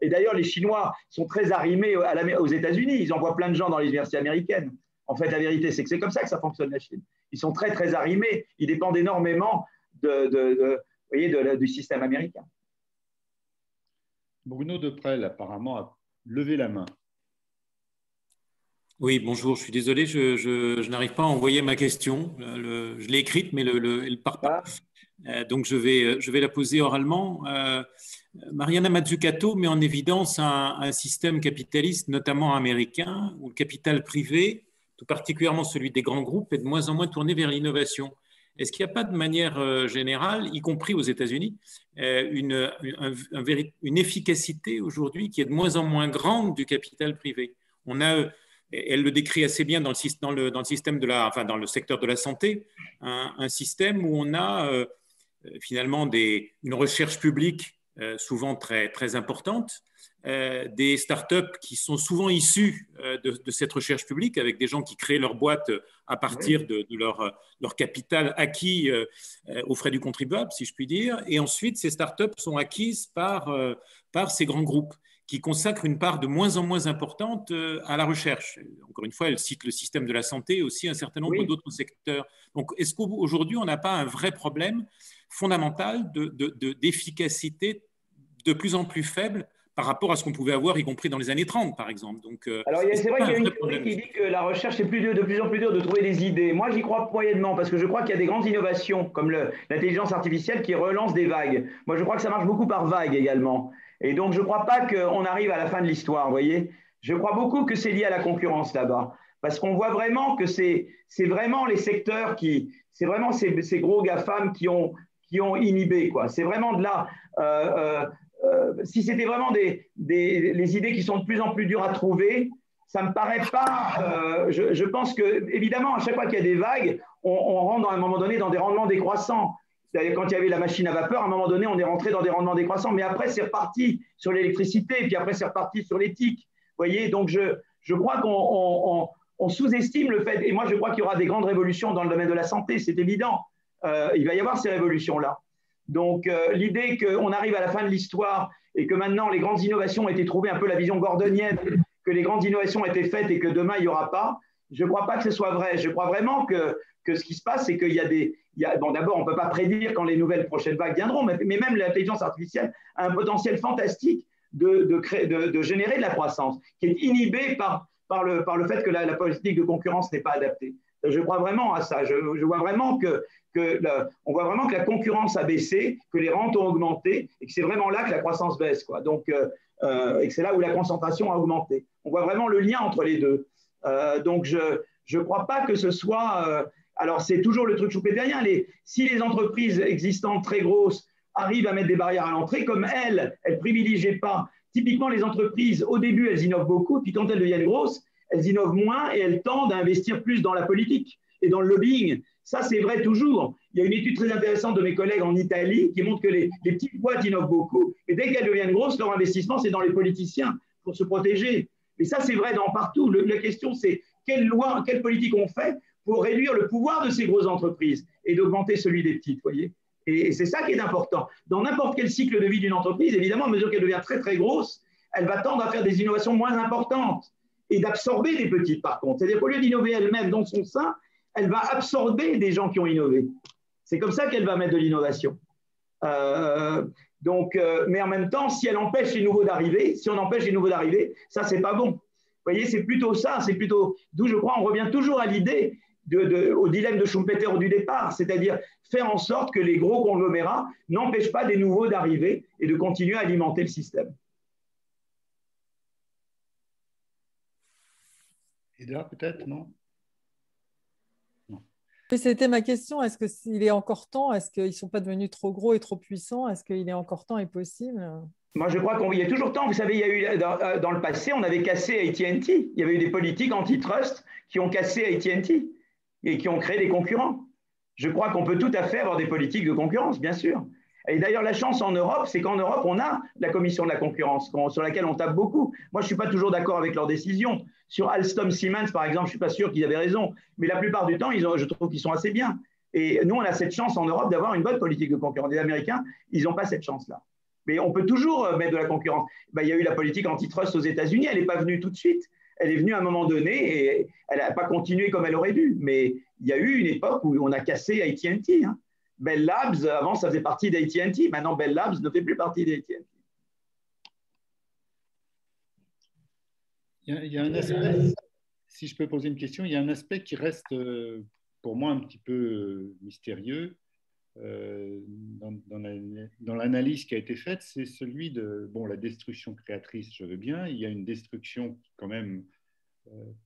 Et d'ailleurs, les Chinois sont très arrimés aux États-Unis. Ils envoient plein de gens dans les universités américaines. En fait, la vérité, c'est que c'est comme ça que ça fonctionne, la Chine. Ils sont très, très arrimés. Ils dépendent énormément du système américain. Bruno Deprel, apparemment, a levé la main. Oui, bonjour. Je suis désolé, je n'arrive pas à envoyer ma question. Je l'ai écrite, mais elle ne part pas. Donc, je vais la poser oralement. Mariana Mazzucato met en évidence un système capitaliste, notamment américain, où le capital privé, tout particulièrement celui des grands groupes, est de moins en moins tourné vers l'innovation. Est-ce qu'il n'y a pas de manière générale, y compris aux États-Unis, une efficacité aujourd'hui qui est de moins en moins grande du capital privé? Elle le décrit assez bien dans le secteur de la santé, un système où on a finalement une recherche publique souvent très, très importante, des startups qui sont souvent issues de cette recherche publique, avec des gens qui créent leur boîte à partir de leur capital acquis aux frais du contribuable, si je puis dire. Et ensuite, ces startups sont acquises par ces grands groupes qui consacrent une part de moins en moins importante à la recherche. Encore une fois, elle cite le système de la santé et aussi un certain nombre d'autres secteurs. Donc, est-ce qu'aujourd'hui, on n'a pas un vrai problème fondamental d'efficacité de plus en plus faible par rapport à ce qu'on pouvait avoir, y compris dans les années 30, par exemple. Donc, alors, c'est vrai qu'il y a une théorie problème. qui dit que la recherche, c'est de plus en plus dur de trouver des idées. Moi, j'y crois moyennement, parce que je crois qu'il y a des grandes innovations, comme l'intelligence artificielle, qui relance des vagues. Moi, je crois que ça marche beaucoup par vagues également. Et donc, je ne crois pas qu'on arrive à la fin de l'histoire, vous voyez. Je crois beaucoup que c'est lié à la concurrence là-bas. Parce qu'on voit vraiment que c'est vraiment les secteurs c'est vraiment ces gros GAFAM qui ont inhibé, quoi. C'est vraiment de là. Si c'était vraiment les idées qui sont de plus en plus dures à trouver, ça ne me paraît pas. Je pense que, évidemment, à chaque fois qu'il y a des vagues, on rentre à un moment donné dans des rendements décroissants. C'est-à-dire, quand il y avait la machine à vapeur, à un moment donné, on est rentré dans des rendements décroissants, mais après, c'est reparti sur l'électricité, et puis après, c'est reparti sur l'éthique. Vous voyez, donc je crois qu'on sous-estime le fait, et moi, je crois qu'il y aura des grandes révolutions dans le domaine de la santé, c'est évident. Il va y avoir ces révolutions-là. Donc, l'idée qu'on arrive à la fin de l'histoire et que maintenant les grandes innovations ont été trouvées, un peu la vision gordonienne, que les grandes innovations ont été faites et que demain il n'y aura pas, je ne crois pas que ce soit vrai. Je crois vraiment que ce qui se passe, c'est qu'il y a bon, d'abord, on ne peut pas prédire quand les nouvelles prochaines vagues viendront, mais même l'intelligence artificielle a un potentiel fantastique de générer de la croissance, qui est inhibée par le fait que la politique de concurrence n'est pas adaptée. Je crois vraiment à ça. Je vois vraiment on voit vraiment que la concurrence a baissé, que les rentes ont augmenté et que c'est vraiment là que la croissance baisse, quoi. Donc, et que c'est là où la concentration a augmenté. On voit vraiment le lien entre les deux. Donc, je ne crois pas que ce soit… alors, c'est toujours le truc choupépérien. Si les entreprises existantes très grosses arrivent à mettre des barrières à l'entrée, comme elles ne privilégient pas. Typiquement, les entreprises, au début, elles innovent beaucoup, puis quand elles deviennent grosses, elles innovent moins et elles tendent à investir plus dans la politique et dans le lobbying. Ça, c'est vrai toujours. Il y a une étude très intéressante de mes collègues en Italie qui montre que les petites boîtes innovent beaucoup, et dès qu'elles deviennent grosses, leur investissement, c'est dans les politiciens pour se protéger. Et ça, c'est vrai partout. La question, c'est quelle loi, quelle politique on fait pour réduire le pouvoir de ces grosses entreprises et d'augmenter celui des petites, voyez. Et c'est ça qui est important. Dans n'importe quel cycle de vie d'une entreprise, évidemment, à mesure qu'elle devient très, très grosse, elle va tendre à faire des innovations moins importantes et d'absorber des petites, par contre. C'est-à-dire qu'au lieu d'innover elle-même dans son sein, elle va absorber des gens qui ont innové. C'est comme ça qu'elle va mettre de l'innovation. Mais en même temps, si elle empêche les nouveaux d'arriver, si on empêche les nouveaux d'arriver, ça, c'est pas bon. Vous voyez, c'est plutôt ça, c'est plutôt… D'où je crois, on revient toujours à l'idée, au dilemme de Schumpeter du départ, c'est-à-dire faire en sorte que les gros conglomérats n'empêchent pas des nouveaux d'arriver et de continuer à alimenter le système. Et là, peut-être, non? C'était ma question. Est-ce qu'il est encore temps? Est-ce qu'ils ne sont pas devenus trop gros et trop puissants? Est-ce qu'il est encore temps et possible? Moi, je crois qu'il y a toujours temps. Vous savez, il y a eu, dans le passé, on avait cassé AT&T. Il y avait eu des politiques antitrust qui ont cassé AT&T et qui ont créé des concurrents. Je crois qu'on peut tout à fait avoir des politiques de concurrence, bien sûr. Et d'ailleurs, la chance en Europe, c'est qu'en Europe, on a la commission de la concurrence, sur laquelle on tape beaucoup. Moi, je ne suis pas toujours d'accord avec leurs décisions. Sur Alstom Siemens, par exemple, je ne suis pas sûr qu'ils avaient raison. Mais la plupart du temps, je trouve qu'ils sont assez bien. Et nous, on a cette chance en Europe d'avoir une bonne politique de concurrence. Les Américains, ils n'ont pas cette chance-là. Mais on peut toujours mettre de la concurrence. Il y a eu la politique antitrust aux États-Unis, elle n'est pas venue tout de suite. Elle est venue à un moment donné et elle n'a pas continué comme elle aurait dû. Mais il y a eu une époque où on a cassé AT&T. Hein. Bell Labs, avant, ça faisait partie d'AT&T. Maintenant, Bell Labs ne fait plus partie d'AT&T. Il y a un aspect, si je peux poser une question, il y a un aspect qui reste pour moi un petit peu mystérieux dans l'analyse qui a été faite, c'est celui de la destruction créatrice, je veux bien. Il y a une destruction qui quand même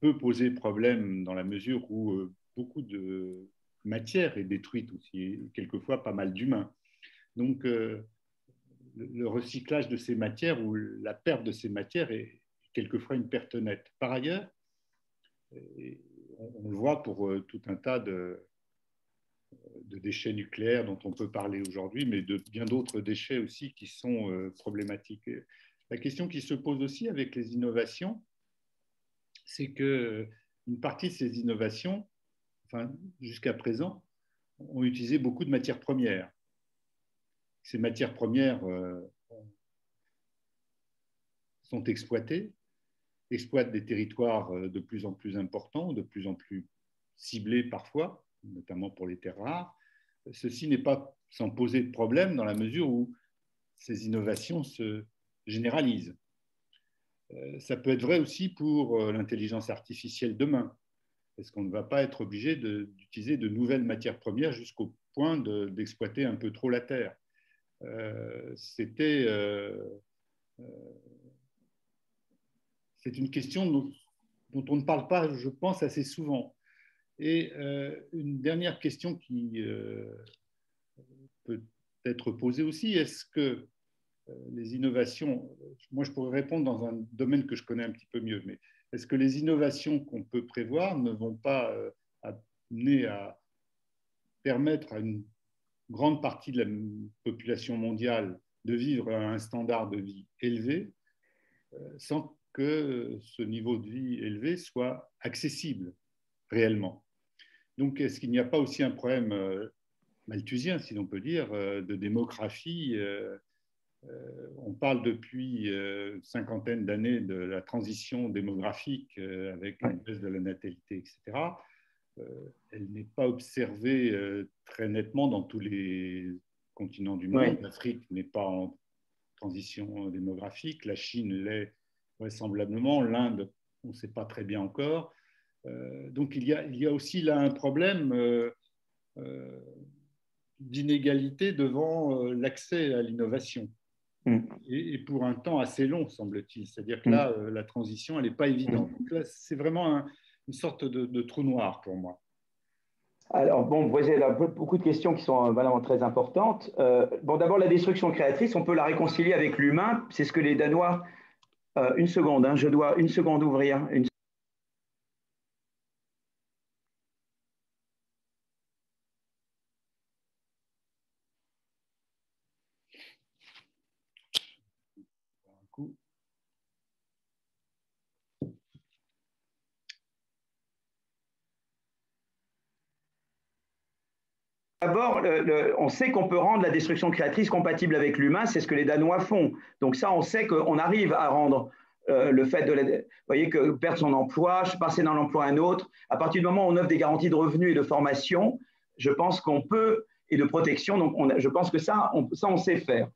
peut poser problème dans la mesure où beaucoup de matière est détruite aussi, quelquefois pas mal d'humains. Donc le recyclage de ces matières ou la perte de ces matières est quelquefois une perte nette. Par ailleurs, on le voit pour tout un tas de déchets nucléaires dont on peut parler aujourd'hui, mais de bien d'autres déchets aussi qui sont problématiques. La question qui se pose aussi avec les innovations, c'est qu'une partie de ces innovations, jusqu'à présent, ont utilisé beaucoup de matières premières. Ces matières premières sont exploitées des territoires de plus en plus importants, de plus en plus ciblés parfois, notamment pour les terres rares. Ceci n'est pas sans poser de problème dans la mesure où ces innovations se généralisent. Ça peut être vrai aussi pour l'intelligence artificielle demain. Est-ce qu'on ne va pas être obligé d'utiliser de nouvelles matières premières jusqu'au point d'exploiter un peu trop la Terre? C'est une question dont on ne parle pas, je pense, assez souvent. Et une dernière question qui peut être posée aussi, est-ce que les innovations, moi je pourrais répondre dans un domaine que je connais un petit peu mieux, mais est-ce que les innovations qu'on peut prévoir ne vont pas amener à permettre à une grande partie de la population mondiale de vivre à un standard de vie élevé sans que ce niveau de vie élevé soit accessible réellement? Donc, est-ce qu'il n'y a pas aussi un problème malthusien, si l'on peut dire, de démographie? On parle depuis une cinquantaine d'années de la transition démographique avec une baisse de la natalité, etc. Elle n'est pas observée très nettement dans tous les continents du monde. L'Afrique n'est pas en transition démographique, la Chine l'est vraisemblablement, l'Inde, on ne sait pas très bien encore. Donc il y a aussi là un problème d'inégalité devant l'accès à l'innovation. Et pour un temps assez long, semble-t-il. C'est-à-dire que là, la transition, elle n'est pas évidente. Donc là, c'est vraiment une sorte de trou noir pour moi. Alors, bon, vous voyez là beaucoup de questions qui sont vraiment très importantes. Bon, d'abord, la destruction créatrice, on peut la réconcilier avec l'humain. C'est ce que les Danois... une seconde, hein, je dois une seconde ouvrir. D'abord, on sait qu'on peut rendre la destruction créatrice compatible avec l'humain, c'est ce que les Danois font. Donc ça, on sait qu'on arrive à rendre le fait de, vous voyez, que perdre son emploi, passer d'un emploi à un autre, à partir du moment où on offre des garanties de revenus et de formation, je pense qu'on peut, et de protection, donc je pense que ça, on sait faire.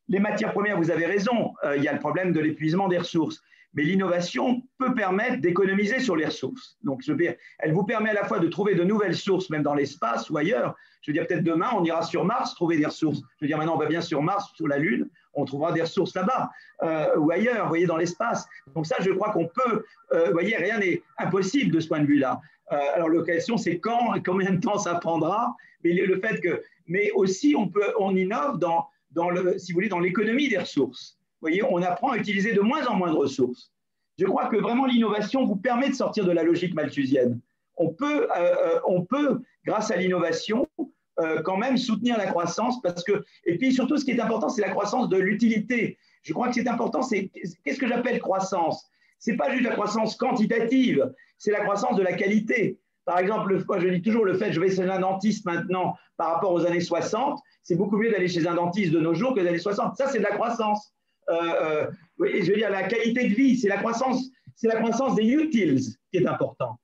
Les matières premières, vous avez raison, il y a le problème de l'épuisement des ressources. Mais l'innovation peut permettre d'économiser sur les ressources. Donc, je veux dire, elle vous permet à la fois de trouver de nouvelles sources, même dans l'espace ou ailleurs. Je veux dire, peut-être demain, on ira sur Mars trouver des ressources. Je veux dire, maintenant, on va bien sur Mars, sur la Lune, on trouvera des ressources là-bas ou ailleurs, vous voyez, dans l'espace. Donc ça, je crois qu'on peut, vous voyez, rien n'est impossible de ce point de vue-là. Alors, la question, c'est quand et combien de temps ça prendra. Mais le fait que, mais aussi, on innove si vous voulez, dans l'économie des ressources. Vous voyez, on apprend à utiliser de moins en moins de ressources. Je crois que vraiment l'innovation vous permet de sortir de la logique malthusienne. On peut grâce à l'innovation, quand même soutenir la croissance et puis surtout, ce qui est important, c'est la croissance de l'utilité. Je crois que c'est important, qu'est-ce que j'appelle croissance? Ce n'est pas juste la croissance quantitative, c'est la croissance de la qualité. Par exemple, moi, je dis toujours le fait, je vais chez un dentiste maintenant par rapport aux années 60, c'est beaucoup mieux d'aller chez un dentiste de nos jours que des années 60. Ça, c'est de la croissance. Je veux dire, la qualité de vie, c'est la croissance des utils qui est important.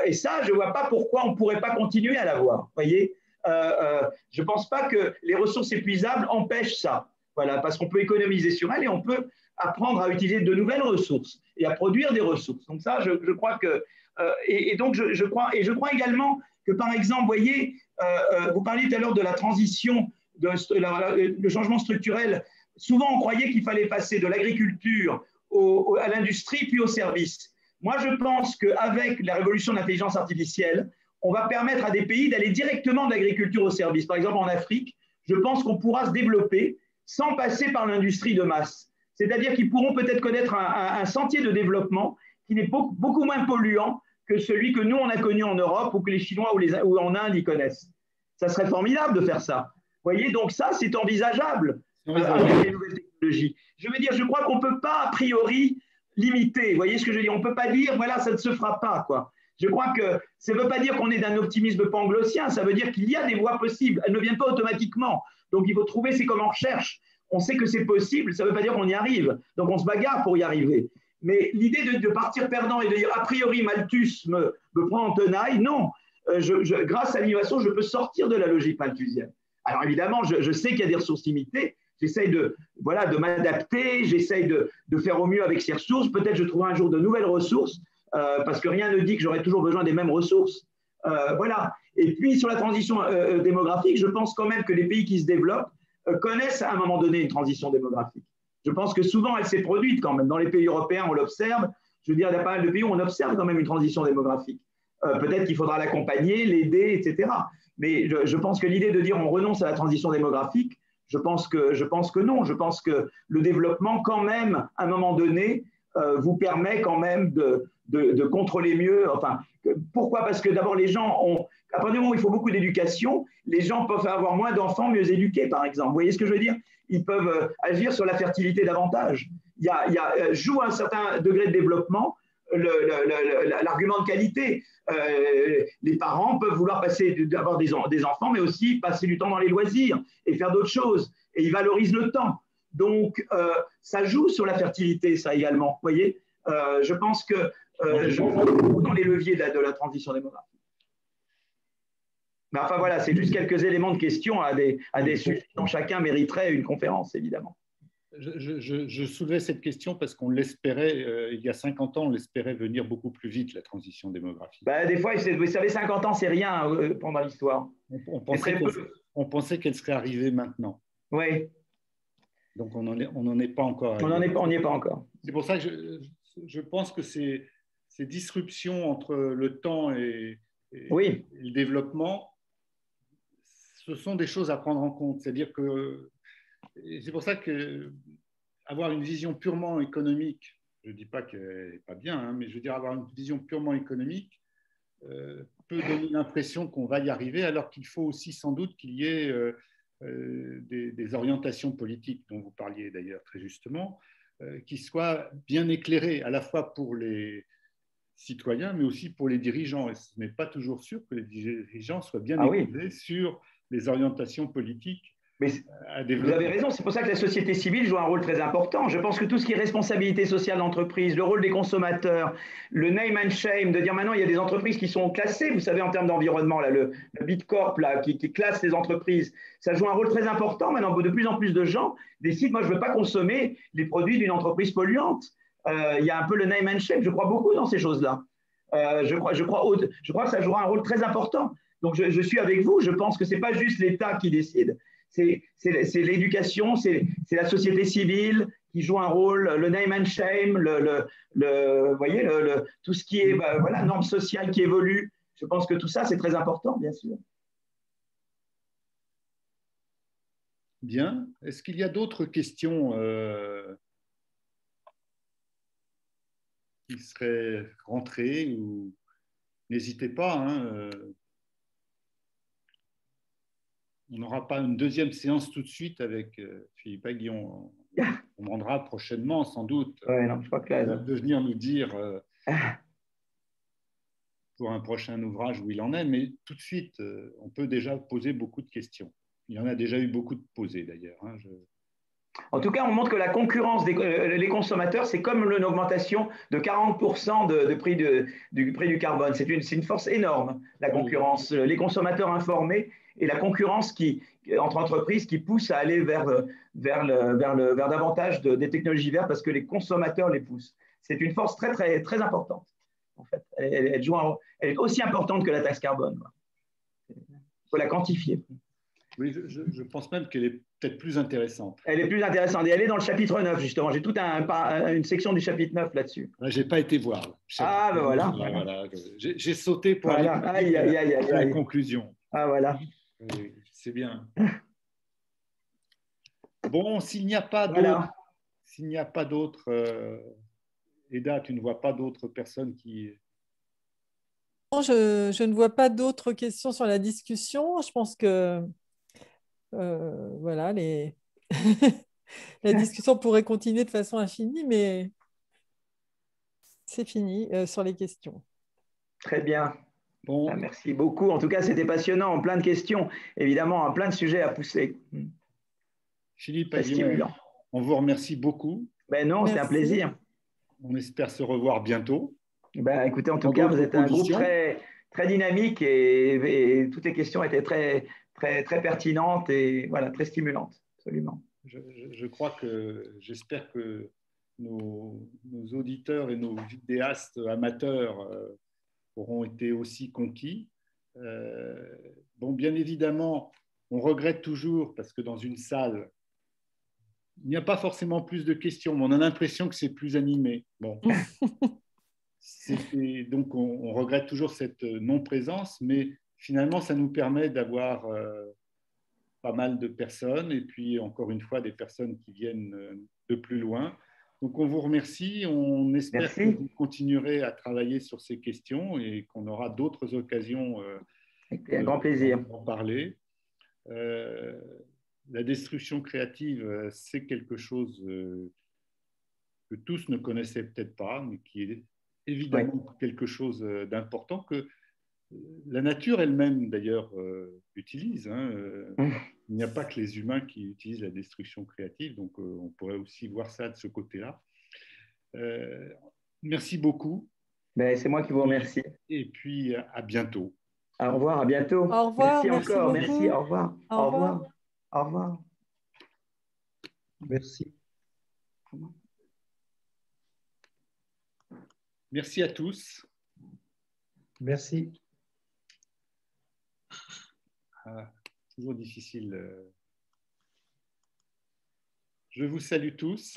Et ça, je ne vois pas pourquoi on ne pourrait pas continuer à l'avoir. Voyez, je ne pense pas que les ressources épuisables empêchent ça. Voilà, parce qu'on peut économiser sur elles et on peut apprendre à utiliser de nouvelles ressources et à produire des ressources. Donc ça, je crois que donc je crois également que par exemple, vous voyez, vous parliez tout à l'heure de la transition, le changement structurel. Souvent, on croyait qu'il fallait passer de l'agriculture à l'industrie puis au service. Moi, je pense qu'avec la révolution de l'intelligence artificielle, on va permettre à des pays d'aller directement de l'agriculture au service. Par exemple, en Afrique, je pense qu'on pourra se développer sans passer par l'industrie de masse. C'est-à-dire qu'ils pourront peut-être connaître un sentier de développement qui n'est beaucoup moins polluant que celui que nous, on a connu en Europe ou que les Chinois ou en Inde y connaissent. Ça serait formidable de faire ça. Vous voyez, donc ça, c'est envisageable avec les nouvelles technologies. Je veux dire, je crois qu'on ne peut pas, a priori, limiter. Vous voyez ce que je veux dire? On ne peut pas dire, voilà, ça ne se fera pas, quoi. Je crois que ça ne veut pas dire qu'on est d'un optimisme panglossien, ça veut dire qu'il y a des voies possibles. Elles ne viennent pas automatiquement. Donc, il faut trouver, c'est comme en recherche. On sait que c'est possible, ça ne veut pas dire qu'on y arrive. Donc, on se bagarre pour y arriver. Mais l'idée de partir perdant et de dire, a priori, Malthus me prend en tenaille, non. Grâce à l'innovation, je peux sortir de la logique malthusienne. Alors, évidemment, je sais qu'il y a des ressources limitées. j'essaye de m'adapter, j'essaye de faire au mieux avec ces ressources. Peut-être je trouverai un jour de nouvelles ressources, parce que rien ne dit que j'aurai toujours besoin des mêmes ressources. Voilà. Et puis, sur la transition démographique, je pense quand même que les pays qui se développent connaissent à un moment donné une transition démographique. Je pense que souvent, elle s'est produite quand même. Dans les pays européens, on l'observe. Je veux dire, il y a pas mal de pays où on observe quand même une transition démographique. Peut-être qu'il faudra l'accompagner, l'aider, etc. Mais je pense que l'idée de dire on renonce à la transition démographique, je pense que non. Je pense que le développement, quand même, à un moment donné, vous permet quand même de contrôler mieux. Enfin, pourquoi? Parce que d'abord, les gens ont, à partir du moment où il faut beaucoup d'éducation, les gens peuvent avoir moins d'enfants mieux éduqués, par exemple. Vous voyez ce que je veux dire? Ils peuvent agir sur la fertilité davantage. Joue un certain degré de développement l'argument de qualité. Les parents peuvent vouloir avoir des enfants, mais aussi passer du temps dans les loisirs et faire d'autres choses. Et ils valorisent le temps. Donc, ça joue sur la fertilité, ça également. Vous voyez, je pense que je crois beaucoup dans les leviers de la transition démographique. Mais enfin, voilà, c'est juste quelques éléments de question à des sujets dont chacun mériterait une conférence, évidemment. Je soulevais cette question parce qu'on l'espérait, il y a 50 ans, on l'espérait venir beaucoup plus vite, la transition démographique. Des fois, vous savez, 50 ans, c'est rien pendant l'histoire. On pensait qu'elle serait arrivée maintenant. Oui. Donc, on n'en est pas encore arrivé. On n'y est pas encore. C'est pour ça que je pense que ces disruptions entre le temps et le développement, ce sont des choses à prendre en compte. C'est-à-dire que c'est pour ça qu'avoir une vision purement économique, je ne dis pas qu'elle n'est pas bien, mais je veux dire avoir une vision purement économique peut donner l'impression qu'on va y arriver, alors qu'il faut aussi sans doute qu'il y ait des orientations politiques, dont vous parliez d'ailleurs très justement, qui soient bien éclairées à la fois pour les citoyens, mais aussi pour les dirigeants. Et ce n'est pas toujours sûr que les dirigeants soient bien éclairés sur les orientations politiques. Mais vous avez raison, c'est pour ça que la société civile joue un rôle très important. Je pense que tout ce qui est responsabilité sociale d'entreprise, le rôle des consommateurs, le name and shame, de dire maintenant il y a des entreprises qui sont classées, vous savez, en termes d'environnement, là, le Bitcorp là, qui classe les entreprises, ça joue un rôle très important. Maintenant, de plus en plus de gens décident, moi je ne veux pas consommer les produits d'une entreprise polluante. Il y a un peu le name and shame, je crois beaucoup dans ces choses-là. Je crois que ça jouera un rôle très important. Donc je suis avec vous, je pense que ce n'est pas juste l'État qui décide. C'est l'éducation, c'est la société civile qui joue un rôle, le name and shame, vous voyez, tout ce qui est normes sociales qui évoluent. Je pense que tout ça, c'est très important, bien sûr. Bien. Est-ce qu'il y a d'autres questions qui seraient rentrées ou... N'hésitez pas, hein, on n'aura pas une deuxième séance tout de suite avec Philippe Aguillon. On demandera prochainement, sans doute, de venir nous dire pour un prochain ouvrage où il en est. Mais tout de suite, on peut déjà poser beaucoup de questions. Il y en a déjà eu beaucoup de posées, d'ailleurs. Hein, En tout cas, on montre que la concurrence des consommateurs, c'est comme une augmentation de 40% du prix du carbone. C'est une force énorme, la concurrence. Les consommateurs informés et la concurrence entre entreprises qui pousse à aller vers davantage des technologies vertes parce que les consommateurs les poussent. C'est une force très, très, très importante. En fait. Elle est aussi importante que la taxe carbone. Il faut la quantifier. Oui, je pense même qu'elle est peut-être plus intéressante. Elle est plus intéressante et elle est dans le chapitre 9, justement. J'ai toute une section du chapitre 9 là-dessus. Je n'ai pas été voir. Voilà. J'ai sauté pour aller à la conclusion. Ah, voilà. Oui, c'est bien. Bon, s'il n'y a pas d'autres, Eda, tu ne vois pas d'autres personnes qui... Je ne vois pas d'autres questions sur la discussion. Je pense que voilà, la discussion pourrait continuer de façon infinie, mais c'est fini sur les questions. Très bien. Bon. Merci beaucoup. En tout cas, c'était passionnant, plein de questions, évidemment, plein de sujets à pousser. Philippe, on vous remercie beaucoup. Non, c'est un plaisir. On espère se revoir bientôt. Écoutez, en tout cas, vous êtes un groupe très, très dynamique et toutes les questions étaient très, très, très pertinentes et voilà, très stimulantes, absolument. je crois que j'espère que nos auditeurs et nos vidéastes amateurs auront été aussi conquis. Bon, bien évidemment, on regrette toujours parce que dans une salle, il n'y a pas forcément plus de questions, mais on a l'impression que c'est plus animé. Bon. Donc, on regrette toujours cette non-présence, mais finalement, ça nous permet d'avoir pas mal de personnes et puis, encore une fois, des personnes qui viennent de plus loin. Donc, on vous remercie. On espère que vous continuerez à travailler sur ces questions et qu'on aura d'autres occasions avec un grand plaisir d'en parler. La destruction créative, c'est quelque chose que tous ne connaissaient peut-être pas, mais qui est évidemment quelque chose d'important que la nature elle-même, d'ailleurs, utilise. Il n'y a pas que les humains qui utilisent la destruction créative, donc on pourrait aussi voir ça de ce côté-là. Merci beaucoup. Ben, c'est moi qui vous remercie. Et puis, à bientôt. Au revoir, à bientôt. Au revoir, merci encore, beaucoup. merci, au revoir. Au revoir. Au revoir. Merci. Merci à tous. Merci. Toujours difficile. Je vous salue tous.